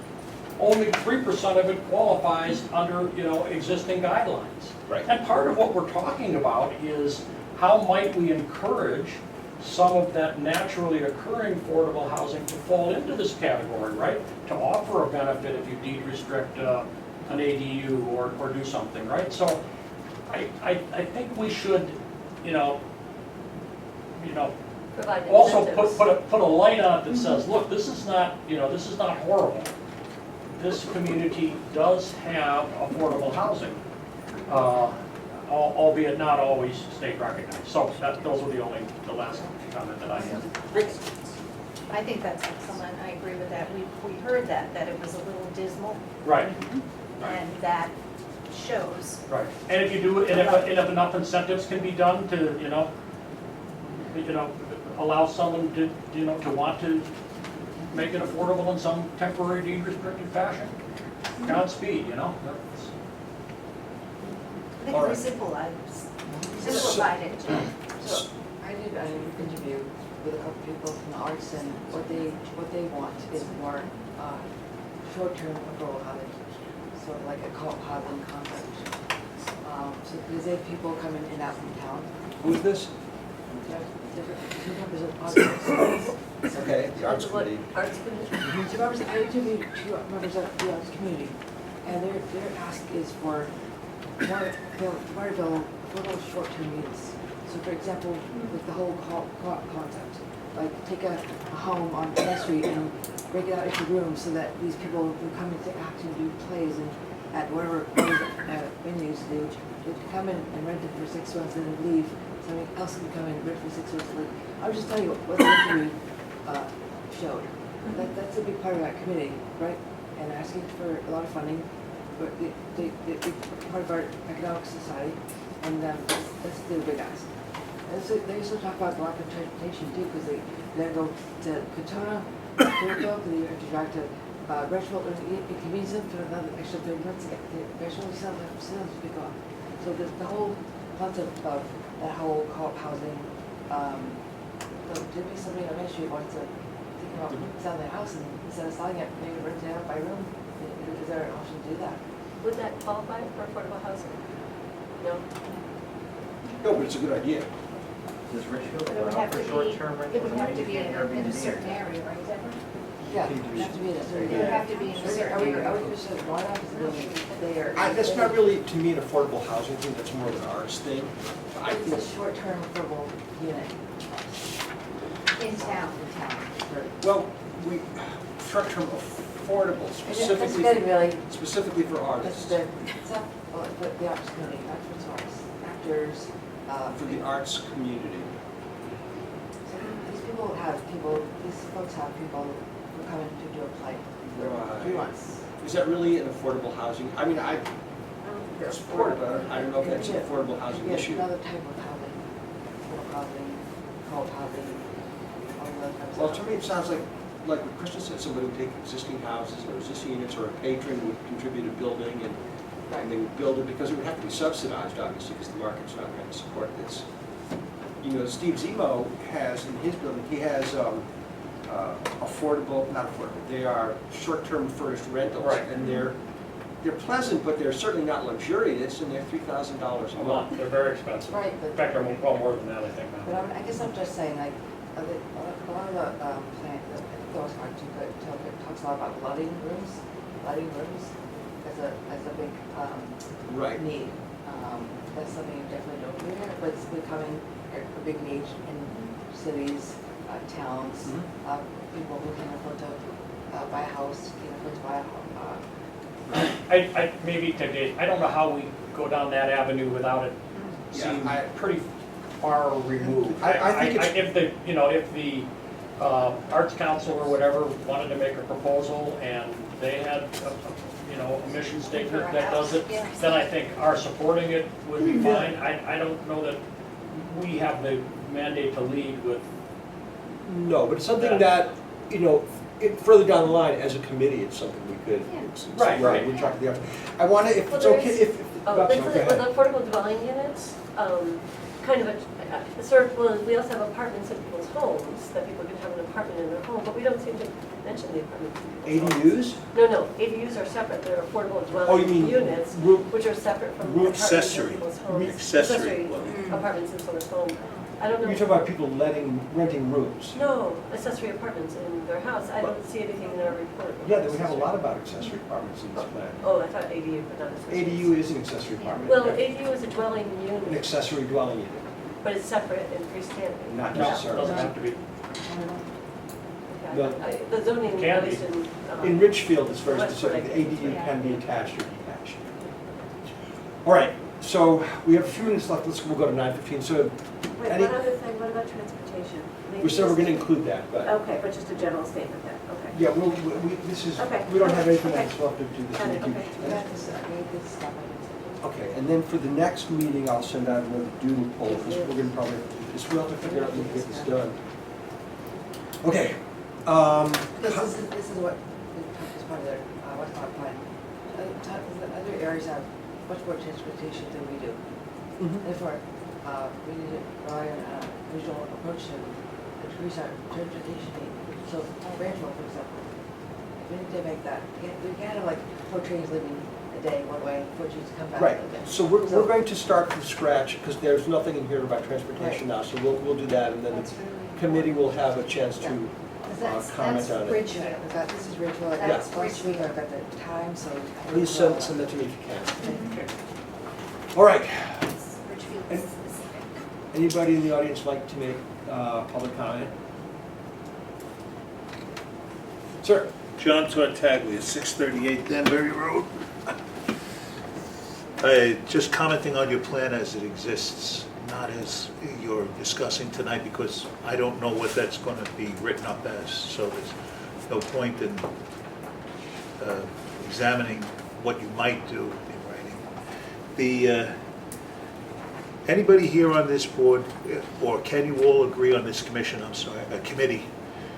only 3% of it qualifies under, existing guidelines. Right. And part of what we're talking about is how might we encourage some of that naturally occurring affordable housing to fall into this category, right? To offer a benefit if you deed restrict an ADU or do something, right? So I think we should, Provide also incentives. put a light on it that says, look, this is not horrible. This community does have affordable housing, albeit not always state recognized. So those were the last comment that I had. I think that's excellent, I agree with that. We heard that it was a little dismal. Right. and that shows. Right, and if you do, and if enough incentives can be done to, allow someone to, to want to make it affordable in some temporary deed restricted fashion, Godspeed, that's. I think All we right. simplified it. So I did an interview with a couple people from the arts, and what they want is more short-term affordable housing, sort of like a co-op housing concept. So because they have people coming in and out from town. Who's this? Two members of arts. Okay, the Arts What Committee. Arts committee? I interviewed two members of the arts community, and their ask is for more affordable short-term use. So for example, with the whole co-op concept, like take a home on the street and break it out into rooms so that these people who come into act and do plays and at whatever venues they come in and rent it for 6 months and then leave. Somebody else can come in and rent for 6 months and leave. I was just telling you what the interview showed. That's a big part of that committee, right? And asking for a lot of funding, but they part of our economic society, and that's the big ask. And so they also talk about the lack of transportation too, because they then go to Katona, Fairfield, and you have to drive to Ridgfield, and it convenes them for another extra 30 minutes to get there. There's only some to pick up. So the whole concept of that whole co-op housing, there be somebody on Main Street wants to think about selling their house, and instead of selling it, maybe renting it out by room. Is there an option to do that? Would that qualify for affordable housing? No? No, but it's a good idea. Does Ridgefield But it would allow have for to be, short-term it rentals? would have to be in Airbnb a or certain not? area, right, Deborah? Yeah, it has to be in a certain It would area. have to be in a certain I area. would just say, why not just they are. That's not really, to me, an affordable housing thing, that's more of an arts thing. I It's think, a short-term affordable unit. In town. well, short-term affordable, That's getting really, specifically for that's artists, it's not, well, but the arts community, not for artists, actors. for the arts community. So these folks have people who come in to do a play for 3 months. Is that really an affordable housing? I mean, I support it, but I don't know if that's an affordable housing Yes, issue. another type of housing, affordable housing, co-op housing, all of those types of. Well, to me, it sounds like what Kristen said, somebody would take existing houses or existing units, or a patron would contribute a building and they would build it, because it would have to be subsidized, obviously, because the market's not going to support this. Steve Zemo has, in his building, he has not affordable, they are short-term furnished rentals. Right. And they're pleasant, but they're certainly not luxurious, and they're $3,000 a month. They're very expensive. Right, In fact, they're well more than that, I think now. But I guess I'm just saying, like, a lot of the plan, I think that was hard to, but it talks a lot about lighting rooms as a big Right. need. That's something you definitely don't do here, but it's becoming a big need in cities, towns, people who can afford to buy a house, can afford to buy a home. Maybe today, I don't know how we go down that avenue without it Yeah, seeming I- pretty far removed. I think it's- If the Arts Council or whatever wanted to make a proposal and they had a mission statement that does it, then I think our supporting it would be fine. I don't know that we have the mandate to lead with. No, but it's something that, further down the line, as a committee, it's something we could. Right. We talk to the arts. I want to, if Well, it's there okay, is- if. Oh, Bob, with sorry, go the ahead. affordable dwelling units, kind of we also have apartments in people's homes, that people can have an apartment in their home, but we don't seem to mention the apartments. in people's homes. ADUs? No, ADUs are separate, they're affordable Oh, you dwelling mean units, room- which are separate from room apartments in accessory. people's homes. Accessory dwelling. Apartments in someone's home. I don't know. You're talking about people renting rooms? No, accessory apartments in their house. I don't see anything in our report. about Yeah, we have a accessory. lot about accessory apartments in this plan. Oh, I thought ADU, but not accessory. ADU is an accessory apartment. Well, yeah. ADU is a dwelling An unit, accessory dwelling unit. but it's separate and freestanding. Not No, necessarily. doesn't have to be. No. The zoning, Can at be. least in. In Ridgefield, it's very That's what I specific. The think. ADU can be attached or detached. All right, so we have a few minutes left. We'll go to 9:15. So Wait, Any- one other thing, what about transportation? we said we're going to include that, but Okay, but just a general statement then, okay. Yeah, this is, Okay. we don't have anything Okay. else left to do this Got it, evening. okay. We got this, we got this stuff. Okay, and then for the next meeting, I'll send out another doodle poll, because we're gonna probably have to do this, we'll have to figure out when to get this done. Okay, This is what, is part of their, what's our plan. Other areas have much more transportation than we do. Therefore, we need to rely on a regional approach to increase our transportation need. So, Rancho, for example, we need to make that, we can't have like 4 trains leaving a day one way, 4 trains come back. right, again. so we're going to start from scratch, because there's nothing in here about transportation now, so we'll do that, and then That's the really. committee will have a chance to That's comment on it. Ridgfield. Yeah, this is Ridgfield, I got That's last week, I got the time, so. Please send that to me if you can. Okay. All right, It's Ridgfield And- specific. anybody in the audience like to make public comment? Sir? John Tortaglia, 638 Danbury Road. Just commenting on your plan as it exists, not as you're discussing tonight, because I don't know what that's going to be written up as, so there's no point in examining what you might do in writing. Anybody here on this board, or can you all agree on this committee,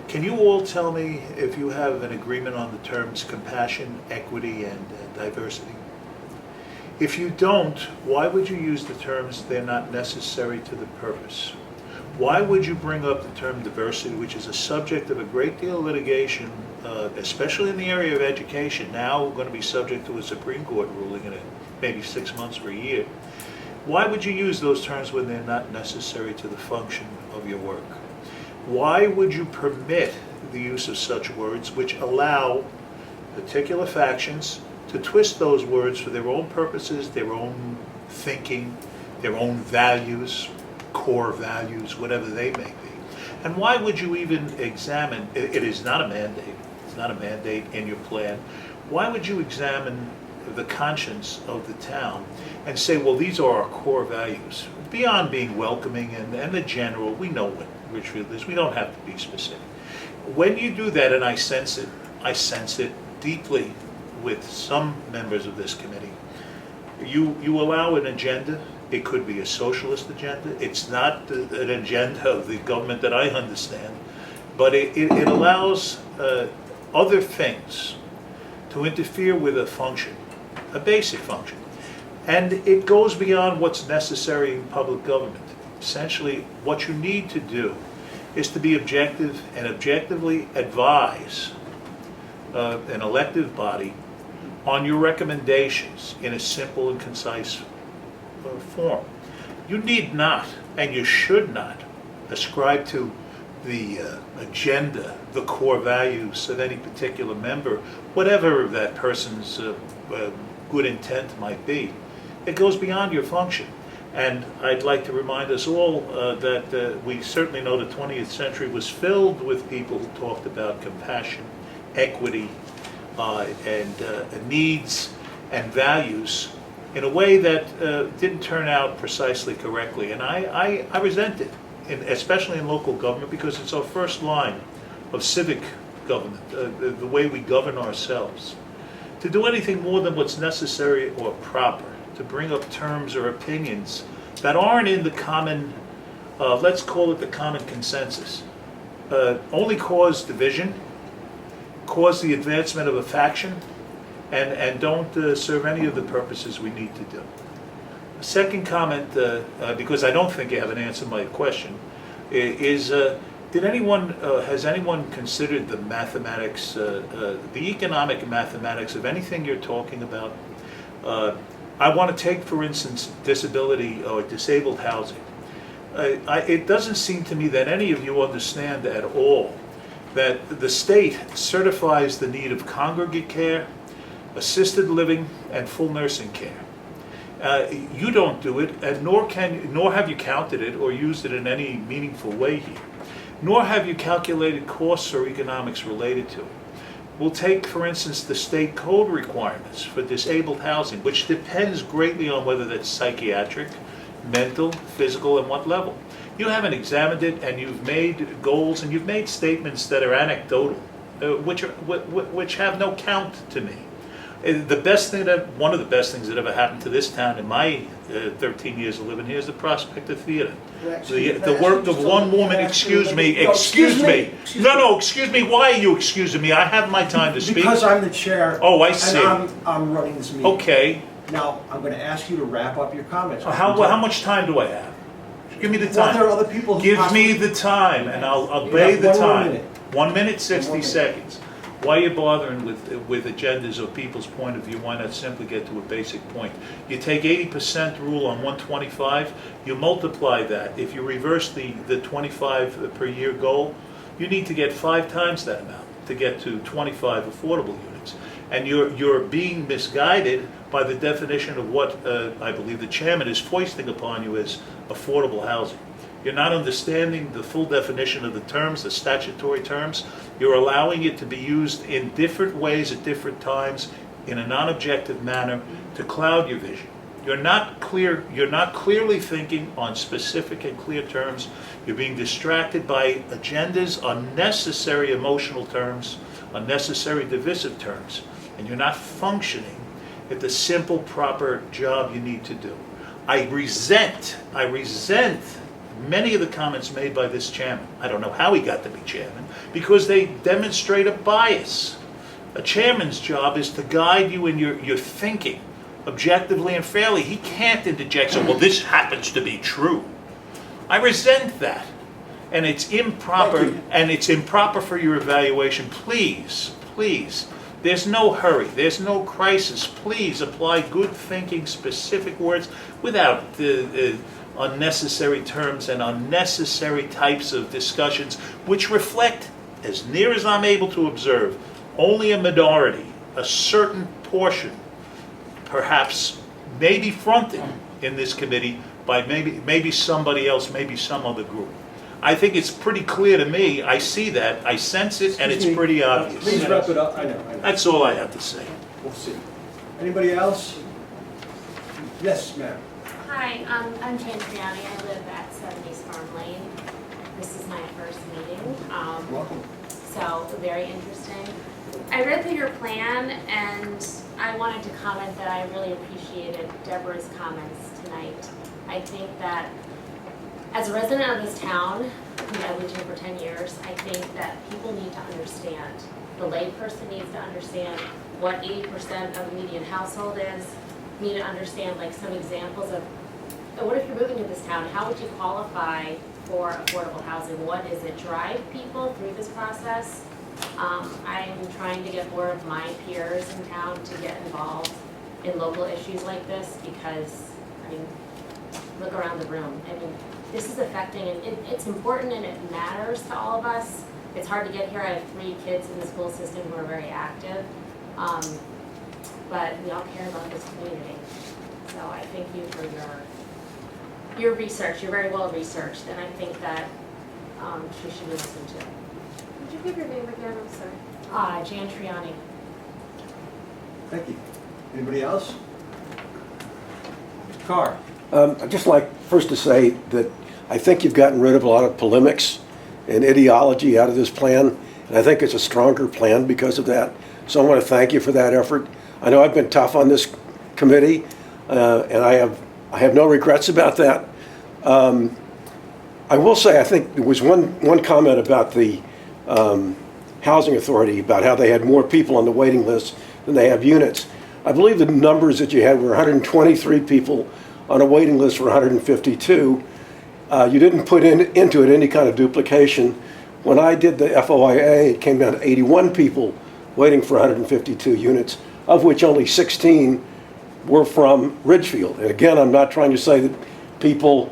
can you all tell me if you have an agreement on the terms compassion, equity, and diversity? If you don't, why would you use the terms they're not necessary to the purpose? Why would you bring up the term diversity, which is a subject of a great deal of litigation, especially in the area of education, now going to be subject to a Supreme Court ruling in maybe 6 months or a year? Why would you use those terms when they're not necessary to the function of your work? Why would you permit the use of such words which allow particular factions to twist those words for their own purposes, their own thinking, their own values, core values, whatever they may be? And why would you even examine, it is not a mandate, it's not a mandate in your plan, why would you examine the conscience of the town and say, well, these are our core values, beyond being welcoming and the general, we know what Ridgefield is, we don't have to be specific. When you do that, and I sense it deeply with some members of this committee, you allow an agenda. It could be a socialist agenda. It's not an agenda of the government that I understand, but it allows other things to interfere with a function, a basic function. And it goes beyond what's necessary in public government. Essentially, what you need to do is to be objective and objectively advise an elective body on your recommendations in a simple and concise form. You need not, and you should not, ascribe to the agenda, the core values of any particular member, whatever that person's good intent might be. It goes beyond your function. And I'd like to remind us all that we certainly know the 20th century was filled with people who talked about compassion, equity, and needs and values in a way that didn't turn out precisely correctly. And I resent it, especially in local government, because it's our first line of civic government, the way we govern ourselves. To do anything more than what's necessary or proper, to bring up terms or opinions that aren't in the common, let's call it the common consensus, only cause division, cause the advancement of a faction, and don't serve any of the purposes we need to do. Second comment, because I don't think you haven't answered my question, is has anyone considered the mathematics, the economic mathematics of anything you're talking about? I want to take, for instance, disability or disabled housing. It doesn't seem to me that any of you understand at all that the state certifies the need of congregate care, assisted living, and full nursing care. You don't do it, and nor have you counted it or used it in any meaningful way here. Nor have you calculated costs or economics related to it. We'll take, for instance, the state code requirements for disabled housing, which depends greatly on whether that's psychiatric, mental, physical, and what level. You haven't examined it, and you've made goals, and you've made statements that are anecdotal which have no count to me. The best thing one of the best things that ever happened to this town in my 13 years of living here is the prospect of theater. The work of one woman, excuse me, No, excuse me, why are you excusing me? I have my time to speak. Because I'm the chair. Oh, I see. And I'm running this meeting. Okay, Now, I'm going to ask you to wrap up your comments. how much time do I have? Give me the Well, there are time. other people who Give possibly- me the time, and I'll You obey have the one more time. minute. 1 minute, 60 1 minute. seconds. Why are you bothering with agendas or people's point of view? Why not simply get to a basic point? You take 80% rule on 125, you multiply that. If you reverse the 25 per year goal, you need to get 5 times that amount to get to 25 affordable units. And you're being misguided by the definition of what I believe the chairman is foisting upon you as affordable housing. You're not understanding the full definition of the terms, the statutory terms. You're allowing it to be used in different ways at different times in a non-objective manner to cloud your vision. You're not clearly thinking on specific and clear terms. You're being distracted by agendas, unnecessary emotional terms, unnecessary divisive terms, and you're not functioning at the simple, proper job you need to do. I resent many of the comments made by this chairman. I don't know how he got to be chairman, because they demonstrate a bias. A chairman's job is to guide you in your thinking, objectively and fairly. He can't interject, so, well, this happens to be true. I resent that. And it's improper, Thank you. and it's improper for your evaluation. Please, please, there's no hurry, there's no crisis. Please apply good thinking, specific words without unnecessary terms and unnecessary types of discussions, which reflect, as near as I'm able to observe, only a minority, a certain portion, perhaps maybe fronted in this committee by maybe somebody else, maybe some other group. I think it's pretty clear to me. I see that, I sense it, and it's Excuse me. pretty obvious. Please wrap it up. I know. That's all I have to say. We'll see. Anybody else? Yes, ma'am. Hi, I'm Jane Triani. I live at 70 Farm Lane. This is my first meeting, Welcome. so very interesting. I read through your plan, and I wanted to comment that I really appreciated Deborah's comments tonight. I think that as a resident of this town, I've lived here for 10 years, I think that people need to understand. The layperson needs to understand what 80% of the median household is, need to understand like some examples of, what if you're moving to this town, how would you qualify for affordable housing? What does it drive people through this process? I'm trying to get more of my peers in town to get involved in local issues like this because, I mean, look around the room. I mean, this is affecting, and it's important and it matters to all of us. It's hard to get here. I have 3 kids in the school system who are very active. But we all care about this community. So I thank you for your research. You're very well researched, and I think that she should be listened to. Would you give your name again? I'm sorry. Jan Triani. Thank you. Anybody else? Mr. Carr. I'd just like first to say that I think you've gotten rid of a lot of polemics and ideology out of this plan, and I think it's a stronger plan because of that. So I want to thank you for that effort. I know I've been tough on this committee, and I have no regrets about that. I will say I think there was one comment about the Housing Authority about how they had more people on the waiting list than they have units. I believe the numbers that you had were 123 people on a waiting list for 152. You didn't put into it any kind of duplication. When I did the FOIA, it came down to 81 people waiting for 152 units, of which only 16 were from Ridgefield. And again, I'm not trying to say that people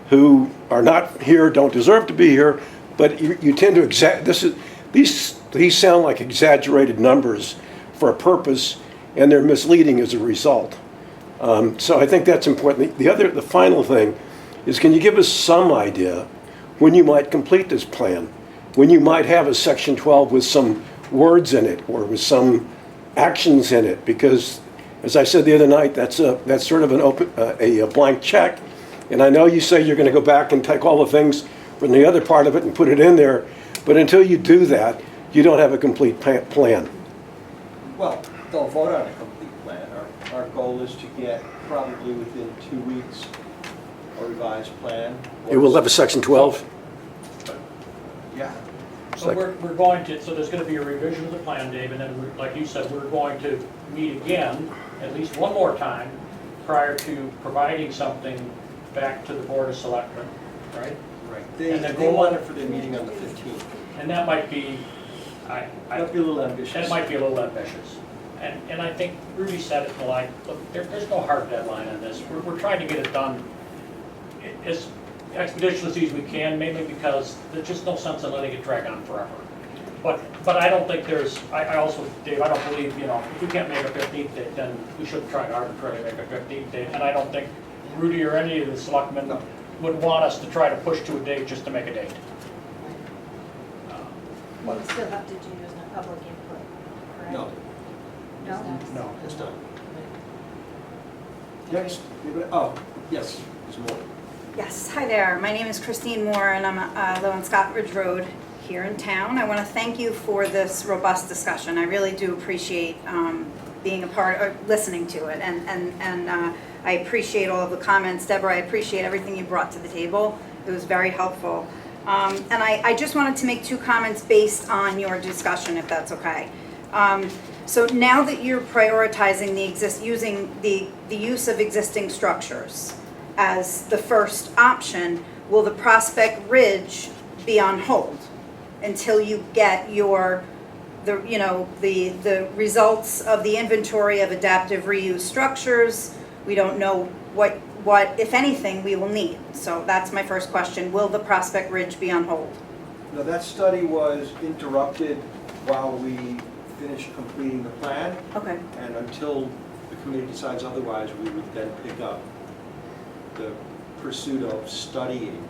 who are not here don't deserve to be here, but you tend to these sound like exaggerated numbers for a purpose, and they're misleading as a result. So I think that's important. The final thing is, can you give us some idea when you might complete this plan? When you might have a section 12 with some words in it or with some actions in it? Because, as I said the other night, that's sort of a blank check. And I know you say you're going to go back and take all the things from the other part of it and put it in there, but until you do that, you don't have a complete plan. Well, they'll vote on a complete plan. Our goal is to get probably within 2 weeks a revised plan. It will have a section 12? Yeah. So we're going to, so there's going to be a revision of the plan, Dave, and then, like you said, we're going to meet again, at least one more time, prior to providing something back to the Board of Selectmen, right? Right. And then They want it for their meeting on the 15th. And that might be, That'd be a little ambitious. that might be a little ambitious. And I think Rudy said it, like, look, there's no hard deadline on this. We're trying to get it done as expeditiously as we can, mainly because there's just no sense in letting it drag on forever. But I don't think there's, I also, Dave, I don't believe, if we can't make a 15th date, then we shouldn't try to arbitrarily make a 15th date. And I don't think Rudy or any of the selectmen would want us to try to push to a date just to make a date. We still have to do a public input, correct? No, No? No. it's done. Next, oh, yes, there's more. Yes, hi there. My name is Christine Moore, and I live on Scott Ridge Road here in town. I want to thank you for this robust discussion. I really do appreciate being a part, or listening to it, and I appreciate all of the comments. Deborah, I appreciate everything you brought to the table. It was very helpful. And I just wanted to make 2 comments based on your discussion, if that's okay. So now that you're prioritizing using the use of existing structures as the first option, will the Prospect Ridge be on hold until you get the results of the inventory of adaptive reuse structures? We don't know what, if anything, we will need. So that's my first question. Will the Prospect Ridge be on hold? No, that study was interrupted while we finished completing the plan, Okay. and until the committee decides otherwise, we would then pick up the pursuit of studying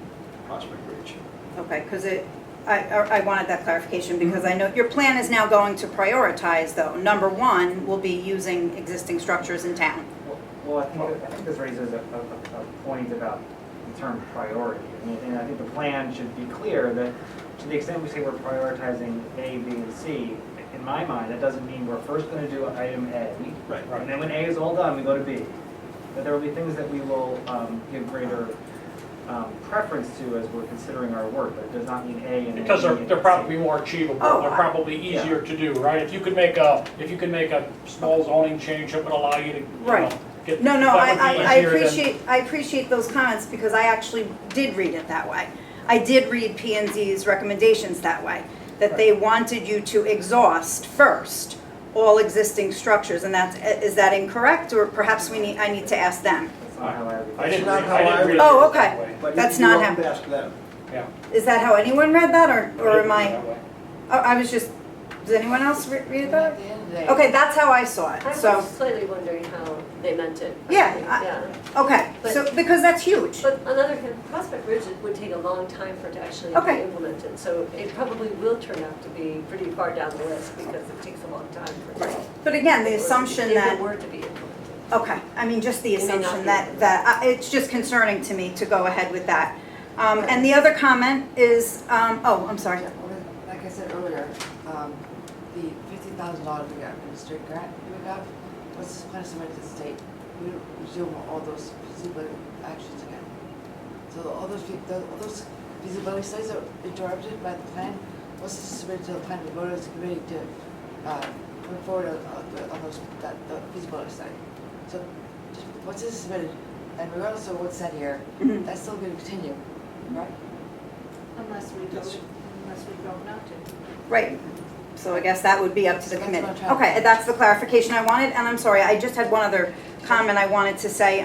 Prospect Ridge. Okay, because I wanted that clarification, because I know your plan is now going to prioritize, though. Number 1 will be using existing structures in town. Well, I think this raises a point about the term priority. And I think the plan should be clear that to the extent we say we're prioritizing A, B, and C, in my mind, that doesn't mean we're first going to do item A. Right. And then when A is all done, we go to B. But there will be things that we will give greater preference to as we're considering our work, but it does not mean A and Because B and they're C. probably more achievable, they're probably easier to do, right? If you could make a small zoning change that would allow you to, Right. get. No, that would be I easier than- I appreciate those comments, because I actually did read it that way. I did read P&Z's recommendations that way, that they wanted you to exhaust first all existing structures, and is that incorrect, or perhaps I need to ask them? That's not how I read it. I didn't That's not read- how I didn't I read read it it. Oh, that okay. way. But That's you're not welcome how- to ask them. Yeah. Is that how anyone read that, or didn't am I? read it that way. Oh, I was just, does anyone else read it that? At the end of the day. Okay, that's how I saw it, I so, was slightly wondering how they meant it. Yeah, Yeah. okay, so, because that's huge. But on the other hand, Prospect Ridge would take a long time for it to actually Okay. be implemented. So it probably will turn out to be pretty far down the list, because it takes a long time for it. But again, the assumption If that. it were to be implemented. Okay, I mean, just the It may not assumption be. that it's just concerning to me to go ahead with that. And the other comment is, I'm sorry. Yeah, well, like I said earlier, the $50,000 we got from the state grant we got was kind of submitted to the state. We resume all those feasibility actions again. So all those feasibility studies that were interrupted by the plan was submitted to the planning board of committee to put forward on the feasibility study. So just once it's submitted, and regardless of what's said here, Mhm. that's still going to continue, right? Unless we Yes. vote not to. Right, so I guess that would be up to the So that's committee. what I'm trying to- Okay, that's the clarification I wanted, and I'm sorry, I just had one other comment I wanted to say.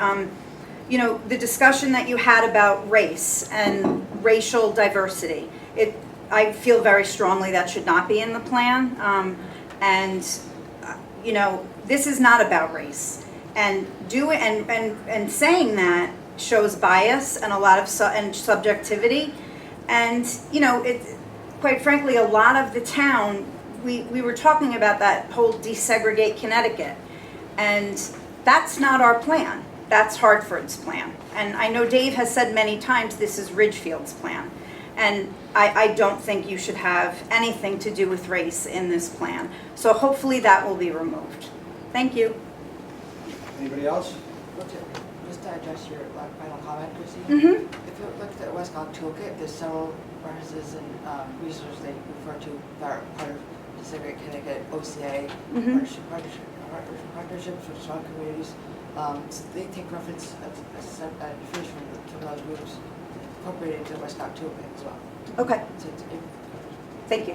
The discussion that you had about race and racial diversity, I feel very strongly that should not be in the plan. This is not about race. And saying that shows bias and a lot of subjectivity. And, quite frankly, a lot of the town, we were talking about that whole desegregate Connecticut. And that's not our plan. That's Hartford's plan. And I know Dave has said many times this is Ridgefield's plan. And I don't think you should have anything to do with race in this plan. So hopefully that will be removed. Thank you. Anybody else? Just to address your final comment, Chrissy. Mm-hmm. If you look at the Westcott toolkit, there's several references and resources they refer to that are part of Desegregate Connecticut OCA, Mhm. partnerships with strong communities. So they take reference from those groups incorporated into the Westcott toolkit as well. Okay, So thank you.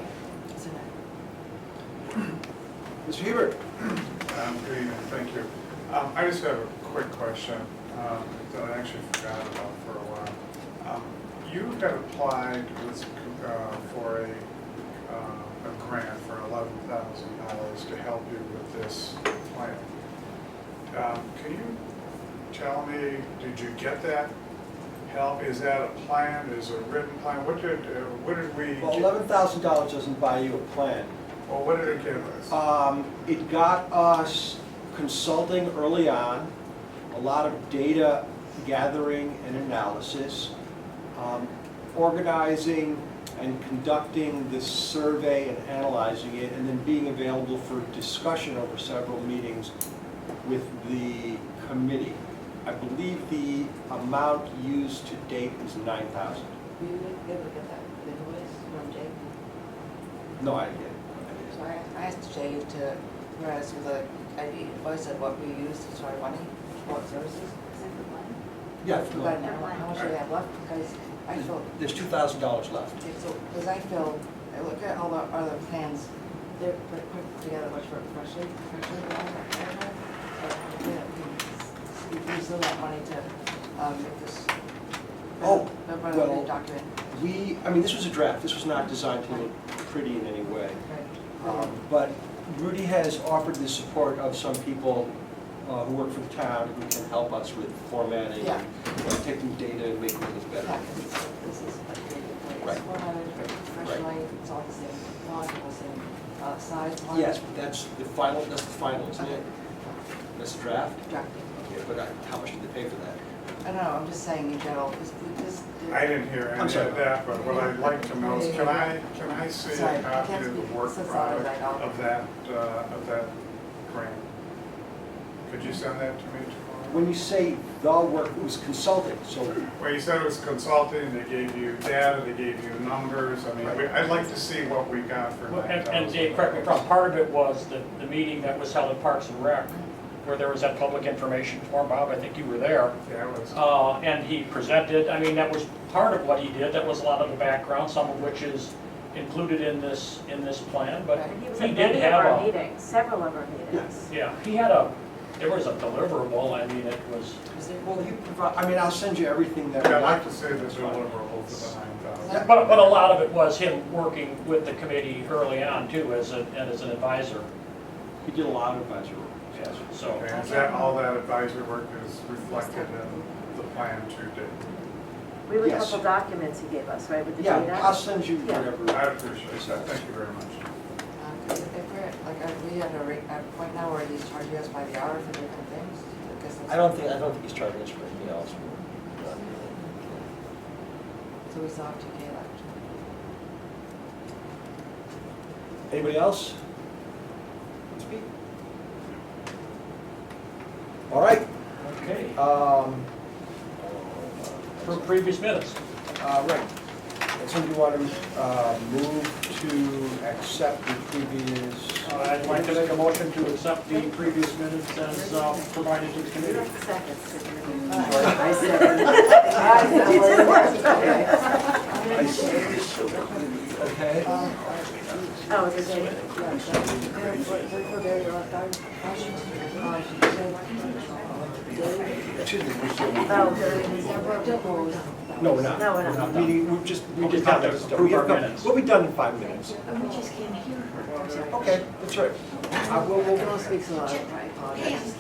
it's in there. Mr. Hebert? Good evening, thank you. I just have a quick question that I actually forgot about for a while. You had applied for a grant for $11,000 to help you with this plan. Can you tell me, did you get that help? Is that a plan? Is it a written plan? What did we? Well, $11,000 doesn't buy you a plan. Well, what did it give us? It got us consulting early on, a lot of data gathering and analysis, organizing and conducting the survey and analyzing it, and then being available for discussion over several meetings with the committee. I believe the amount used to date is $9,000. Were you able to get that invoice from Jay? No, I didn't. So I asked Jay to provide us with an invoice of what we used to start money, what services. Yeah, But now, how much do we have left? Because I feel, there's $2,000 left. because I feel, I look at all the other plans, they're put together much more freshly. We still have money to make this. Oh, a well, document. I mean, this was a draft. This was not designed to look pretty in any way. Right. But Rudy has offered the support of some people who work for the town who can help us with formatting, Yeah. and taking data and making it look better. Yeah, 'cause this is a great place. Right. 400, professionally, it's all the same, font, all the same size. font. Yes, but that's the final, isn't it? That's the draft? Draft. Okay, but how much did they pay for that? I don't know, I'm just saying in general, this. I didn't hear I'm any sorry. of that, but what I'd like to know is, can I see Sorry, a I copy can't of the speak. work So sorry, product like, I'll- of that grant? Could you send that to me tomorrow? When you say the work, it was consulting, so Well, you said it was consulting, they gave you data, they gave you numbers, I mean, I'd like to see what we got for Well, $9,000. And Dave, correct me if I'm wrong, part of it was the meeting that was held at Parks and Rec, where there was that public information forum, Bob, I think you were there. Yeah, it was. And he presented, I mean, that was part of what he did, that was a lot of the background, some of which is included in this plan, but And he was he at did many of have our a, meetings, several of our meetings. yeah, there was a deliverable, I mean, it was, well, you provide. I mean, I'll send you everything that. Yeah, I'd like to see the deliverable for the $9,000. but a lot of it was him working with the committee early on too, as an advisor, He did a lot of advisory work. yes, so. Okay, is that, all that advisory work is reflected in the plan to date? We have a Yes. couple documents he gave us, right, with the Yeah, data? I'll send you Yeah. whatever. I appreciate that, thank you very much. If we're, like, are we at a point now where he's charging us by the hour for different things? I don't think he's charging us for anything else. So we still have 2K left. Anybody else? Speak. All right. Okay, for previous minutes. Right. And so do you want to move to accept the previous? I'd like to make a motion to accept the previous minutes as provided to the committee. Okay. Oh, is it? Excuse me. Oh, No, we're not. No, we're not. Meeting, we just have to approve our minutes. We'll be done in 5 minutes. We just can't hear her. Okay, that's right. We'll don't speak so loud, I apologize.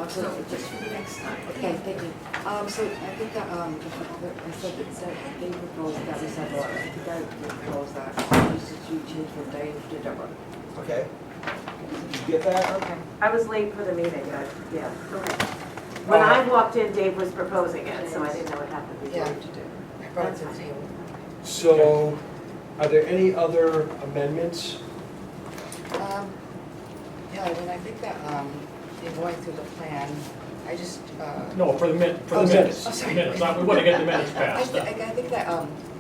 So, just for the next time. Okay, thank you. So I think that, I said that they proposed that we said, I think I proposed that we should change from Dave to Deborah. Okay. Did you get that? Okay. I was late for the meeting, but, yeah, okay. When I walked in, Dave was proposing it, so I didn't know what happened before. Yeah. brought it to the table. So, are there any other amendments? Yeah, I mean, I think that, in going through the plan, I just, No, for the minutes. minutes. Oh, sorry. Minutes, we want to get the minutes I passed. think that,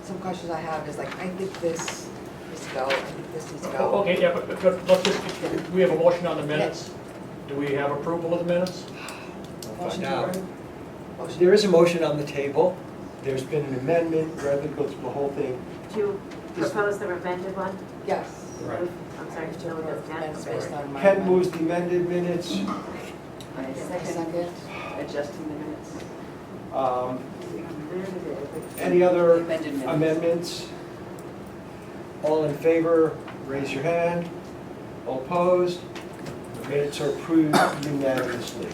some questions I have is like, I think this needs to go, I think this needs to go. Okay, yeah, but let's just, we have a motion on the minutes. Do we have approval of the minutes? Motion to Now, approve. Motion. there is a motion on the table. There's been an amendment, rather than go through the whole thing. Do you propose the amended one? Yes. Right. I'm sorry, I have to no, approve that's minutes not. based on my. Ken moves the amended minutes. I Second. adjusting the minutes. Any other Amended minutes. amendments? All in favor, raise your hand. All opposed? The minutes are approved unanimously.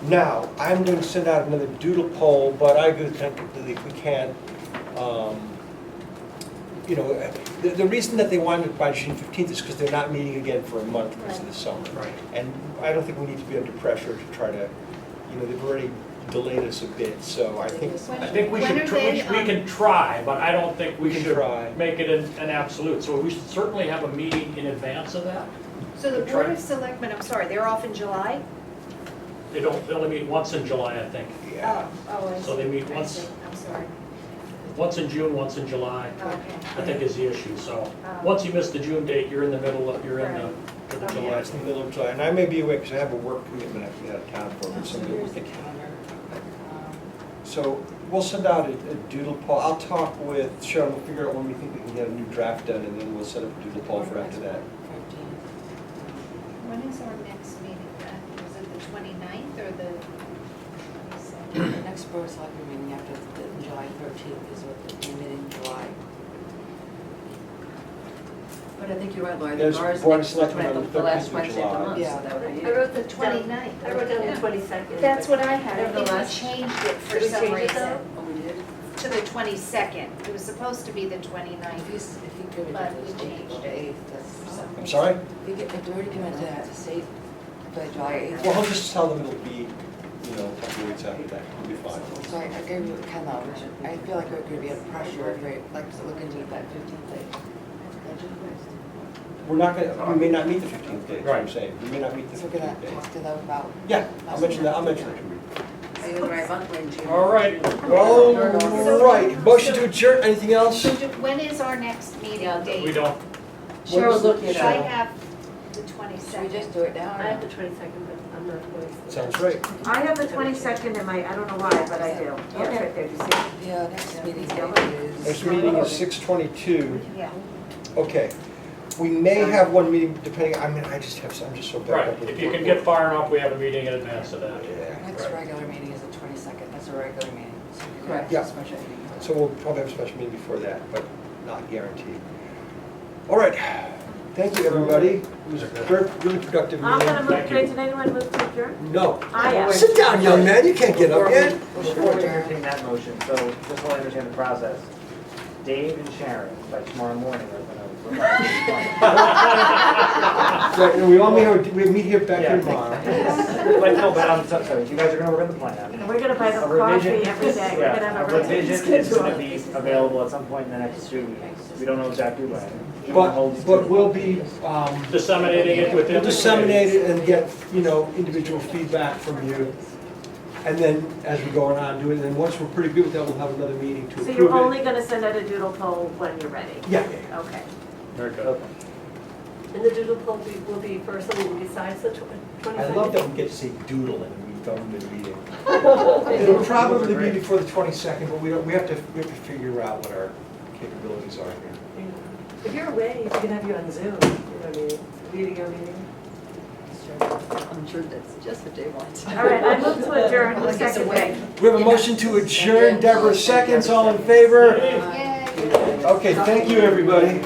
Now, I'm going to send out another doodle poll, but I would think that if we can't, you know, the reason that they wanted it by June 15th is because they're not meeting again for a month because of the summer. Right. And I don't think we need to be under pressure to try to, you know, they've already delayed us a bit, so I think. I think we When should, are they, we can try, but I don't think we We can should try. make it an absolute. So we should certainly have a meeting in advance of that. So the Try- Board of Selectmen, I'm sorry, they're off in July? They only meet once in July, I think. Yeah. Oh, I see. So they meet I once- see. I'm sorry. Once in June, once in July, Okay. I think is the issue. So, Oh. once you miss the June date, you're in the middle of, you're in the Yeah, July. it's the middle of July, and I may be away because I have a work commitment I have to be out of town for, but So somebody will here's the take care. calendar. So we'll send out a doodle poll. I'll talk with Cheryl, we'll figure out when we think we can get a new draft done, and then we'll set up a doodle poll for after that. 15. When is our next meeting then? Is it the 29th or the 22nd? The next Board of Selectmen meeting after July 13th is what the meeting in July. But I think you're right, Laura, the There's bars Board of next, Selectmen on the the last 13th of Wednesday of the July. month, Yeah. so that would be. I wrote the 29th. I wrote down Yeah. the 22nd. That's what I had. I Remember think we last- changed it for Did we some change it reason. though? Oh, we did? To the 22nd. It was supposed to be the If 29th. you give it But to we the changed July it. 8th, that's. I'm sorry? If they're already committed to the state by July 8th. Well, I'll just tell them it'll be, you know, a couple weeks after that, it'll be fine. So I gave you Ken though, I feel like we're gonna be under pressure if we like to look into that 15th date. We're not gonna, we may not meet the 15th date, is what I'm Right. saying. We may not meet the So we're gonna 15th date. talk to them about. Yeah, I'll mention that to you. I was right, monthly in June. All right. All right, motion to adjourn, anything else? When is our next meeting date? We don't, Cheryl's looking at I it. have the Should we 22nd. just do it now? I have the 22nd, but I'm not going. Sounds great. I have the 22nd in my, I don't know why, but I do. Yeah, it's right there, do you see it? Yeah, next meeting is. Next meeting is 6/22. Yeah. Okay. We may have one meeting depending, I mean, I'm just so backed right, up with if you work. can get far enough, we have a meeting in advance of that. Yeah. Next Right. regular meeting is the 22nd, that's a regular meeting. So you Correct. Yeah. Special meeting. So we'll probably have a special meeting before that, but not guaranteed. All right, thank you, everybody. It was a very, really productive I'm gonna meeting. move, Thank you. did anyone move to adjourn? No. I am. Sit down, young man, you can't get up yet. Before we entertain that motion, so just so I understand the process, Dave and Sharon, by tomorrow morning, are gonna. Right, and we meet here back here tomorrow. But no, but I'm sorry, you guys are gonna work on the plan. We're gonna buy them A revision- coffee every day. We're gonna have a rotating revision is schedule. gonna be available at some point in the next 2 weeks. We don't know exactly when. But we'll be, Disseminating it within. we'll disseminate it and get, you know, individual feedback from you. And then, as we go on, do it, and then once we're pretty good with that, we'll have another meeting to So approve you're it. only gonna send out a doodle poll when you're ready? Yeah. Okay. Very good. And the doodle poll will be for something besides the 22nd? I love that we get to say doodle in a government meeting. It'll probably be before the 22nd, but we have to figure out what our capabilities are here. If you're away, we can have you on Zoom, you know what I mean, video meeting. I'm sure that's just what Dave wants. All right, I move to adjourn, who's Like it's second? away. We have a motion to adjourn, Deborah seconds, all in favor? Yay. Okay, thank you, everybody.